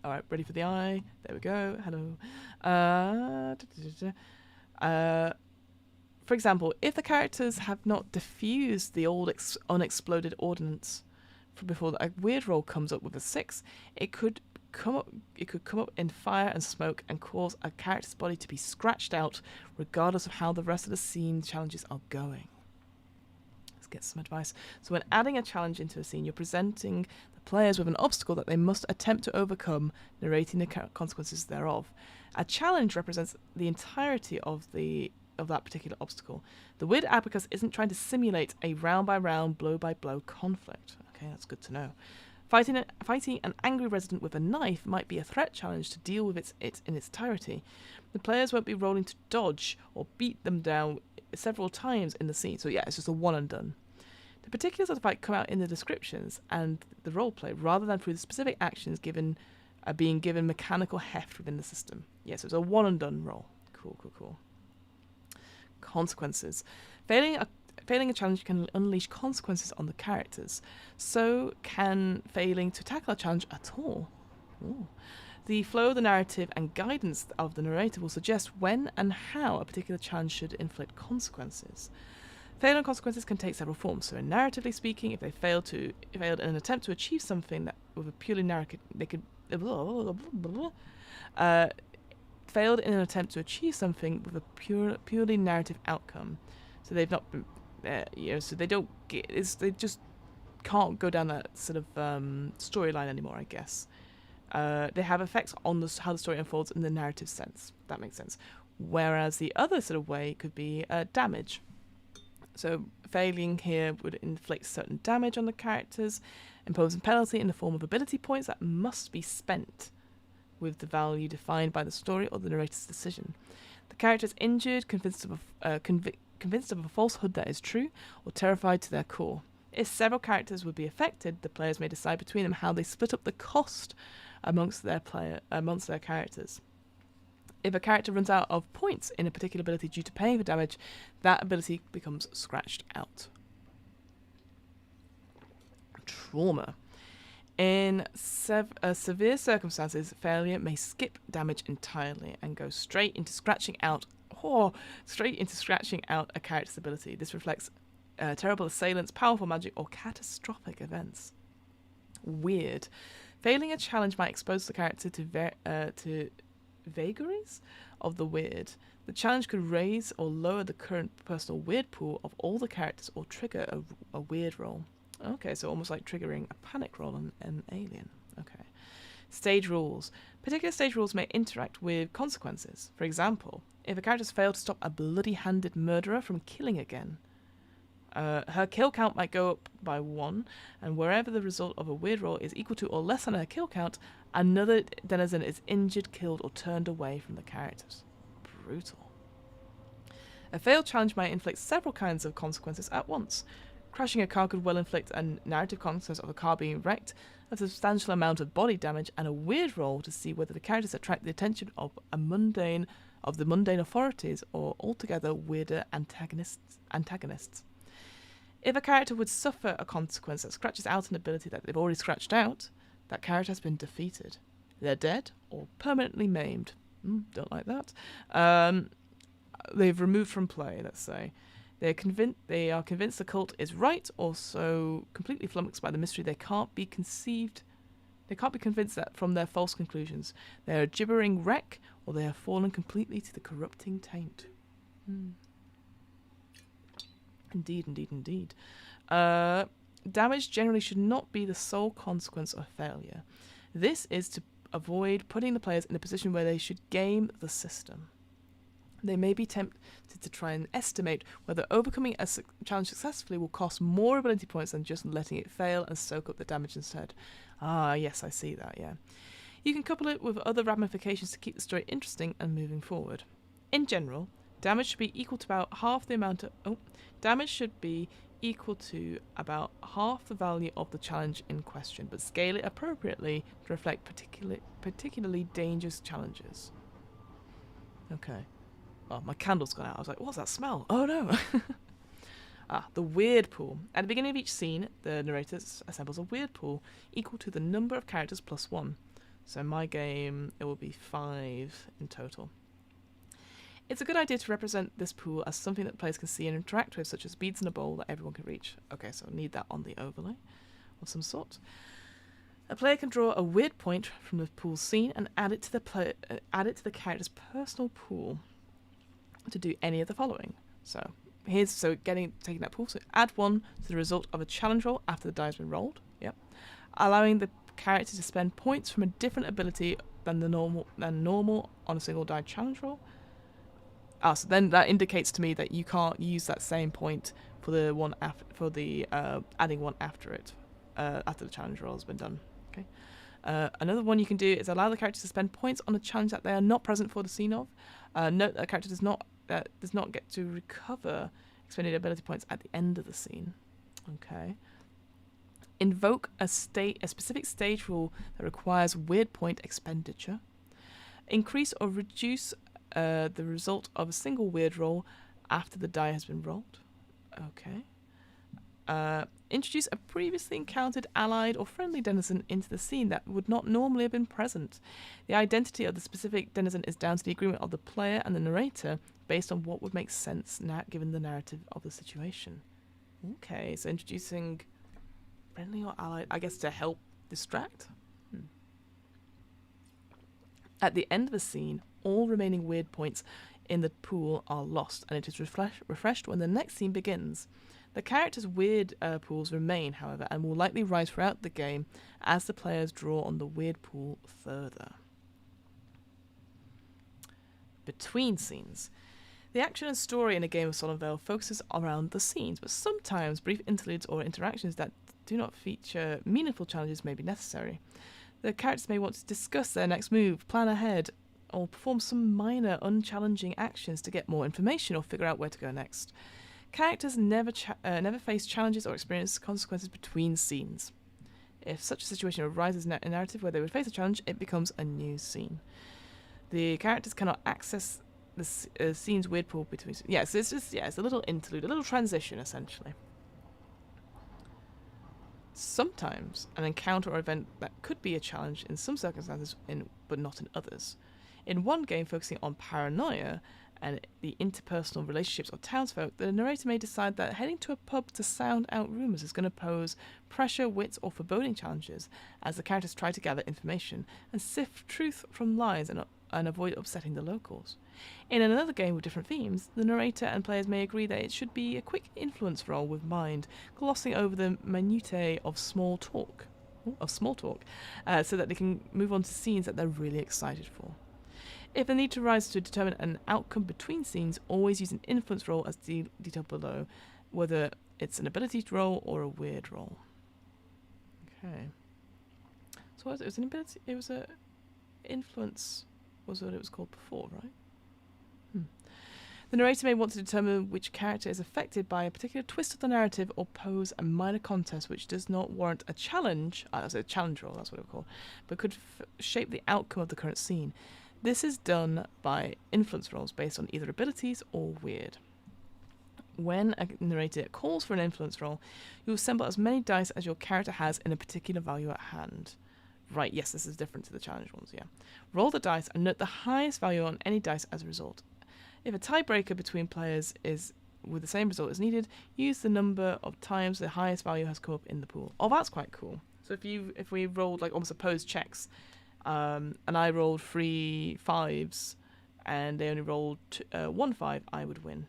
All right, ready for the I? There we go. Hello. For example, if the characters have not defused the old unexploded ordnance before a weird roll comes up with a 6, it could come up in fire and smoke and cause a character's body to be scratched out, regardless of how the rest of the scene challenges are going. Let's get some advice. So when adding a challenge into a scene, you're presenting the players with an obstacle that they must attempt to overcome, narrating the consequences thereof. A challenge represents the entirety of that particular obstacle. The weird abacus isn't trying to simulate a round-by-round, blow-by-blow conflict. Okay, that's good to know. Fighting an angry resident with a knife might be a threat challenge to deal with it in its entirety. The players won't be rolling to dodge or beat them down several times in the scene, so yeah, it's just a one and done. The particulars of the fight come out in the descriptions and the roleplay, rather than through the specific actions being given mechanical heft within the system. Yeah, so it's a one and done roll. Cool. Consequences. Failing a challenge can unleash consequences on the characters. So can failing to tackle a challenge at all. Ooh. The flow of the narrative and guidance of the narrator will suggest when and how a particular challenge should inflict consequences. Failing consequences can take several forms. So, narratively speaking, if they failed in an attempt to achieve something that with a purely narrative, failed in an attempt to achieve something with a purely narrative outcome. So they've not been, so they don't get. They just can't go down that sort of storyline anymore, I guess. They have effects on how the story unfolds in the narrative sense. That makes sense. Whereas the other sort of way could be damage. So failing here would inflict certain damage on the characters, imposing penalty in the form of ability points that must be spent with the value defined by the story or the narrator's decision. The character is injured, convinced of a falsehood that is true, or terrified to their core. If several characters would be affected, the players may decide between them how they split up the cost amongst their characters. If a character runs out of points in a particular ability due to paying for damage, that ability becomes scratched out. Trauma. In severe circumstances, failure may skip damage entirely and go straight into scratching out a character's ability. This reflects terrible assailants, powerful magic, or catastrophic events. Weird. Failing a challenge might expose the character to vagaries of the weird. The challenge could raise or lower the current personal weird pool of all the characters or trigger a weird roll. Okay, so almost like triggering a panic roll on an alien. Okay. Stage rules. Particular stage rules may interact with consequences. For example, if a character's failed to stop a bloody-handed murderer from killing again, her kill count might go up by 1, and wherever the result of a weird roll is equal to or less than her kill count, another denizen is injured, killed, or turned away from the characters. Brutal. A failed challenge might inflict several kinds of consequences at once. Crashing a car could well inflict a narrative consequence of a car being wrecked, a substantial amount of body damage, and a weird roll to see whether the characters attract the attention of the mundane authorities or altogether weirder antagonists. If a character would suffer a consequence that scratches out an ability that they've already scratched out, that character has been defeated. They're dead or permanently maimed. Don't like that. They've removed from play, let's say. They are convinced the cult is right, or so completely flummoxed by the mystery they can't be convinced that from their false conclusions. They are a gibbering wreck, or they have fallen completely to the corrupting taint. Indeed. Damage generally should not be the sole consequence of failure. This is to avoid putting the players in a position where they should game the system. They may be tempted to try and estimate whether overcoming a challenge successfully will cost more ability points than just letting it fail and soak up the damage instead. Ah, yes, I see that, yeah. You can couple it with other ramifications to keep the story interesting and moving forward. In general, damage should be equal to about half the value of the challenge in question, but scale it appropriately to reflect particularly dangerous challenges. Okay. Oh, my candle's gone out. I was like, what's that smell? Oh no! The weird pool. At the beginning of each scene, the narrator assembles a weird pool equal to the number of characters plus 1. So in my game, it will be 5 in total. It's a good idea to represent this pool as something that players can see and interact with, such as beads in a bowl that everyone can reach. Okay, so I need that on the overlay of some sort. A player can draw a weird point from the pool scene and add it to the character's personal pool to do any of the following. Taking that pool, so add 1 to the result of a challenge roll after the die has been rolled. Yep. Allowing the character to spend points from a different ability than normal on a single die challenge roll. So then that indicates to me that you can't use that same point for the one adding 1 after it, after the challenge roll has been done. Okay. Another one you can do is allow the character to spend points on a challenge that they are not present for the scene of. Note that a character does not get to recover expended ability points at the end of the scene. Okay. Invoke a specific stage rule that requires weird point expenditure. Increase or reduce the result of a single weird roll after the die has been rolled. Okay. Introduce a previously encountered allied or friendly denizen into the scene that would not normally have been present. The identity of the specific denizen is down to the agreement of the player and the narrator based on what would make sense given the narrative of the situation. Okay, so introducing friendly or allied, I guess to help distract? At the end of the scene, all remaining weird points in the pool are lost, and it is refreshed when the next scene begins. The character's weird pools remain, however, and will likely rise throughout the game as the players draw on the weird pool further. Between scenes. The action and story in a game of Solemn Vale focuses around the scenes, but sometimes brief interludes or interactions that do not feature meaningful challenges may be necessary. The characters may want to discuss their next move, plan ahead, or perform some minor, unchallenging actions to get more information or figure out where to go next. Characters never face challenges or experience consequences between scenes. If such a situation arises in a narrative where they would face a challenge, it becomes a new scene. The characters cannot access the scene's weird pool between... Yes, it's a little interlude, a little transition, essentially. Sometimes an encounter or event that could be a challenge in some circumstances, but not in others. In one game focusing on paranoia and the interpersonal relationships of townsfolk, the narrator may decide that heading to a pub to sound out rumours is going to pose pressure, wits, or foreboding challenges as the characters try to gather information and sift truth from lies and avoid upsetting the locals. In another game with different themes, the narrator and players may agree that it should be a quick influence roll with mind, glossing over the minutiae of small talk. of small talk, so that they can move on to scenes that they're really excited for. If a need to rise to determine an outcome between scenes, always use an influence roll as detailed below, whether it's an ability roll or a weird roll. Okay. So it was an ability. It was a influence. Was what it was called before, right? The narrator may want to determine which character is affected by a particular twist of the narrative or pose a minor contest which does not warrant a challenge. That's a challenge roll. That's what it was called, but could shape the outcome of the current scene. This is done by influence rolls based on either abilities or weird. When a narrator calls for an influence roll, you assemble as many dice as your character has in a particular value at hand. Right, yes, this is different to the challenge ones, yeah. Roll the dice and note the highest value on any dice as a result. If a tiebreaker between players is with the same result as needed, use the number of times the highest value has come up in the pool. Oh, that's quite cool. So if we rolled like almost opposed checks, and I rolled 3 5s, and they only rolled 1 5, I would win.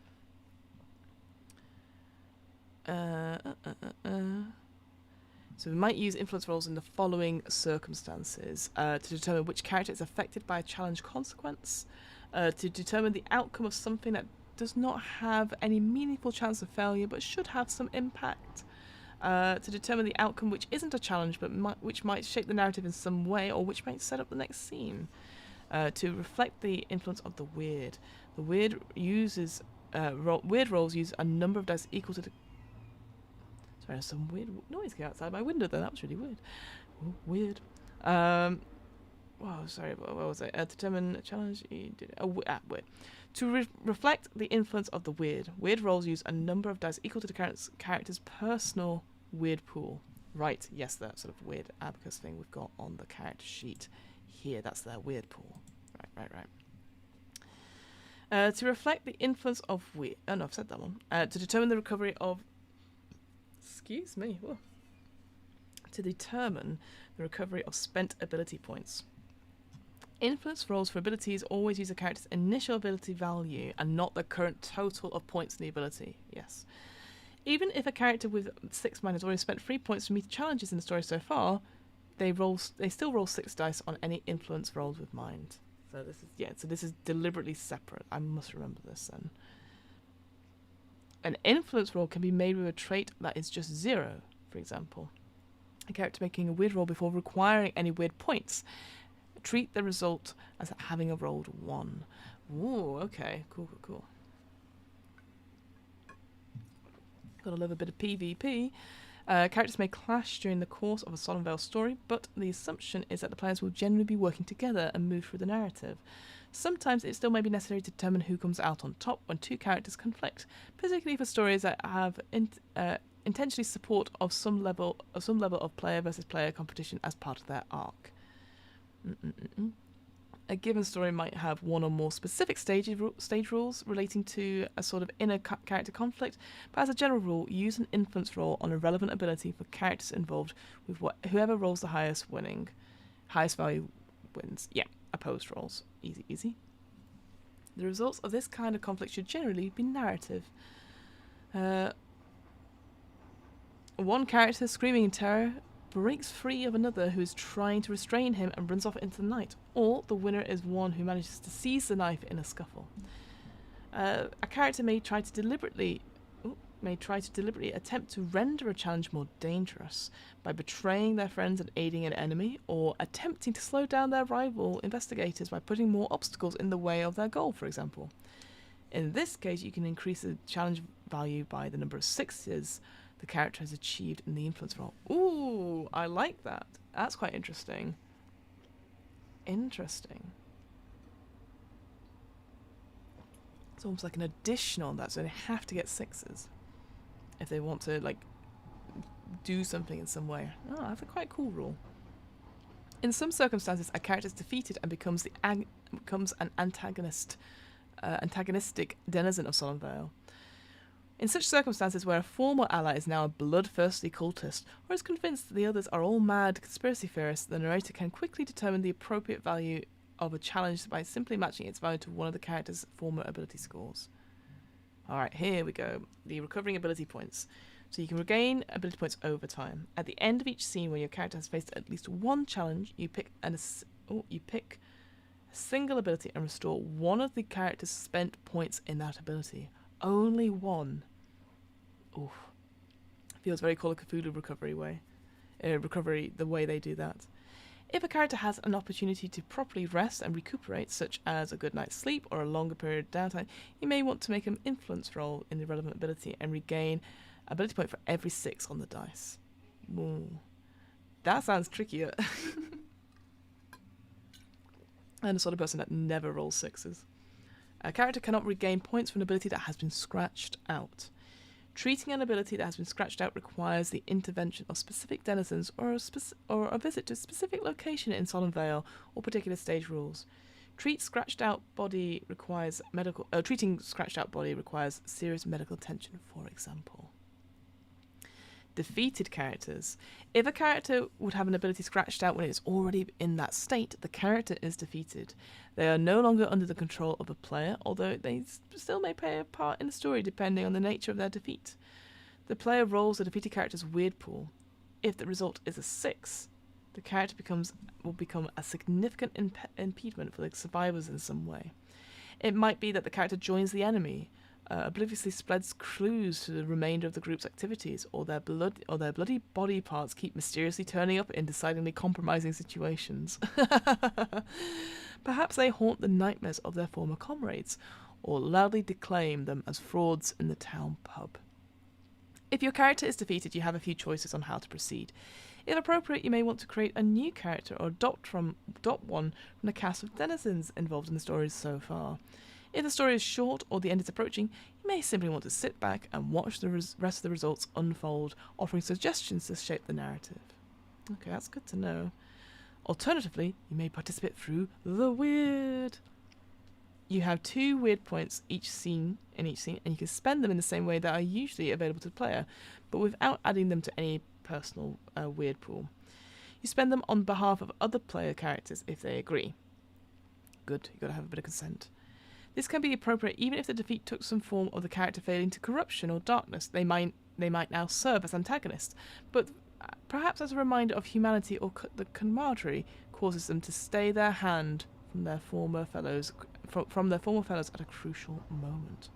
So we might use influence rolls in the following circumstances: to determine which character is affected by a challenge consequence, to determine the outcome of something that does not have any meaningful chance of failure but should have some impact, to determine the outcome which isn't a challenge but which might shape the narrative in some way or which might set up the next scene, to reflect the influence of the weird. The weird uses weird rolls use a number of dice equal to the... Sorry, there's some weird noise came outside my window there. That was really weird. Ooh, weird. Wow, sorry, what was it? Determine a challenge. Weird. To reflect the influence of the weird. Weird rolls use a number of dice equal to the character's personal weird pool. Right, yes, that sort of weird abacus thing we've got on the character sheet here. That's their weird pool. Right. To reflect the influence of weird... Oh, no, I've said that one. To determine the recovery of... Excuse me. Whoa. To determine the recovery of spent ability points. Influence rolls for abilities always use a character's initial ability value and not the current total of points in the ability. Yes. Even if a character with 6 mind has already spent 3 points to meet challenges in the story so far, they still roll 6 dice on any influence rolls with mind. So this is deliberately separate. I must remember this then. An influence roll can be made with a trait that is just 0, for example. A character making a weird roll before requiring any weird points. Treat the result as having a rolled 1. Ooh, okay. Cool. Gotta love a bit of PvP. Characters may clash during the course of a Solemn Vale story, but the assumption is that the players will generally be working together and move through the narrative. Sometimes it still may be necessary to determine who comes out on top when 2 characters conflict, particularly for stories that have intentionally support of some level of player versus player competition as part of their arc. A given story might have one or more specific stage rules relating to a sort of inner character conflict, but as a general rule, use an influence roll on a relevant ability for characters involved, with whoever rolls the highest value wins. Yeah, opposed rolls. Easy. The results of this kind of conflict should generally be narrative. One character screaming in terror breaks free of another who is trying to restrain him and runs off into the night, or the winner is one who manages to seize the knife in a scuffle. A character may try to deliberately attempt to render a challenge more dangerous by betraying their friends and aiding an enemy, or attempting to slow down their rival investigators by putting more obstacles in the way of their goal, for example. In this case, you can increase the challenge value by the number of 6s the character has achieved in the influence roll. Ooh, I like that. That's quite interesting. It's almost like an additional on that, so they have to get 6s if they want to do something in some way. Oh, that's a quite cool rule. In some circumstances, a character is defeated and becomes an antagonistic denizen of Solemn Vale. In such circumstances where a former ally is now a bloodthirsty cultist, or is convinced that the others are all mad conspiracy theorists, the narrator can quickly determine the appropriate value of a challenge by simply matching its value to one of the character's former ability scores. Alright, here we go. The recovering ability points. So you can regain ability points over time. At the end of each scene where your character has faced at least one challenge, you pick a single ability and restore one of the character's spent points in that ability. Only one. Oof. Feels very Call of Cthulhu recovery, the way they do that. If a character has an opportunity to properly rest and recuperate, such as a good night's sleep or a longer period of downtime, you may want to make an influence roll in the relevant ability and regain ability point for every 6 on the dice. Ooh. That sounds trickier. I'm the sort of person that never rolls 6s. A character cannot regain points from an ability that has been scratched out. Treating an ability that has been scratched out requires the intervention of specific denizens or a visit to a specific location in Solemn Vale or particular stage rules. Treating scratched out body requires serious medical attention, for example. Defeated characters. If a character would have an ability scratched out when it is already in that state, the character is defeated. They are no longer under the control of a player, although they still may play a part in the story depending on the nature of their defeat. The player rolls the defeated character's weird pool. If the result is a 6, the character will become a significant impediment for the survivors in some way. It might be that the character joins the enemy, obliviously spreads clues to the remainder of the group's activities, or their bloody body parts keep mysteriously turning up in decidedly compromising situations. Perhaps they haunt the nightmares of their former comrades, or loudly declaim them as frauds in the town pub. If your character is defeated, you have a few choices on how to proceed. If appropriate, you may want to create a new character or adopt one from the cast of denizens involved in the stories so far. If the story is short or the end is approaching, you may simply want to sit back and watch the rest of the results unfold, offering suggestions to shape the narrative. Okay, that's good to know. Alternatively, you may participate through the weird. You have 2 weird points in each scene, and you can spend them in the same way that are usually available to the player, but without adding them to any personal weird pool. You spend them on behalf of other player characters if they agree. Good, you've got to have a bit of consent. This can be appropriate even if the defeat took some form of the character failing to corruption or darkness. They might now serve as antagonists, but perhaps as a reminder of humanity or the camaraderie causes them to stay their hand from their former fellows at a crucial moment.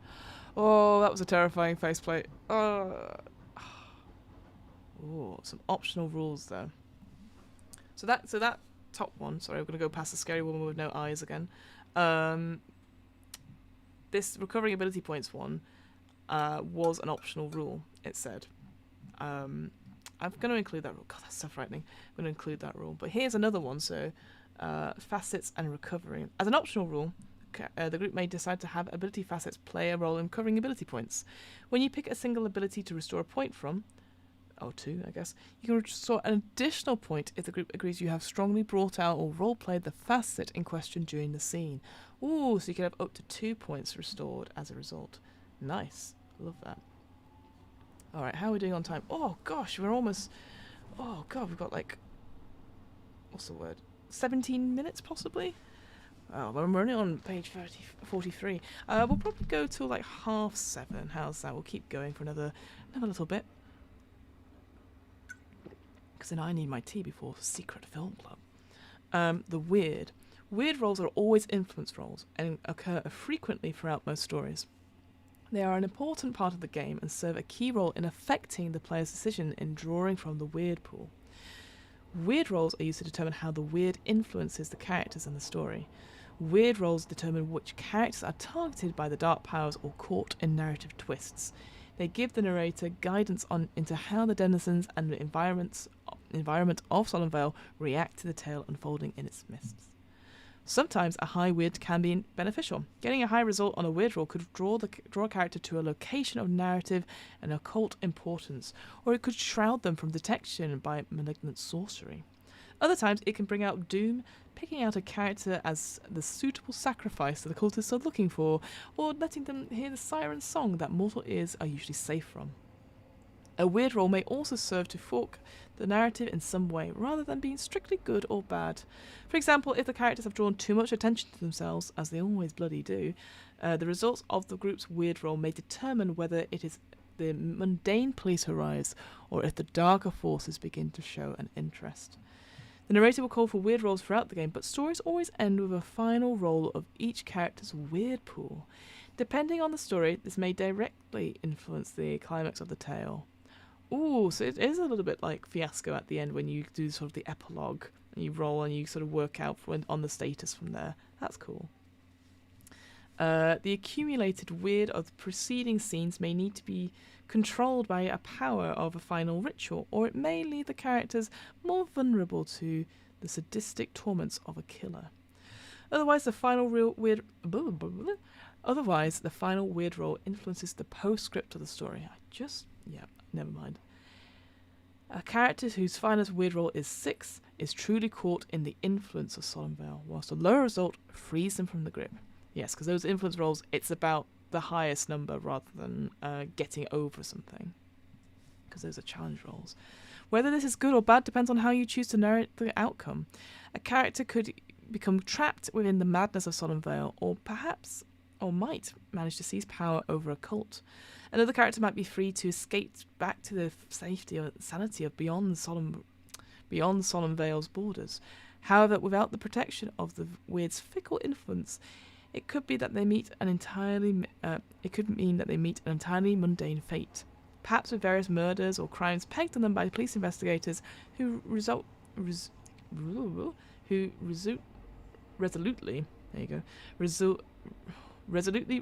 Oh, that was a terrifying faceplate. Oh, some optional rules there. So that top one. Sorry, I'm going to go past the scary woman with no eyes again. This recovering ability points one was an optional rule, it said. I'm going to include that rule. God, that's so frightening. I'm going to include that rule. But here's another one. So, facets and recovery. As an optional rule, the group may decide to have ability facets play a role in recovering ability points. When you pick a single ability to restore a point from, or 2, I guess, you can restore an additional point if the group agrees you have strongly brought out or role-played the facet in question during the scene. Ooh, so you can have up to 2 points restored as a result. Nice. Love that. Alright, how are we doing on time? Oh, gosh, we're almost... Oh, God, we've got, like... What's the word? 17 minutes, possibly? Oh, well, we're only on page 43. We'll probably go till, like, 7:30. How's that? We'll keep going for another little bit. Because then I need my tea before Secret Film Club. The weird. Weird roles are always influence roles and occur frequently throughout most stories. They are an important part of the game and serve a key role in affecting the player's decision in drawing from the weird pool. Weird roles are used to determine how the weird influences the characters in the story. Weird roles determine which characters are targeted by the dark powers or caught in narrative twists. They give the narrator guidance into how the denizens and the environment of Solemn Vale react to the tale unfolding in its midst. Sometimes a high weird can be beneficial. Getting a high result on a weird roll could draw a character to a location of narrative and occult importance, or it could shroud them from detection by malignant sorcery. Other times it can bring out doom, picking out a character as the suitable sacrifice that the cultists are looking for, or letting them hear the siren song that mortal ears are usually safe from. A weird roll may also serve to fork the narrative in some way, rather than being strictly good or bad. For example, if the characters have drawn too much attention to themselves, as they always bloody do, the results of the group's weird roll may determine whether it is the mundane police arrives or if the darker forces begin to show an interest. The narrator will call for weird rolls throughout the game, but stories always end with a final roll of each character's weird pool. Depending on the story, this may directly influence the climax of the tale. Ooh, so it is a little bit like Fiasco at the end when you do sort of the epilogue and you roll and you sort of work out on the status from there. That's cool. The accumulated weird of the preceding scenes may need to be controlled by a power of a final ritual, or it may leave the characters more vulnerable to the sadistic torments of a killer. Otherwise, the final weird roll influences the postscript of the story. Never mind. A character whose finest weird roll is 6 is truly caught in the influence of Solemn Vale, whilst a lower result frees them from the grip. Yes, because those influence rolls, it's about the highest number rather than getting over something, because those are challenge rolls. Whether this is good or bad depends on how you choose to narrate the outcome. A character could become trapped within the madness of Solemn Vale, or might manage to seize power over a cult. Another character might be free to escape back to the safety or sanity of beyond Solemn Vale's borders. However, without the protection of the weird's fickle influence, it could mean that they meet an entirely mundane fate, perhaps with various murders or crimes pegged on them by police investigators who resolutely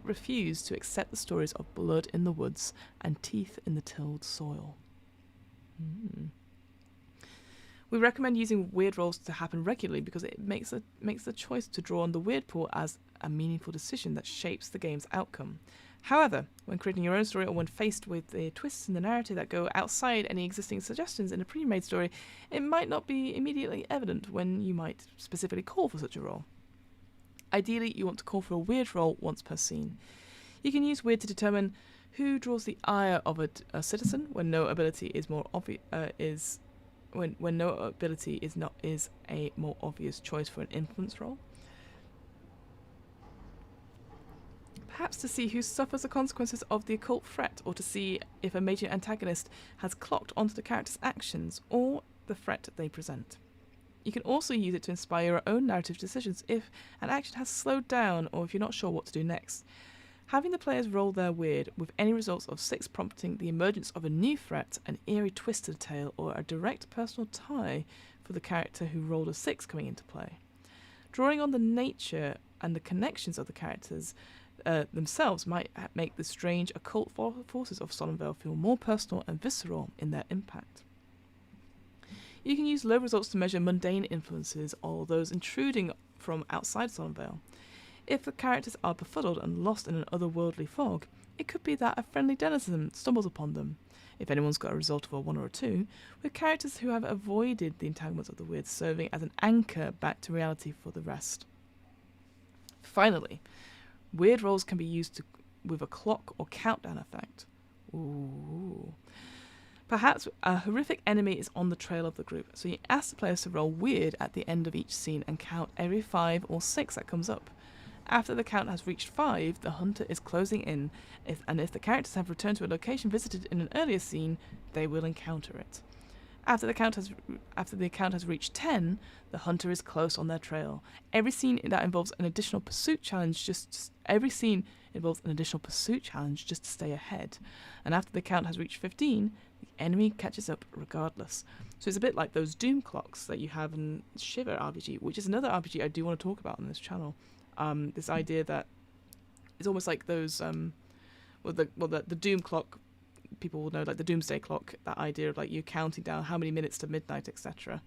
refuse to accept the stories of blood in the woods and teeth in the tilled soil. We recommend using weird rolls to happen regularly because it makes the choice to draw on the weird pool as a meaningful decision that shapes the game's outcome. However, when creating your own story or when faced with the twists in the narrative that go outside any existing suggestions in a pre-made story, it might not be immediately evident when you might specifically call for such a roll. Ideally, you want to call for a weird roll once per scene. You can use weird to determine who draws the ire of a citizen when no ability is more obvious. When no ability is a more obvious choice for an influence roll. Perhaps to see who suffers the consequences of the occult threat, or to see if a major antagonist has clocked onto the character's actions or the threat they present. You can also use it to inspire your own narrative decisions if an action has slowed down or if you're not sure what to do next. Having the players roll their weird with any results of 6 prompting the emergence of a new threat, an eerie twist to the tale, or a direct personal tie for the character who rolled a 6 coming into play. Drawing on the nature and the connections of the characters themselves might make the strange occult forces of Solemn Vale feel more personal and visceral in their impact. You can use low results to measure mundane influences or those intruding from outside Solemn Vale. If the characters are befuddled and lost in an otherworldly fog, it could be that a friendly denizen stumbles upon them. If anyone's got a result of a 1 or a 2, with characters who have avoided the entanglements of the weird serving as an anchor back to reality for the rest. Finally, weird rolls can be used with a clock or countdown effect. Ooh. Perhaps a horrific enemy is on the trail of the group, so you ask the players to roll weird at the end of each scene and count every 5 or 6 that comes up. After the count has reached 5, the hunter is closing in, if the characters have returned to a location visited in an earlier scene, they will encounter it. After the count has reached 10, the hunter is close on their trail. Every scene that involves an additional pursuit challenge just to stay ahead. And after the count has reached 15, the enemy catches up regardless. So it's a bit like those doom clocks that you have in Shiver RPG, which is another RPG I do want to talk about on this channel. This idea that it's almost like those the doom clock, people will know, like the doomsday clock, that idea of like you counting down how many minutes to midnight, etc.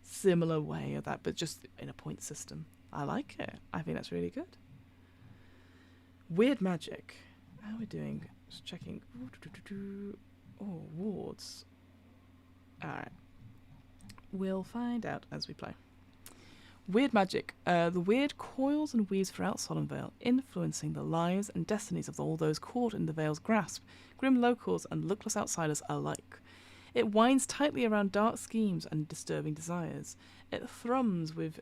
Similar way of that, but just in a point system. I like it. I think that's really good. Weird magic. How are we doing? Just checking. Oh, wards. Alright. We'll find out as we play. Weird magic. The weird coils and weaves throughout Solemn Vale, influencing the lives and destinies of all those caught in the Vale's grasp, grim locals and luckless outsiders alike. It winds tightly around dark schemes and disturbing desires. It thrums with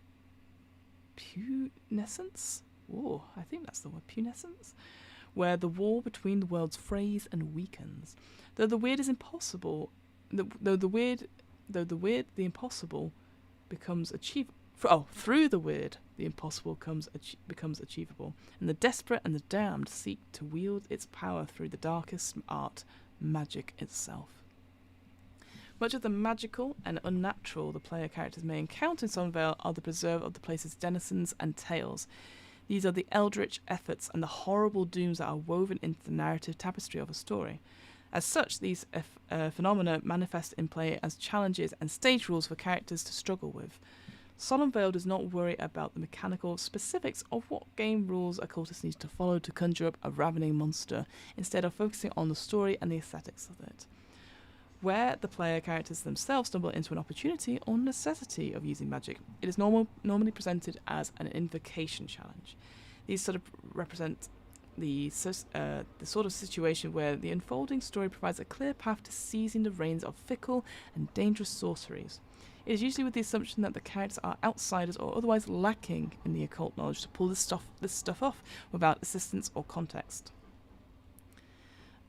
punescence? Oh, I think that's the word, punescence. where the wall between the worlds frays and weakens. Though the weird is impossible, though the weird, the impossible becomes achievable. Through the weird, the impossible becomes achievable, and the desperate and the damned seek to wield its power through the darkest art, magic itself. Much of the magical and unnatural the player characters may encounter in Solemn Vale are the preserve of the place's denizens and tales. These are the eldritch efforts and the horrible dooms that are woven into the narrative tapestry of a story. As such, these phenomena manifest in play as challenges and stage rules for characters to struggle with. Solemn Vale does not worry about the mechanical specifics of what game rules a cultist needs to follow to conjure up a ravening monster, instead of focusing on the story and the aesthetics of it. Where the player characters themselves stumble into an opportunity or necessity of using magic, it is normally presented as an invocation challenge. These sort of represent the sort of situation where the unfolding story provides a clear path to seizing the reins of fickle and dangerous sorceries. It is usually with the assumption that the characters are outsiders or otherwise lacking in the occult knowledge to pull this stuff off without assistance or context.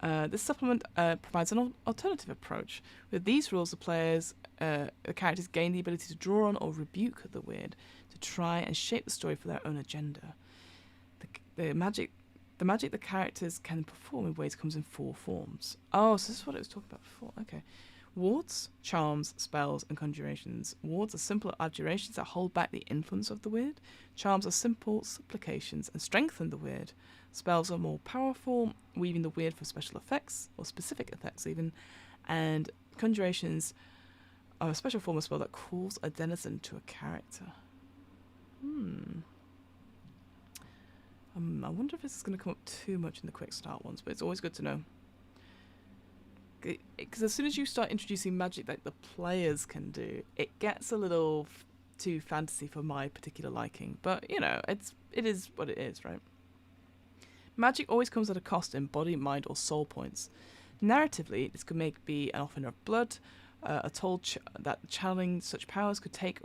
This supplement provides an alternative approach. With these rules, the characters gain the ability to draw on or rebuke the weird, to try and shape the story for their own agenda. The magic the characters can perform in ways comes in 4 forms. Oh, so this is what it was talking about before. Okay. Wards, charms, spells, and conjurations. Wards are simple abjurations that hold back the influence of the weird. Charms are simple supplications and strengthen the weird. Spells are more powerful, weaving the weird for special effects, or specific effects even. And conjurations are a special form of spell that calls a denizen to a character. I wonder if this is going to come up too much in the quick start ones, but it's always good to know. Because as soon as you start introducing magic that the players can do, it gets a little too fantasy for my particular liking. But, you know, it is what it is, right? Magic always comes at a cost in body, mind, or soul points. Narratively, this could be an offering of blood, a toll that channeling such powers could take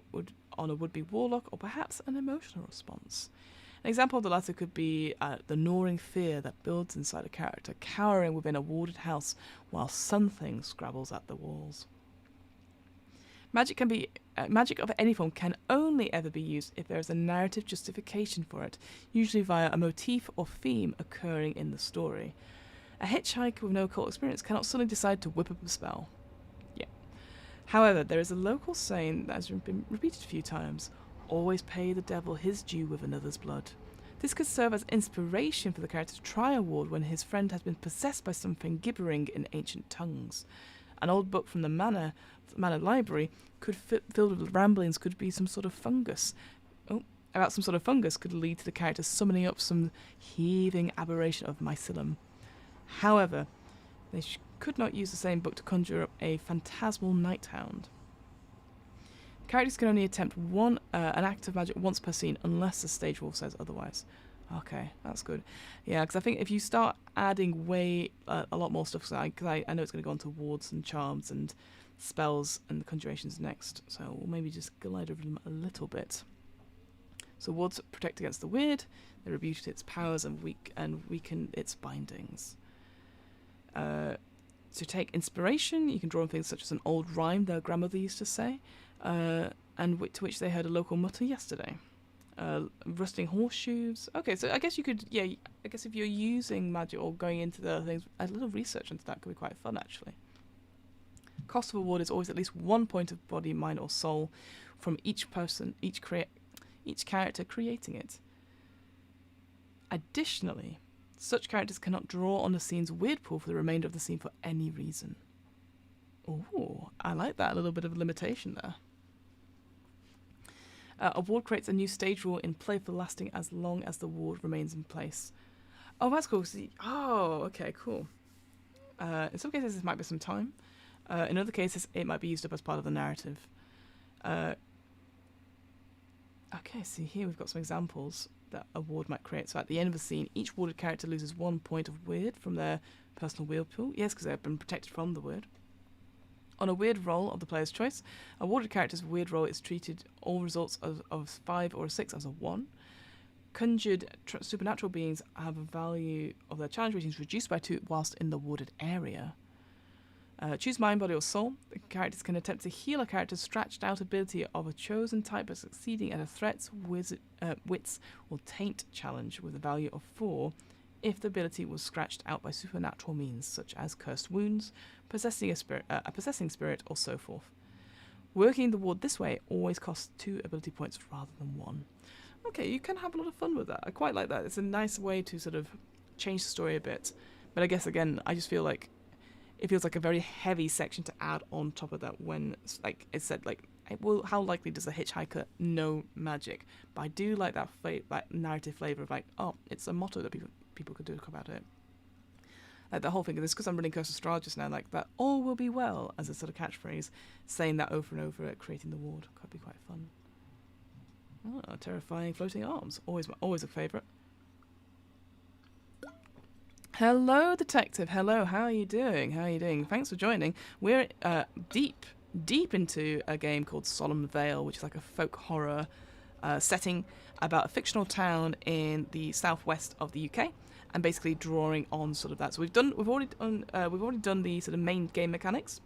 on a would-be warlock, or perhaps an emotional response. An example of the latter could be the gnawing fear that builds inside a character, cowering within a warded house while something scrabbles at the walls. Magic of any form can only ever be used if there is a narrative justification for it, usually via a motif or theme occurring in the story. A hitchhiker with no occult experience cannot suddenly decide to whip up a spell. Yeah. However, there is a local saying that has been repeated a few times: always pay the devil his due with another's blood. This could serve as inspiration for the character to try a ward when his friend has been possessed by something gibbering in ancient tongues. An old book from the manor library filled with ramblings could be some sort of fungus. About some sort of fungus could lead to the character summoning up some heaving aberration of mycelium. However, they could not use the same book to conjure up a phantasmal night hound. Characters can only attempt an act of magic once per scene unless the stage rule says otherwise. Okay, that's good. Yeah, because I think if you start adding a lot more stuff, because I know it's going to go on to wards and charms and spells and the conjurations next, so we'll maybe just glide over them a little bit. So wards protect against the weird, they rebuke its powers and weaken its bindings. To take inspiration, you can draw on things such as an old rhyme their grandmother used to say, and to which they heard a local mutter yesterday. Rusting horseshoes. Okay, so I guess you could, I guess if you're using magic or going into the other things, a little research into that could be quite fun, actually. Cost of a ward is always at least 1 point of body, mind, or soul from each person, each character creating it. Additionally, such characters cannot draw on the scene's weird pool for the remainder of the scene for any reason. Oh, I like that, a little bit of a limitation there. A ward creates a new stage rule in play for lasting as long as the ward remains in place. Oh, that's cool. Okay, cool. In some cases, this might be some time. In other cases, it might be used up as part of the narrative. Okay, so here we've got some examples that a ward might create. So at the end of a scene, each warded character loses 1 point of weird from their personal weird pool. Yes, because they've been protected from the weird. On a weird roll of the player's choice, a warded character's weird roll is treated all results of 5 or 6 as a 1. conjured supernatural beings have a value of their challenge ratings reduced by 2 whilst in the warded area. Choose mind, body, or soul. The characters can attempt to heal a character's stretched out ability of a chosen type by succeeding at a threats, wits, or taint challenge with a value of 4 if the ability was scratched out by supernatural means, such as cursed wounds, possessing a possessing spirit, or so forth. Working the ward this way always costs 2 ability points rather than 1. Okay, you can have a lot of fun with that. I quite like that. It's a nice way to sort of change the story a bit. But I guess, again, I just feel like it feels like a very heavy section to add on top of that when, like it said, like, well, how likely does a hitchhiker know magic? But I do like that that narrative flavour of, like, oh, it's a motto that people could do about it. Like the whole thing of this, because I'm running Curse of Strahd just now, like that all will be well as a sort of catchphrase, saying that over and over at creating the ward could be quite fun. Oh, terrifying floating arms, always a favourite. Hello, detective. Hello, how are you doing? Thanks for joining. We're deep into a game called Solemn Vale, which is like a folk horror setting about a fictional town in the southwest of the UK, and basically drawing on sort of that. So we've already done the sort of main game mechanics.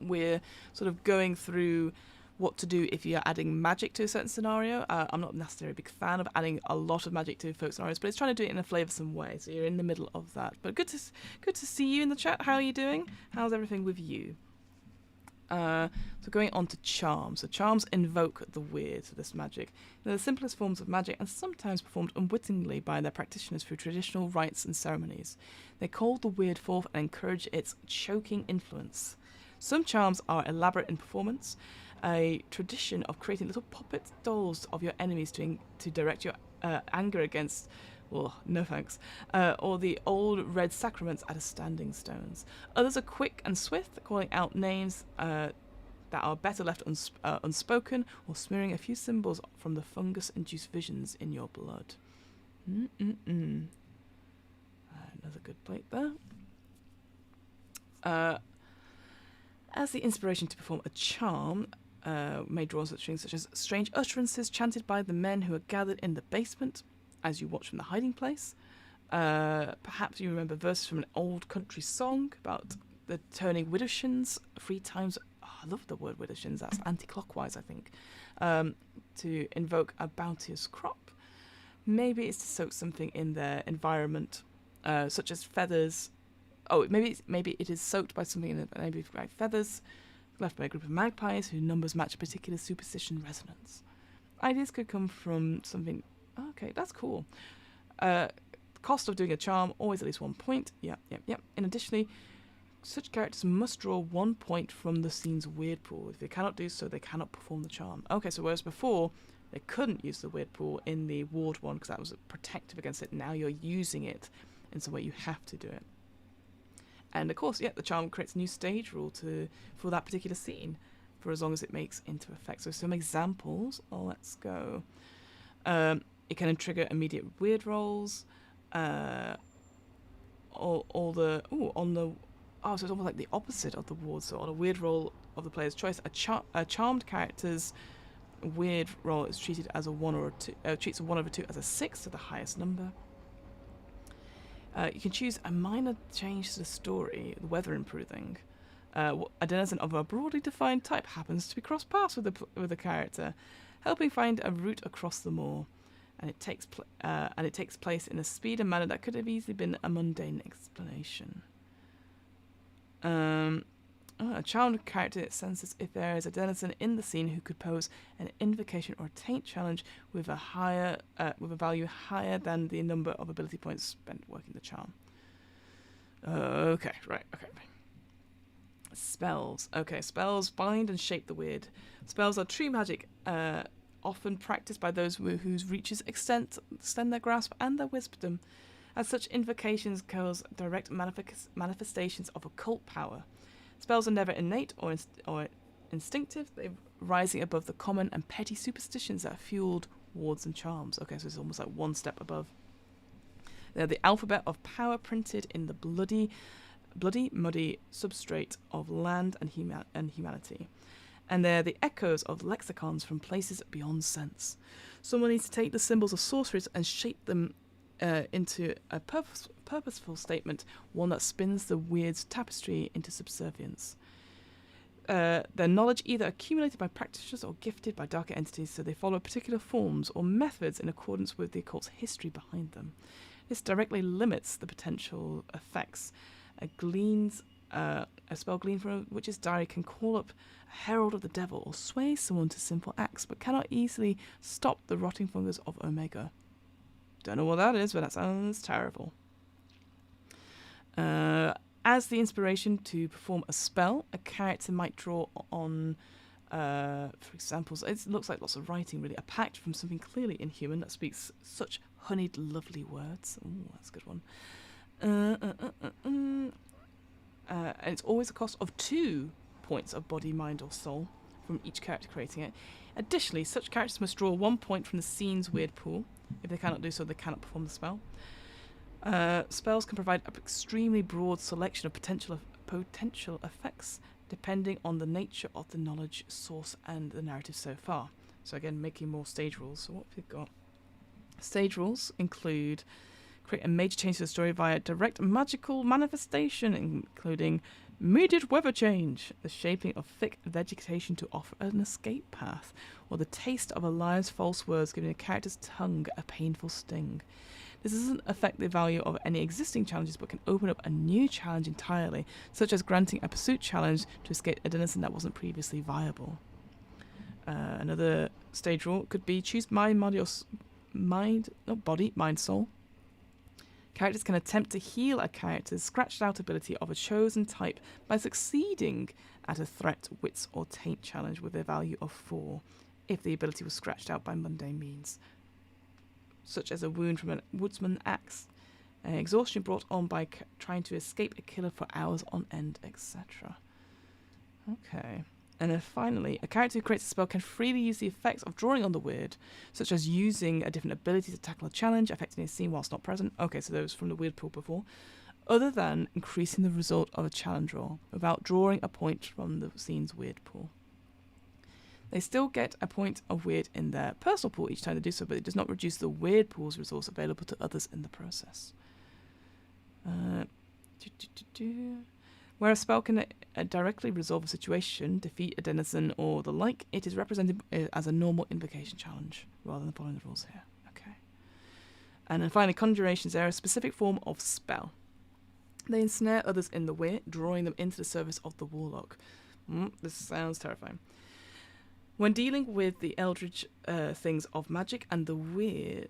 We're sort of going through what to do if you're adding magic to a certain scenario. I'm not necessarily a big fan of adding a lot of magic to folk scenarios, but it's trying to do it in a flavoursome way. So you're in the middle of that. But good to see you in the chat. How are you doing? How's everything with you? So going on to charms. So charms invoke the weird, so this magic. They're the simplest forms of magic and sometimes performed unwittingly by their practitioners through traditional rites and ceremonies. They call the weird forth and encourage its choking influence. Some charms are elaborate in performance, a tradition of creating little puppet dolls of your enemies to direct your anger against, well, no thanks, or the old red sacraments at a standing stones. Others are quick and swift, calling out names that are better left unspoken, or smearing a few symbols from the fungus-induced visions in your blood. Another good plate there. As the inspiration to perform a charm, may draw on such things such as strange utterances chanted by the men who are gathered in the basement as you watch from the hiding place. Perhaps you remember verses from an old country song about the turning widowshins 3 times. Oh, I love the word widowshins. That's anti-clockwise, I think. To invoke a bounteous crop. Maybe it's to soak something in their environment, such as feathers. Oh, maybe it is soaked by something, maybe by feathers left by a group of magpies whose numbers match a particular superstition resonance. Ideas could come from something. Okay, that's cool. Cost of doing a charm, always at least 1 point. Yep. In addition, such characters must draw 1 point from the scene's weird pool. If they cannot do so, they cannot perform the charm. Okay, so whereas before they couldn't use the weird pool in the ward one because that was protective against it, now you're using it in some way you have to do it. And of course, the charm creates a new stage rule for that particular scene for as long as it makes into effect. So some examples. Let's go. It can trigger immediate weird rolls. So it's almost like the opposite of the ward. So on a weird roll of the player's choice, a charmed character's weird roll is treated as a 1 or a 2. Treats a 1 over 2 as a 6, so the highest number. You can choose a minor change to the story, the weather improving. A denizen of a broadly defined type happens to be cross paths with the character, helping find a route across the moor, and it takes place in a speed and manner that could have easily been a mundane explanation. A charmed character senses if there is a denizen in the scene who could pose an invocation or taint challenge with a value higher than the number of ability points spent working the charm. Okay. Spells. Okay, spells bind and shape the weird. Spells are true magic, often practiced by those whose reaches extend their grasp and their wisdom. As such, invocations cause direct manifestations of occult power. Spells are never innate or instinctive, they're rising above the common and petty superstitions that fueled wards and charms. Okay, so it's almost like one step above. They're the alphabet of power printed in the bloody, muddy substrate of land and humanity. and they're the echoes of lexicons from places beyond sense. Someone needs to take the symbols of sorceries and shape them into a purposeful statement, one that spins the weird's tapestry into subservience. Their knowledge either accumulated by practitioners or gifted by darker entities, so they follow particular forms or methods in accordance with the occult's history behind them. This directly limits the potential effects. A spell gleaned from a witch's diary can call up a herald of the devil or sway someone to sinful acts, but cannot easily stop the rotting fungus of Omega. Don't know what that is, but that sounds terrible. As the inspiration to perform a spell, a character might draw on, for example, it looks like lots of writing really, a pact from something clearly inhuman that speaks such honeyed, lovely words. Ooh, that's a good one. And it's always a cost of 2 points of body, mind, or soul from each character creating it. Additionally, such characters must draw 1 point from the scene's weird pool. If they cannot do so, they cannot perform the spell. Spells can provide an extremely broad selection of potential effects, depending on the nature of the knowledge source and the narrative so far. So again, making more stage rules. So what have we got? Stage rules include create a major change to the story via direct magical manifestation, including immediate weather change, the shaping of thick vegetation to offer an escape path, or the taste of a liar's false words giving a character's tongue a painful sting. This doesn't affect the value of any existing challenges, but can open up a new challenge entirely, such as granting a pursuit challenge to escape a denizen that wasn't previously viable. Another stage rule could be choose body, mind, soul. Characters can attempt to heal a character's scratched out ability of a chosen type by succeeding at a threat, wits, or taint challenge with a value of 4, if the ability was scratched out by mundane means, such as a wound from a woodsman axe, exhaustion brought on by trying to escape a killer for hours on end, etc. Okay. And then finally, a character who creates a spell can freely use the effects of drawing on the weird, such as using a different ability to tackle a challenge, affecting a scene whilst not present. Okay, so those from the weird pool before. Other than increasing the result of a challenge roll, without drawing a point from the scene's weird pool. They still get a point of weird in their personal pool each time they do so, but it does not reduce the weird pool's resource available to others in the process. Where a spell can directly resolve a situation, defeat a denizen, or the like, it is represented as a normal invocation challenge, rather than following the rules here. Okay. And then finally, conjurations. They're a specific form of spell. They ensnare others in the weird, drawing them into the service of the warlock. This sounds terrifying. When dealing with the eldritch things of magic and the weird,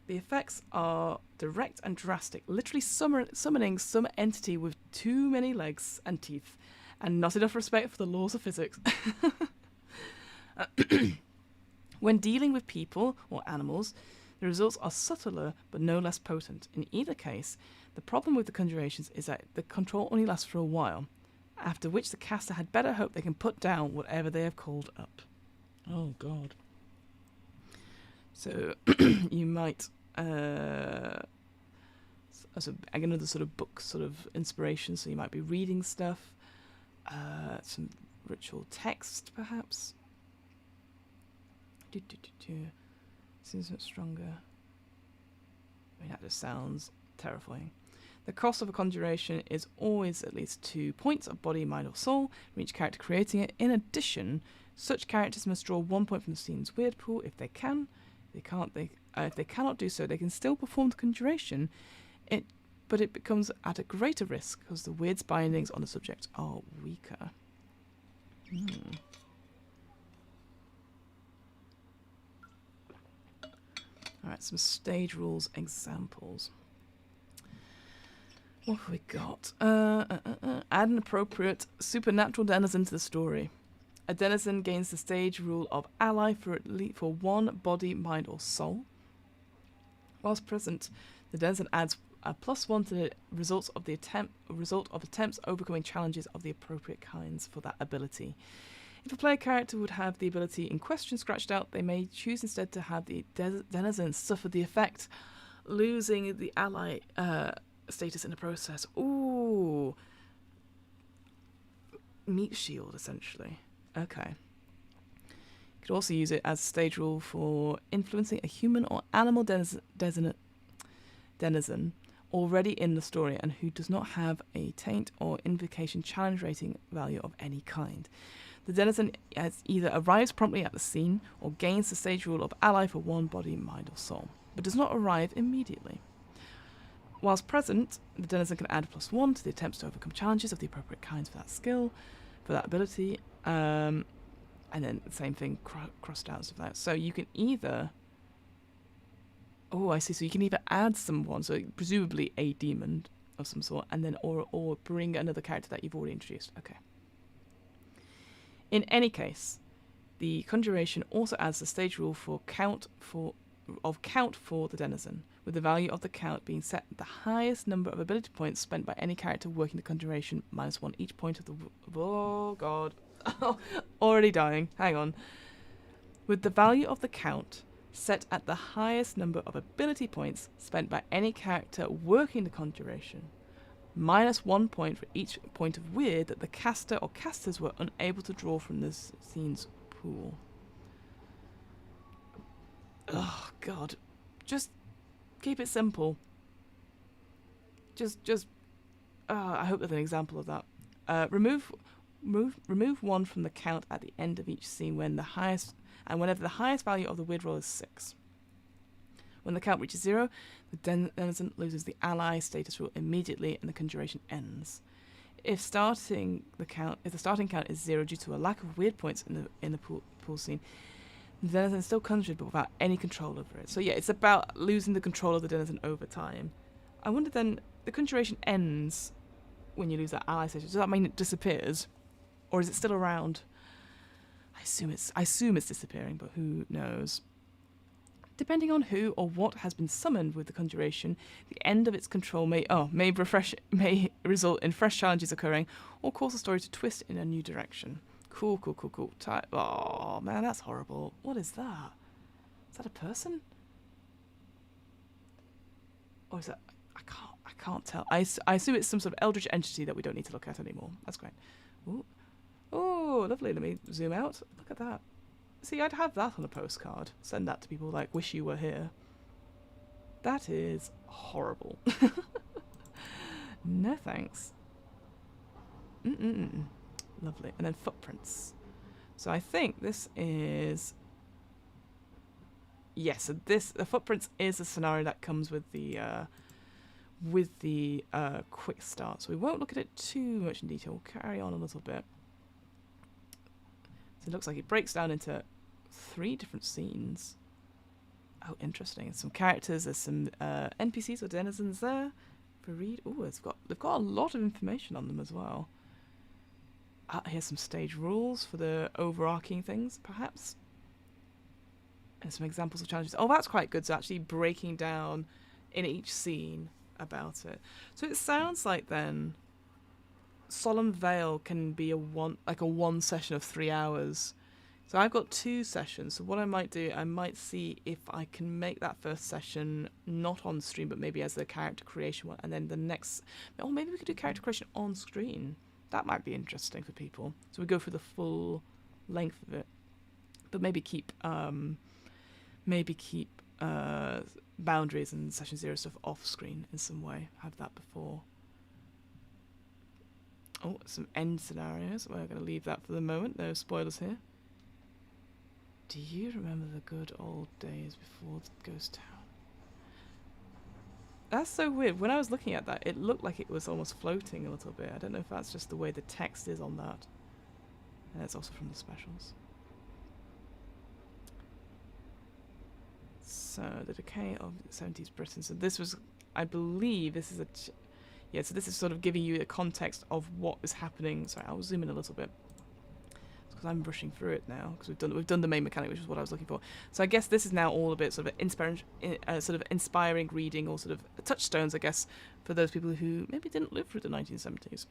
the effects are direct and drastic, literally summoning some entity with too many legs and teeth, and not enough respect for the laws of physics. When dealing with people or animals, the results are subtler but no less potent. In either case, the problem with the conjurations is that the control only lasts for a while, after which the caster had better hope they can put down whatever they have called up. Oh, God. So, you might... another sort of book sort of inspiration, so you might be reading stuff, some ritual text, perhaps. Seems a bit stronger. I mean, that just sounds terrifying. The cost of a conjuration is always at least 2 points of body, mind, or soul from each character creating it. In addition, such characters must draw 1 point from the scene's weird pool if they can. If they cannot do so, they can still perform the conjuration, but it becomes at a greater risk because the weird's bindings on the subject are weaker. Alright, some stage rules examples. What have we got? Add an appropriate supernatural denizen to the story. A denizen gains the stage rule of ally for 1 body, mind, or soul. Whilst present, the denizen adds a +1 to the result of attempts overcoming challenges of the appropriate kinds for that ability. If a player character would have the ability in question scratched out, they may choose instead to have the denizen suffer the effect, losing the ally status in the process. Ooh. meat shield, essentially. Okay. You could also use it as a stage rule for influencing a human or animal denizen already in the story and who does not have a taint or invocation challenge rating value of any kind. The denizen either arrives promptly at the scene or gains the stage rule of ally for one body, mind, or soul, but does not arrive immediately. Whilst present, the denizen can add +1 to the attempts to overcome challenges of the appropriate kinds for that skill, for that ability, and then the same thing crossed out and stuff like that. So you can either... Oh, I see. So you can either add someone, so presumably a demon of some sort, and then or bring another character that you've already introduced. Okay. In any case, the conjuration also adds the stage rule for count for the denizen, with the value of the count being set at the highest number of ability points spent by any character working the conjuration, -1 each point of the... Oh, God. Already dying. Hang on. With the value of the count set at the highest number of ability points spent by any character working the conjuration, -1 point for each point of weird that the caster or casters were unable to draw from this scene's pool. Oh, God. Just keep it simple. I hope there's an example of that. Remove 1 from the count at the end of each scene whenever the highest value of the weird roll is 6. When the count reaches 0, the denizen loses the ally status rule immediately and the conjuration ends. If the starting count is 0 due to a lack of weird points in the pool scene, the denizen is still conjured but without any control over it. So yeah, it's about losing the control of the denizen over time. I wonder then, the conjuration ends when you lose that ally status. Does that mean it disappears? Or is it still around? I assume it's disappearing, but who knows? Depending on who or what has been summoned with the conjuration, the end of its control may result in fresh challenges occurring, or cause the story to twist in a new direction. Cool. Oh man, that's horrible. What is that? Is that a person? Or is that... I can't tell. I assume it's some sort of eldritch entity that we don't need to look at anymore. That's great. Ooh. Oh, lovely. Let me zoom out. Look at that. See, I'd have that on a postcard. Send that to people like, wish you were here. That is horrible. No thanks. Lovely. And then footprints. So I think this is... Yes, so the footprints is a scenario that comes with the quick start. So we won't look at it too much in detail. We'll carry on a little bit. So it looks like it breaks down into 3 different scenes. Oh, interesting. Some characters. There's some NPCs or denizens there for read. Oh, they've got a lot of information on them as well. Here's some stage rules for the overarching things, perhaps. And some examples of challenges. Oh, that's quite good. So actually breaking down in each scene about it. So it sounds like then Solemn Vale can be a one session of 3 hours. So I've got 2 sessions. So what I might do, I might see if I can make that first session not on stream, but maybe as a character creation one, and then the next, or maybe we could do character creation on screen. That might be interesting for people. So we go through the full length of it, but maybe keep boundaries and session 0 stuff off screen in some way. Have that before. Oh, some end scenarios. We're going to leave that for the moment. No spoilers here. Do you remember the good old days before the ghost town? That's so weird. When I was looking at that, it looked like it was almost floating a little bit. I don't know if that's just the way the text is on that. And it's also from the specials. So, the decay of 70s Britain. So this was, I believe, this is so this is sort of giving you a context of what is happening. Sorry, I'll zoom in a little bit. Because I'm rushing through it now. Because we've done the main mechanic, which is what I was looking for. So I guess this is now all a bit sort of inspiring reading, or sort of touchstones, I guess, for those people who maybe didn't live through the 1970s.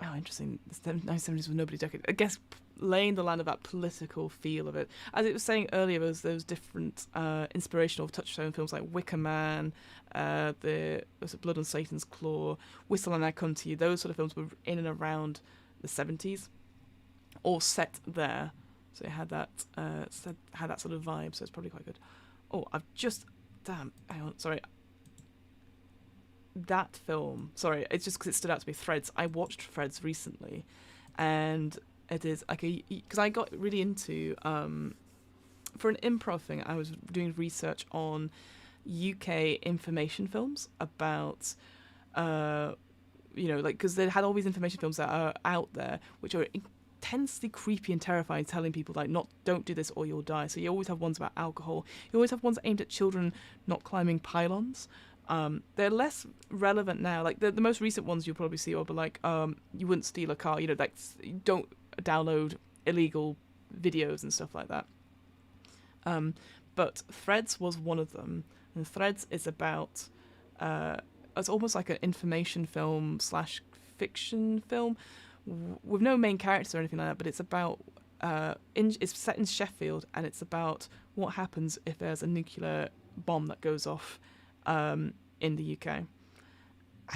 Oh, interesting. The 1970s were nobody decade. I guess laying the line of that political feel of it. As it was saying earlier, there was those different inspirational touchstone films like Wicker Man, was it Blood on Satan's Claw, Whistle and I Come to You. Those sort of films were in and around the 70s, all set there. So it had that sort of vibe. So it's probably quite good. Oh, hang on, sorry. That film, sorry, it's just because it stood out to me. Threads. I watched Threads recently, and it is like because I got really into for an improv thing. I was doing research on UK information films about because they had all these information films that are out there which are intensely creepy and terrifying, telling people like don't do this or you'll die. So you always have ones about alcohol. You always have ones aimed at children not climbing pylons. They're less relevant now. Like the most recent ones you'll probably see will be like, you wouldn't steal a car, like don't download illegal videos and stuff like that. But Threads was one of them, and Threads is about it's almost like an information film / fiction film with no main characters or anything like that. But it's about it's set in Sheffield, and it's about what happens if there's a nuclear bomb that goes off in the UK, and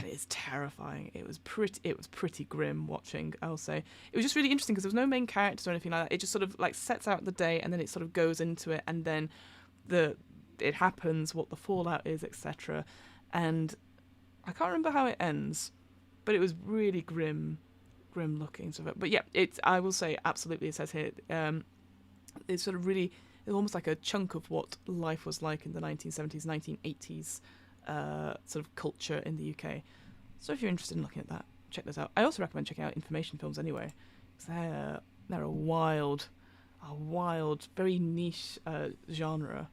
it's terrifying. It was pretty grim watching, I'll say. It was just really interesting because there was no main characters or anything like that. It just sort of like sets out the day, and then it sort of goes into it, and then it happens, what the fallout is, etc. And I can't remember how it ends, but it was really grim looking stuff. But yeah, I will say absolutely, it says here, it's sort of really, it's almost like a chunk of what life was like in the 1970s, 1980s sort of culture in the UK. So if you're interested in looking at that, check this out. I also recommend checking out information films anyway, because they're a wild, very niche genre.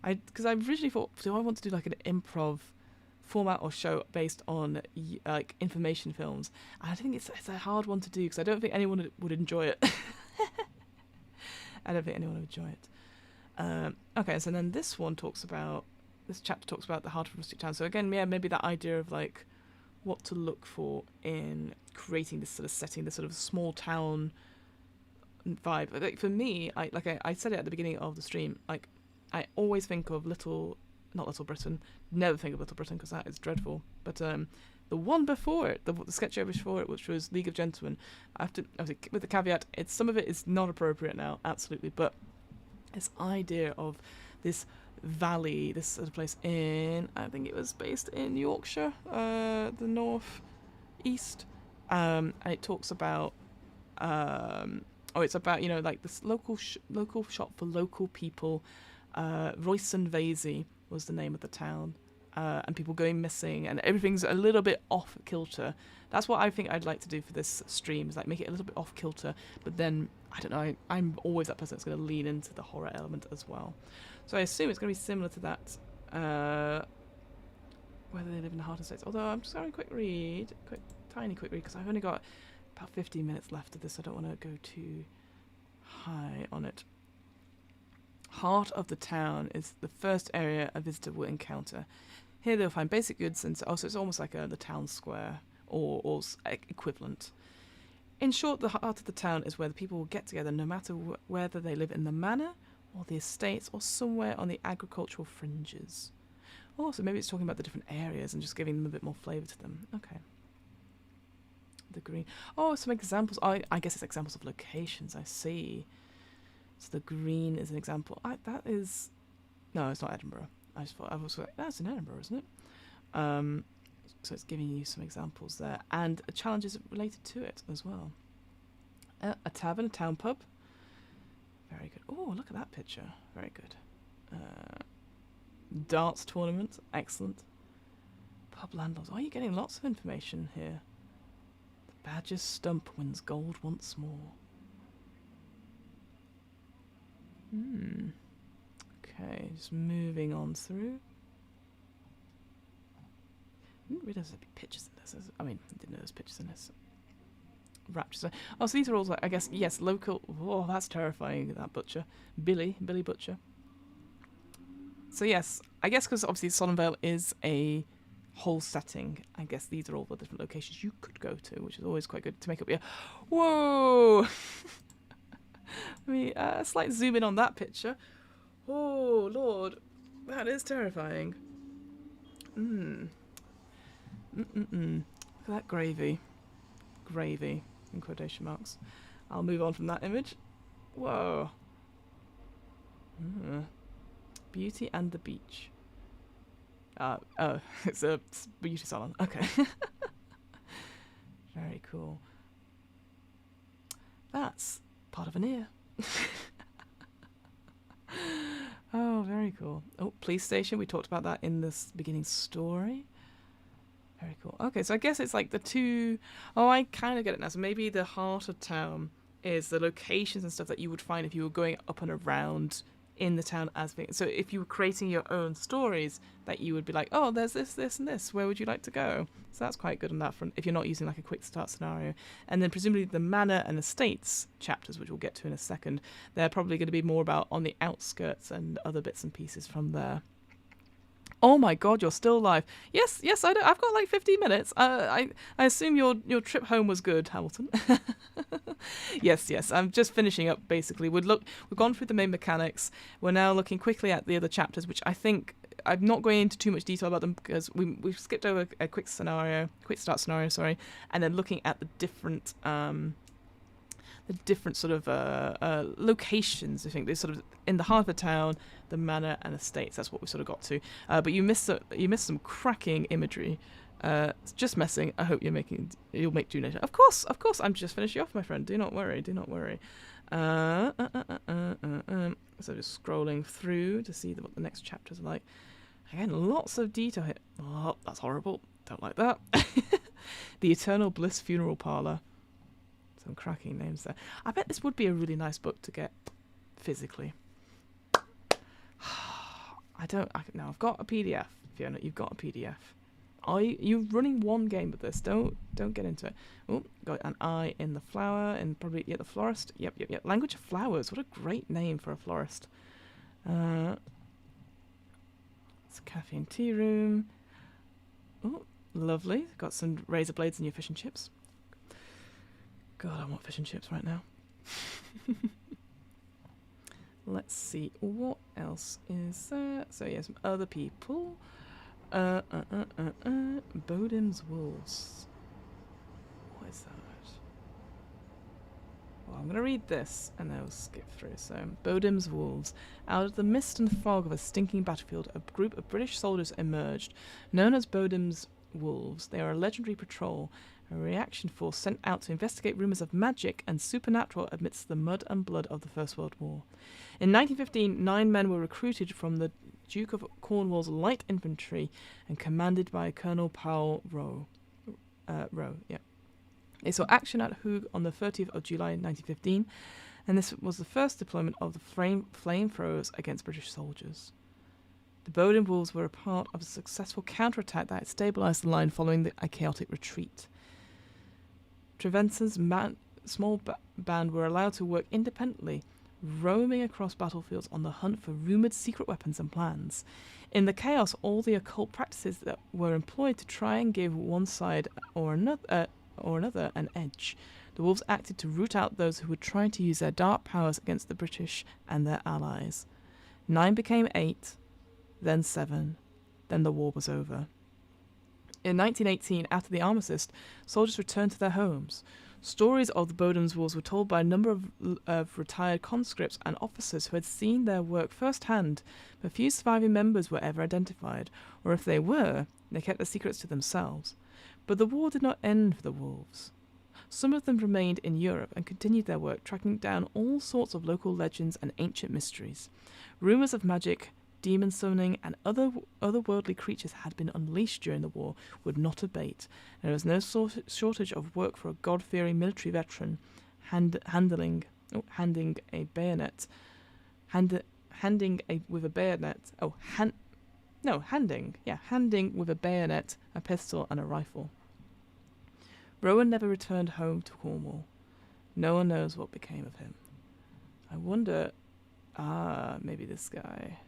Because I originally thought, do I want to do like an improv format or show based on like information films? And I think it's a hard one to do because I don't think anyone would enjoy it. I don't think anyone would enjoy it. Okay, so then this chapter talks about the heart of rustic town. So again, yeah, maybe that idea of like what to look for in creating this sort of setting, this sort of small town vibe. Like for me, I said it at the beginning of the stream, like I always think of not Little Britain, never think of Little Britain because that is dreadful. But the one before it, the sketch over before it, which was League of Gentlemen, I have to with the caveat, some of it is not appropriate now, absolutely, but this idea of this valley, this sort of place in, I think it was based in Yorkshire, the north east, and it talks about it's about like this local shop for local people. Royston Vasey was the name of the town, and people going missing, and everything's a little bit off kilter. That's what I think I'd like to do for this stream, is like make it a little bit off kilter, but then I don't know, I'm always that person that's going to lean into the horror element as well. So I assume it's going to be similar to that, whether they live in the heart of states. Although I'm just going to tiny quick read, because I've only got about 15 minutes left of this. I don't want to go too high on it. Heart of the town is the first area a visitor will encounter. Here they'll find basic goods, and also it's almost like the town square or equivalent. In short, the heart of the town is where the people will get together, no matter whether they live in the manor or the estates or somewhere on the agricultural fringes. Oh, so maybe it's talking about the different areas and just giving them a bit more flavour to them. Okay. The green. Oh, some examples. I guess it's examples of locations. I see. So the green is an example. No, it's not Edinburgh. I was like, that's in Edinburgh, isn't it? So it's giving you some examples there, and challenges related to it as well. A tavern, a town pub. Very good. Oh, look at that picture. Very good. Darts tournament. Excellent. Pub landlords. Oh, you're getting lots of information here. The Badger's stump wins gold once more. Okay, just moving on through. I didn't realise there'd be pictures in this. I didn't know there's pictures in this. Raptures. Oh, so these are all, I guess, yes, local. Oh, that's terrifying, that butcher. Billy Butcher. So yes, I guess because obviously Solemn Vale is a whole setting. I guess these are all the different locations you could go to, which is always quite good to make up your... Whoa! Let me slight zoom in on that picture. Oh, Lord. That is terrifying. Look at that gravy. Gravy, in quotation marks. I'll move on from that image. Whoa. Beauty and the Beach. Oh, it's a beauty salon. Okay. Very cool. That's part of an ear. Oh, very cool. Oh, police station. We talked about that in this beginning story. Very cool. Okay, so I guess it's like the two... Oh, I kind of get it now. So maybe the heart of town is the locations and stuff that you would find if you were going up and around in the town as being... So if you were creating your own stories, that you would be like, oh, there's this, this, and this. Where would you like to go? So that's quite good on that front, if you're not using like a quick start scenario. And then presumably the manor and estates chapters, which we'll get to in a second, they're probably going to be more about on the outskirts and other bits and pieces from there. Oh my God, you're still live. Yes, I've got like 15 minutes. I assume your trip home was good, Hamilton. Yes. I'm just finishing up basically. We've gone through the main mechanics. We're now looking quickly at the other chapters, which I think I'm not going into too much detail about them because we've skipped over a quick start scenario, sorry, and then looking at the different sort of locations. I think they're sort of in the heart of the town, the manor and estates. That's what we sort of got to. But you missed some cracking imagery. Just messing. I hope you'll make do later. Of course. I'm just finishing off, my friend. Do not worry. So just scrolling through to see what the next chapters are like. Again, lots of detail here. Oh, that's horrible. Don't like that. The Eternal Bliss Funeral Parlor. Some cracking names there. I bet this would be a really nice book to get physically. I've got a PDF, Fiona. You've got a PDF. You're running one game with this. Don't get into it. Oh, got an I in the flower and probably the florist. Yep. Language of Flowers. What a great name for a florist. It's a cafe and tea room. Oh, lovely. Got some razor blades in your fish and chips. God, I want fish and chips right now. Let's see, what else is there? So yeah, some other people. Bodim's Wolves. What is that? Well, I'm going to read this and then we'll skip through. So, Bodim's Wolves. Out of the mist and fog of a stinking battlefield, a group of British soldiers emerged. Known as Bodim's Wolves, they are a legendary patrol, a reaction force sent out to investigate rumours of magic and supernatural amidst the mud and blood of the First World War. In 1915, 9 men were recruited from the Duke of Cornwall's light infantry and commanded by Colonel Powell Rowe. They saw action at Hoog on the 30th of July 1915, and this was the first deployment of the flamethrowers against British soldiers. The Bodin Wolves were a part of a successful counterattack that had stabilised the line following a chaotic retreat. Trevensen's small band were allowed to work independently, roaming across battlefields on the hunt for rumoured secret weapons and plans. In the chaos, all the occult practices that were employed to try and give one side or another an edge. The Wolves acted to root out those who were trying to use their dark powers against the British and their allies. 9 became 8, then 7, then the war was over. In 1918, after the armistice, soldiers returned to their homes. Stories of the Bodim's Wolves were told by a number of retired conscripts and officers who had seen their work firsthand, but few surviving members were ever identified, or if they were, they kept the secrets to themselves. But the war did not end for the Wolves. Some of them remained in Europe and continued their work, tracking down all sorts of local legends and ancient mysteries. Rumours of magic, demon summoning, and otherworldly creatures had been unleashed during the war would not abate, and there was no shortage of work for a God-fearing military veteran handing with a bayonet, a pistol, and a rifle. Rowan never returned home to Cornwall. No one knows what became of him. I wonder... maybe this guy.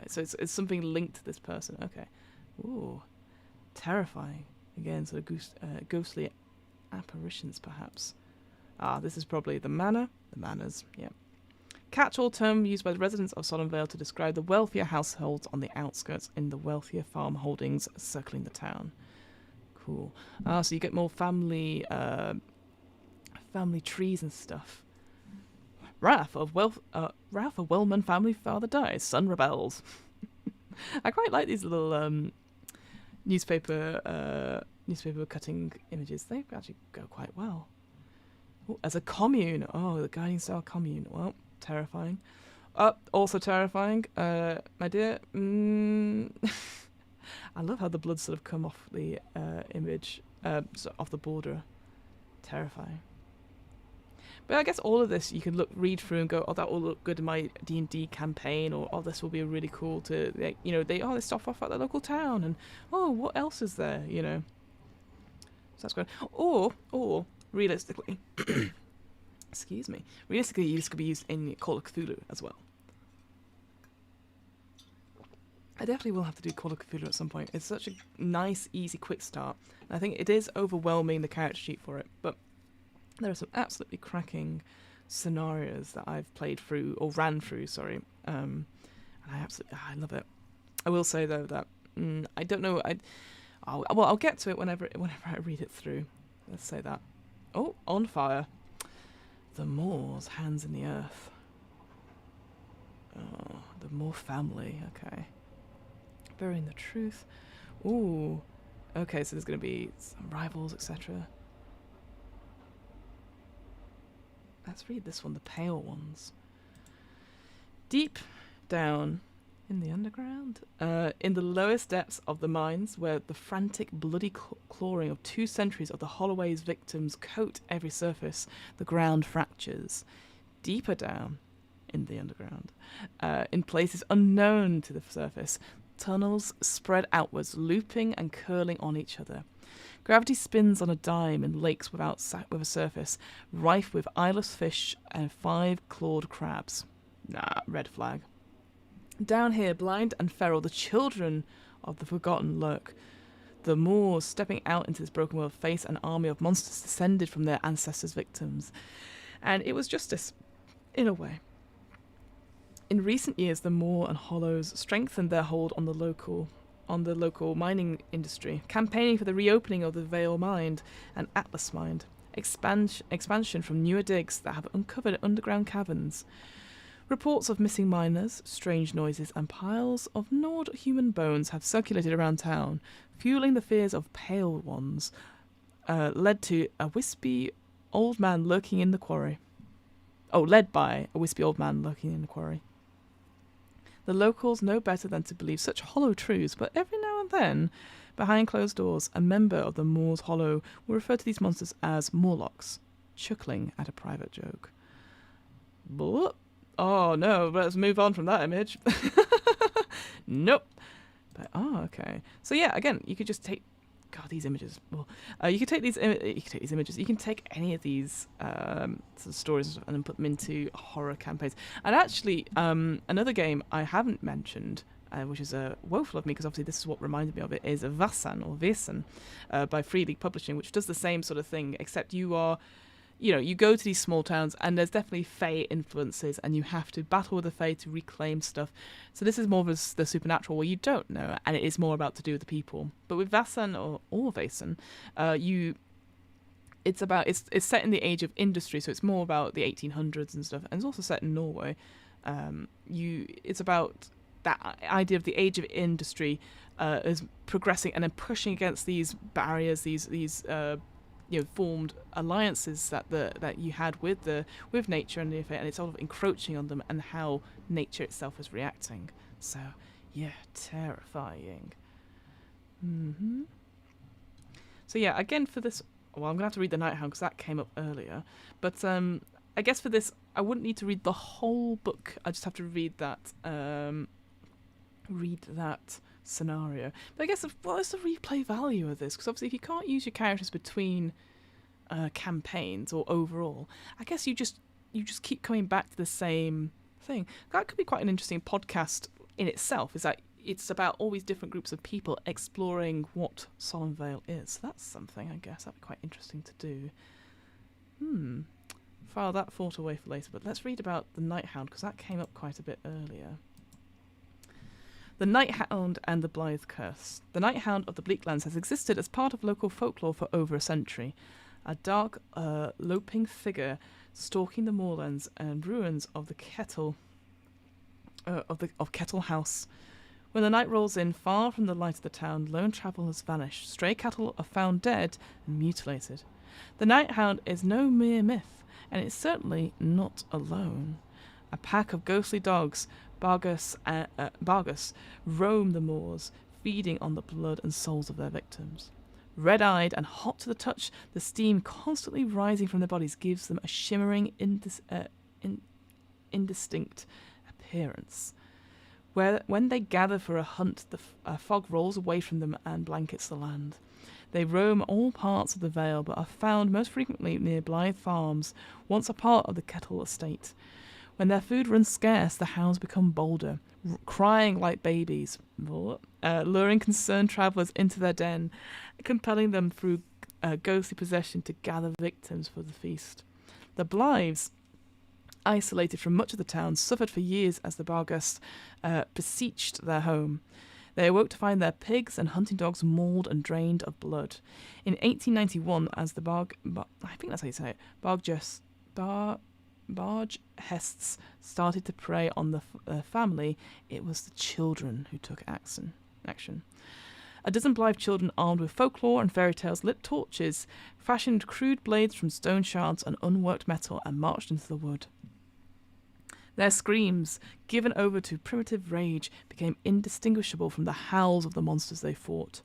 So it's something linked to this person. Okay. Ooh. Terrifying. Again, sort of ghostly apparitions, perhaps. This is probably the manor. The manors, yeah. Catch-all term used by the residents of Solemn Vale to describe the wealthier households on the outskirts in the wealthier farm holdings circling the town. Cool. So you get more family trees and stuff. Wrath of Wellman family father dies. Son rebels. I quite like these little newspaper cutting images. They actually go quite well. Ooh, as a commune. Oh, the guiding star commune. Well, terrifying. Also terrifying. My dear. I love how the blood sort of come off the image, off the border. Terrifying. But I guess all of this you can read through and go, oh, that will look good in my D&D campaign, or oh, this will be really cool to, they stop off at the local town, and oh, what else is there, So that's good. Or realistically, excuse me, this could be used in Call of Cthulhu as well. I definitely will have to do Call of Cthulhu at some point. It's such a nice, easy, quick start. And I think it is overwhelming, the character sheet for it, but there are some absolutely cracking scenarios that I've played through, or ran through, sorry. And I love it. I will say, though, that I don't know, I'll get to it whenever I read it through. Let's say that. Oh, on fire. The Moors, hands in the earth. Oh, the Moor family, okay. Burying the truth. Ooh. Okay, so there's going to be some rivals, etc. Let's read this one, The Pale Ones. Deep down in the underground, in the lowest depths of the mines, where the frantic, bloody clawing of 2 centuries of the Holloway's victims coat every surface, the ground fractures. Deeper down in the underground, in places unknown to the surface, tunnels spread outwards, looping and curling on each other. Gravity spins on a dime in lakes with a surface, rife with eyeless fish and 5-clawed crabs. Nah, red flag. Down here, blind and feral, the children of the forgotten lurk. The Moors, stepping out into this broken world, face an army of monsters descended from their ancestors' victims. And it was justice, in a way. In recent years, the Moor and Hollows strengthened their hold on the local mining industry, campaigning for the reopening of the Vale Mine and Atlas Mine, expansion from newer digs that have uncovered underground caverns. Reports of missing miners, strange noises, and piles of gnawed human bones have circulated around town, fueling the fears of Pale Ones, led by a wispy old man lurking in the quarry. The locals know better than to believe such hollow truths, but every now and then, behind closed doors, a member of the Moors Hollow will refer to these monsters as Morlocks, chuckling at a private joke. But, oh no, let's move on from that image. Nope. But, okay. So yeah, again, you could just take... God, these images. Well, you can take these images. You can take any of these sort of stories and then put them into horror campaigns. And actually, another game I haven't mentioned, which is woeful of me because obviously this is what reminded me of it, is Vasan or Vaesen by Free League Publishing, which does the same sort of thing, except you are, you go to these small towns and there's definitely Fae influences and you have to battle with the Fae to reclaim stuff. So this is more of the supernatural where you don't know, and it is more about to do with the people. But with Vasan or Vaesen, it's set in the age of industry, so it's more about the 1800s and stuff, and it's also set in Norway. It's about that idea of the age of industry as progressing and then pushing against these barriers, these formed alliances that you had with nature and the affair, and it's sort of encroaching on them and how nature itself is reacting. So, yeah, terrifying. So yeah, again for this, well, I'm gonna have to read the Nighthound because that came up earlier. But I guess for this, I wouldn't need to read the whole book. I just have to read that scenario. But I guess what is the replay value of this? Because obviously if you can't use your characters between campaigns or overall, I guess you just keep coming back to the same thing. That could be quite an interesting podcast in itself, is that it's about all these different groups of people exploring what Solemn Vale is. That's something, I guess. That'd be quite interesting to do. File that thought away for later, but let's read about the Night Hound, because that came up quite a bit earlier. The Night Hound and the Blythe Curse. The Night Hound of the Bleaklands has existed as part of local folklore for over a century. A dark, loping figure stalking the moorlands and ruins of the Kettle of Kettle House. When the night rolls in, far from the light of the town, lone travellers vanish. Stray cattle are found dead and mutilated. The Night Hound is no mere myth, and it's certainly not alone. A pack of ghostly dogs, Bargus, roam the moors, feeding on the blood and souls of their victims. Red-eyed and hot to the touch, the steam constantly rising from their bodies gives them a shimmering, indistinct appearance. When they gather for a hunt, the fog rolls away from them and blankets the land. They roam all parts of the Vale, but are found most frequently near Blythe Farms, once a part of the Kettle estate. When their food runs scarce, the hounds become bolder, crying like babies, luring concerned travellers into their den, compelling them through ghostly possession to gather victims for the feast. The Blythes, isolated from much of the town, suffered for years as the Bargus besieged their home. They awoke to find their pigs and hunting dogs mauled and drained of blood. In 1891, as the I think that's how you say it, Bargehests started to prey on the family, it was the children who took action. A dozen Blythe children armed with folklore and fairy tales lit torches, fashioned crude blades from stone shards and unworked metal, and marched into the wood. Their screams, given over to primitive rage, became indistinguishable from the howls of the monsters they fought.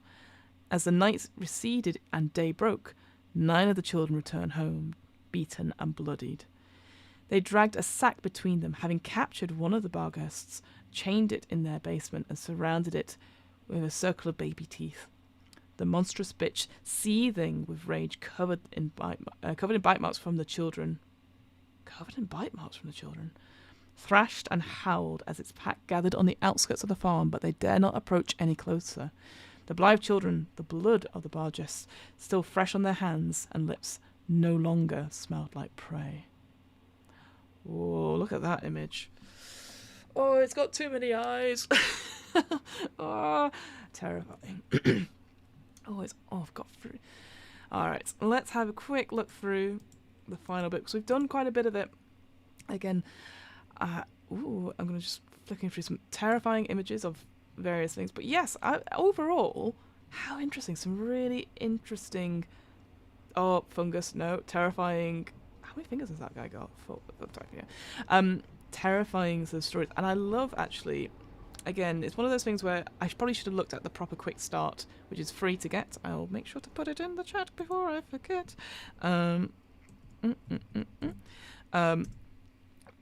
As the night receded and day broke, 9 of the children returned home, beaten and bloodied. They dragged a sack between them, having captured one of the Barghests, chained it in their basement, and surrounded it with a circle of baby teeth. The monstrous bitch, seething with rage, covered in bite marks from the children, thrashed and howled as its pack gathered on the outskirts of the farm, but they dare not approach any closer. The Blythe children, the blood of the Barges, still fresh on their hands and lips, no longer smelled like prey. Oh, look at that image. Oh, it's got too many eyes. Oh, terrifying. I've got through. Alright, let's have a quick look through the final bit, because we've done quite a bit of it. Again, I'm going to just flicking through some terrifying images of various things. But yes, overall, how interesting. Some really interesting... Oh, fungus, no. Terrifying... How many fingers has that guy got? 4. Terrifying sort of stories. And I love, actually... Again, it's one of those things where I probably should have looked at the proper quick start, which is free to get. I'll make sure to put it in the chat before I forget.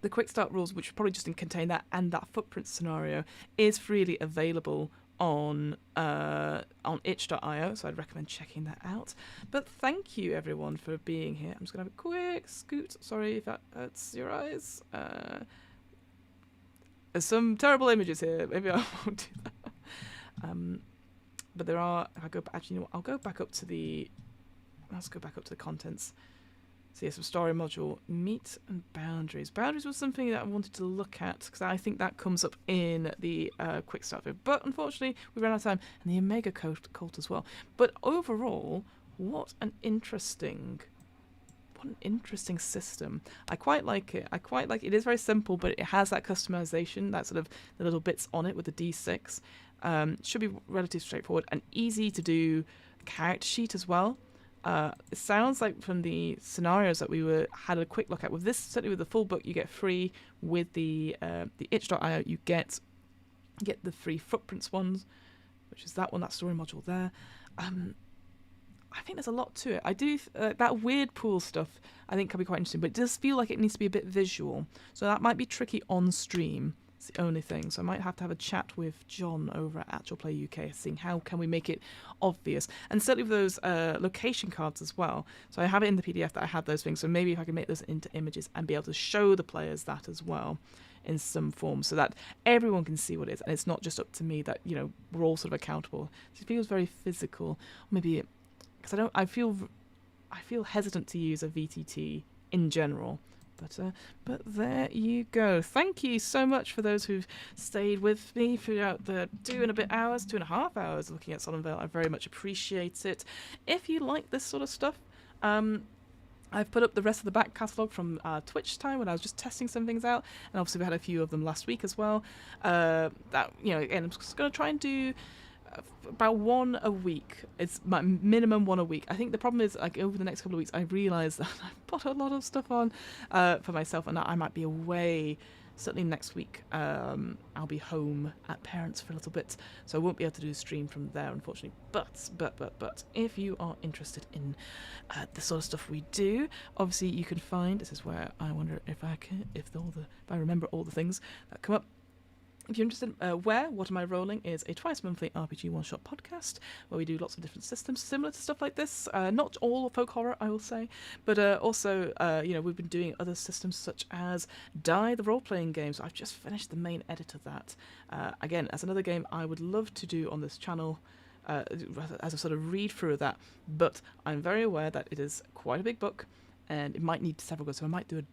The quick start rules, which probably just contain that and that footprint scenario, is freely available on itch.io, so I'd recommend checking that out. But thank you everyone for being here. I'm just gonna have a quick scoot. Sorry if that hurts your eyes. There's some terrible images here. Maybe I won't do that. But there are. If I go, actually, you know what? I'll go back up to the. Let's go back up to the contents. So yeah, some story module, meat and boundaries. Boundaries was something that I wanted to look at because I think that comes up in the quick start video. But unfortunately, we ran out of time, and the Omega cult as well. But overall, what an interesting system. I quite like it. It is very simple, but it has that customization, that sort of the little bits on it with the D6. Should be relatively straightforward and easy to do. Character sheet as well. It sounds like from the scenarios that we had a quick look at with this, certainly with the full book, you get free. With the itch.io, you get the free footprints ones, which is that one, that story module there. I think there's a lot to it. I do that weird pool stuff. I think can be quite interesting, but it does feel like it needs to be a bit visual, so that might be tricky on stream. It's the only thing. So I might have to have a chat with John over at Actual Play UK, seeing how can we make it obvious. And certainly with those location cards as well. So I have it in the PDF that I have those things. So maybe if I can make those into images and be able to show the players that as well, in some form so that everyone can see what it is, and it's not just up to me, that, you know, we're all sort of accountable. It feels very physical. Maybe because I feel hesitant to use a VTT in general. But there you go. Thank you so much for those who've stayed with me throughout the 2.5 hours looking at Solemn Vale. I very much appreciate it. If you like this sort of stuff, I've put up the rest of the back catalogue from Twitch time when I was just testing some things out, and obviously we had a few of them last week as well. That, you know, again, I'm just going to try and do about one a week. It's my minimum one a week. I think the problem is, like, over the next couple of weeks I realised that I've put a lot of stuff on for myself, and I might be away. Certainly next week I'll be home at parents for a little bit, so I won't be able to do a stream from there, unfortunately. But if you are interested in the sort of stuff we do, obviously you can find, this is where I wonder if I remember all the things that come up. If you're interested, What Am I Rolling is a twice monthly RPG one-shot podcast where we do lots of different systems similar to stuff like this. Not all folk horror, I will say, but also, you know, we've been doing other systems such as Die, the role-playing game. So I've just finished the main edit of that. Again, as another game I would love to do on this channel, as a sort of read-through of that, but I'm very aware that it is quite a big book, and it might need several goes, so I might do a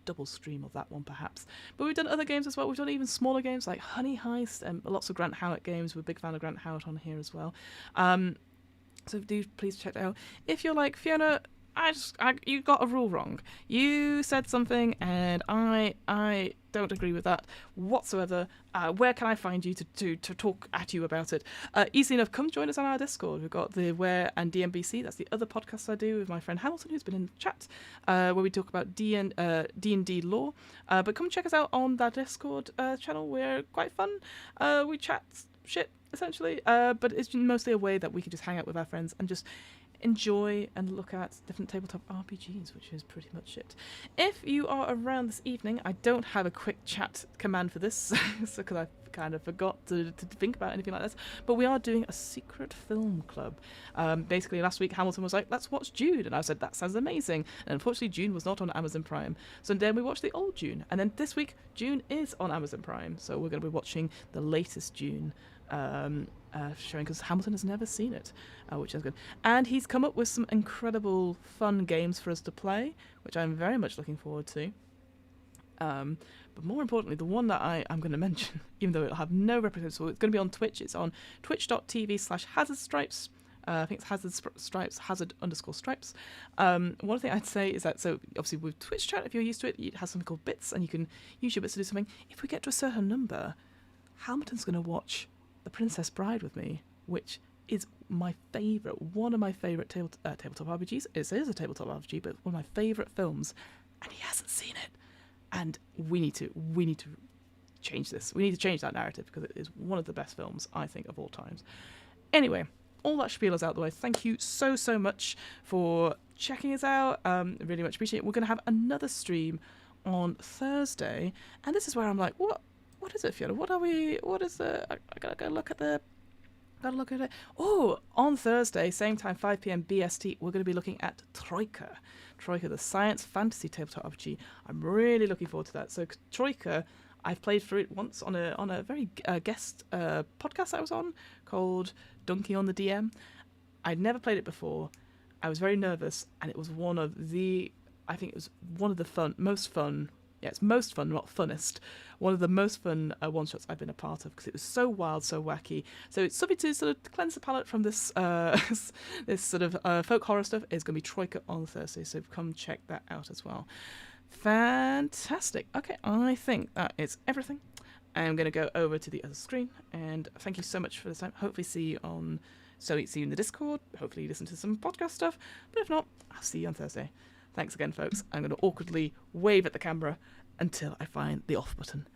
double stream of that one perhaps. But we've done other games as well. We've done even smaller games like Honey Heist and lots of Grant Howitt games. We're a big fan of Grant Howitt on here as well. So do please check that out. If you're like, Fiona, you got a rule wrong. You said something and I don't agree with that whatsoever. Where can I find you to talk at you about it? Easy enough, come join us on our Discord. We've got the Where and DMBC. That's the other podcast I do with my friend Hamilton, who's been in the chat, where we talk about D&D lore. But come check us out on that Discord channel. We're quite fun. We chat shit, essentially. But it's mostly a way that we can just hang out with our friends and just enjoy and look at different tabletop RPGs, which is pretty much it. If you are around this evening, I don't have a quick chat command for this, so because I kind of forgot to think about anything like this, but we are doing a secret film club. Basically, last week Hamilton was like, let's watch Dune, and I said, that sounds amazing, and unfortunately Dune was not on Amazon Prime, so then we watched the old Dune, and then this week Dune is on Amazon Prime, so we're going to be watching the latest Dune, showing, because Hamilton has never seen it, which is good. And he's come up with some incredible fun games for us to play, which I'm very much looking forward to. But more importantly, the one that I'm going to mention, even though it'll have no representation, so it's going to be on Twitch. It's on twitch.tv/hazardstripes. I think it's hazard_stripes. One thing I'd say is that, so obviously with Twitch chat, if you're used to it, it has something called bits, and you can use your bits to do something. If we get to a certain number, Hamilton's going to watch The Princess Bride with me, which is my favourite, one of my favourite tabletop RPGs. It is a tabletop RPG, but one of my favourite films, and he hasn't seen it. And we need to change this. We need to change that narrative, because it is one of the best films, I think, of all times. Anyway, all that spiel is out the way. Thank you so much for checking us out. Really much appreciate it. We're going to have another stream on Thursday, and this is where I'm like, what is it, Fiona? What is the... I gotta look at it. Oh, on Thursday, same time, 5 p.m. BST, we're going to be looking at Troika, the science fantasy tabletop RPG. I'm really looking forward to that. So Troika, I've played through it once on a very guest podcast I was on called Donkey on the DM. I'd never played it before. I was very nervous, and it was one of the most fun, not funnest, one of the most fun one-shots I've been a part of, because it was so wild, so wacky. So it's something to sort of cleanse the palate from this this sort of folk horror stuff. Is going to be Troika on Thursday, so come check that out as well. Fantastic. Okay, I think that is everything. I'm going to go over to the other screen, and thank you so much for this time. Hopefully see you in the Discord, hopefully listen to some podcast stuff, but if not, I'll see you on Thursday. Thanks again, folks. I'm going to awkwardly wave at the camera until I find the off button.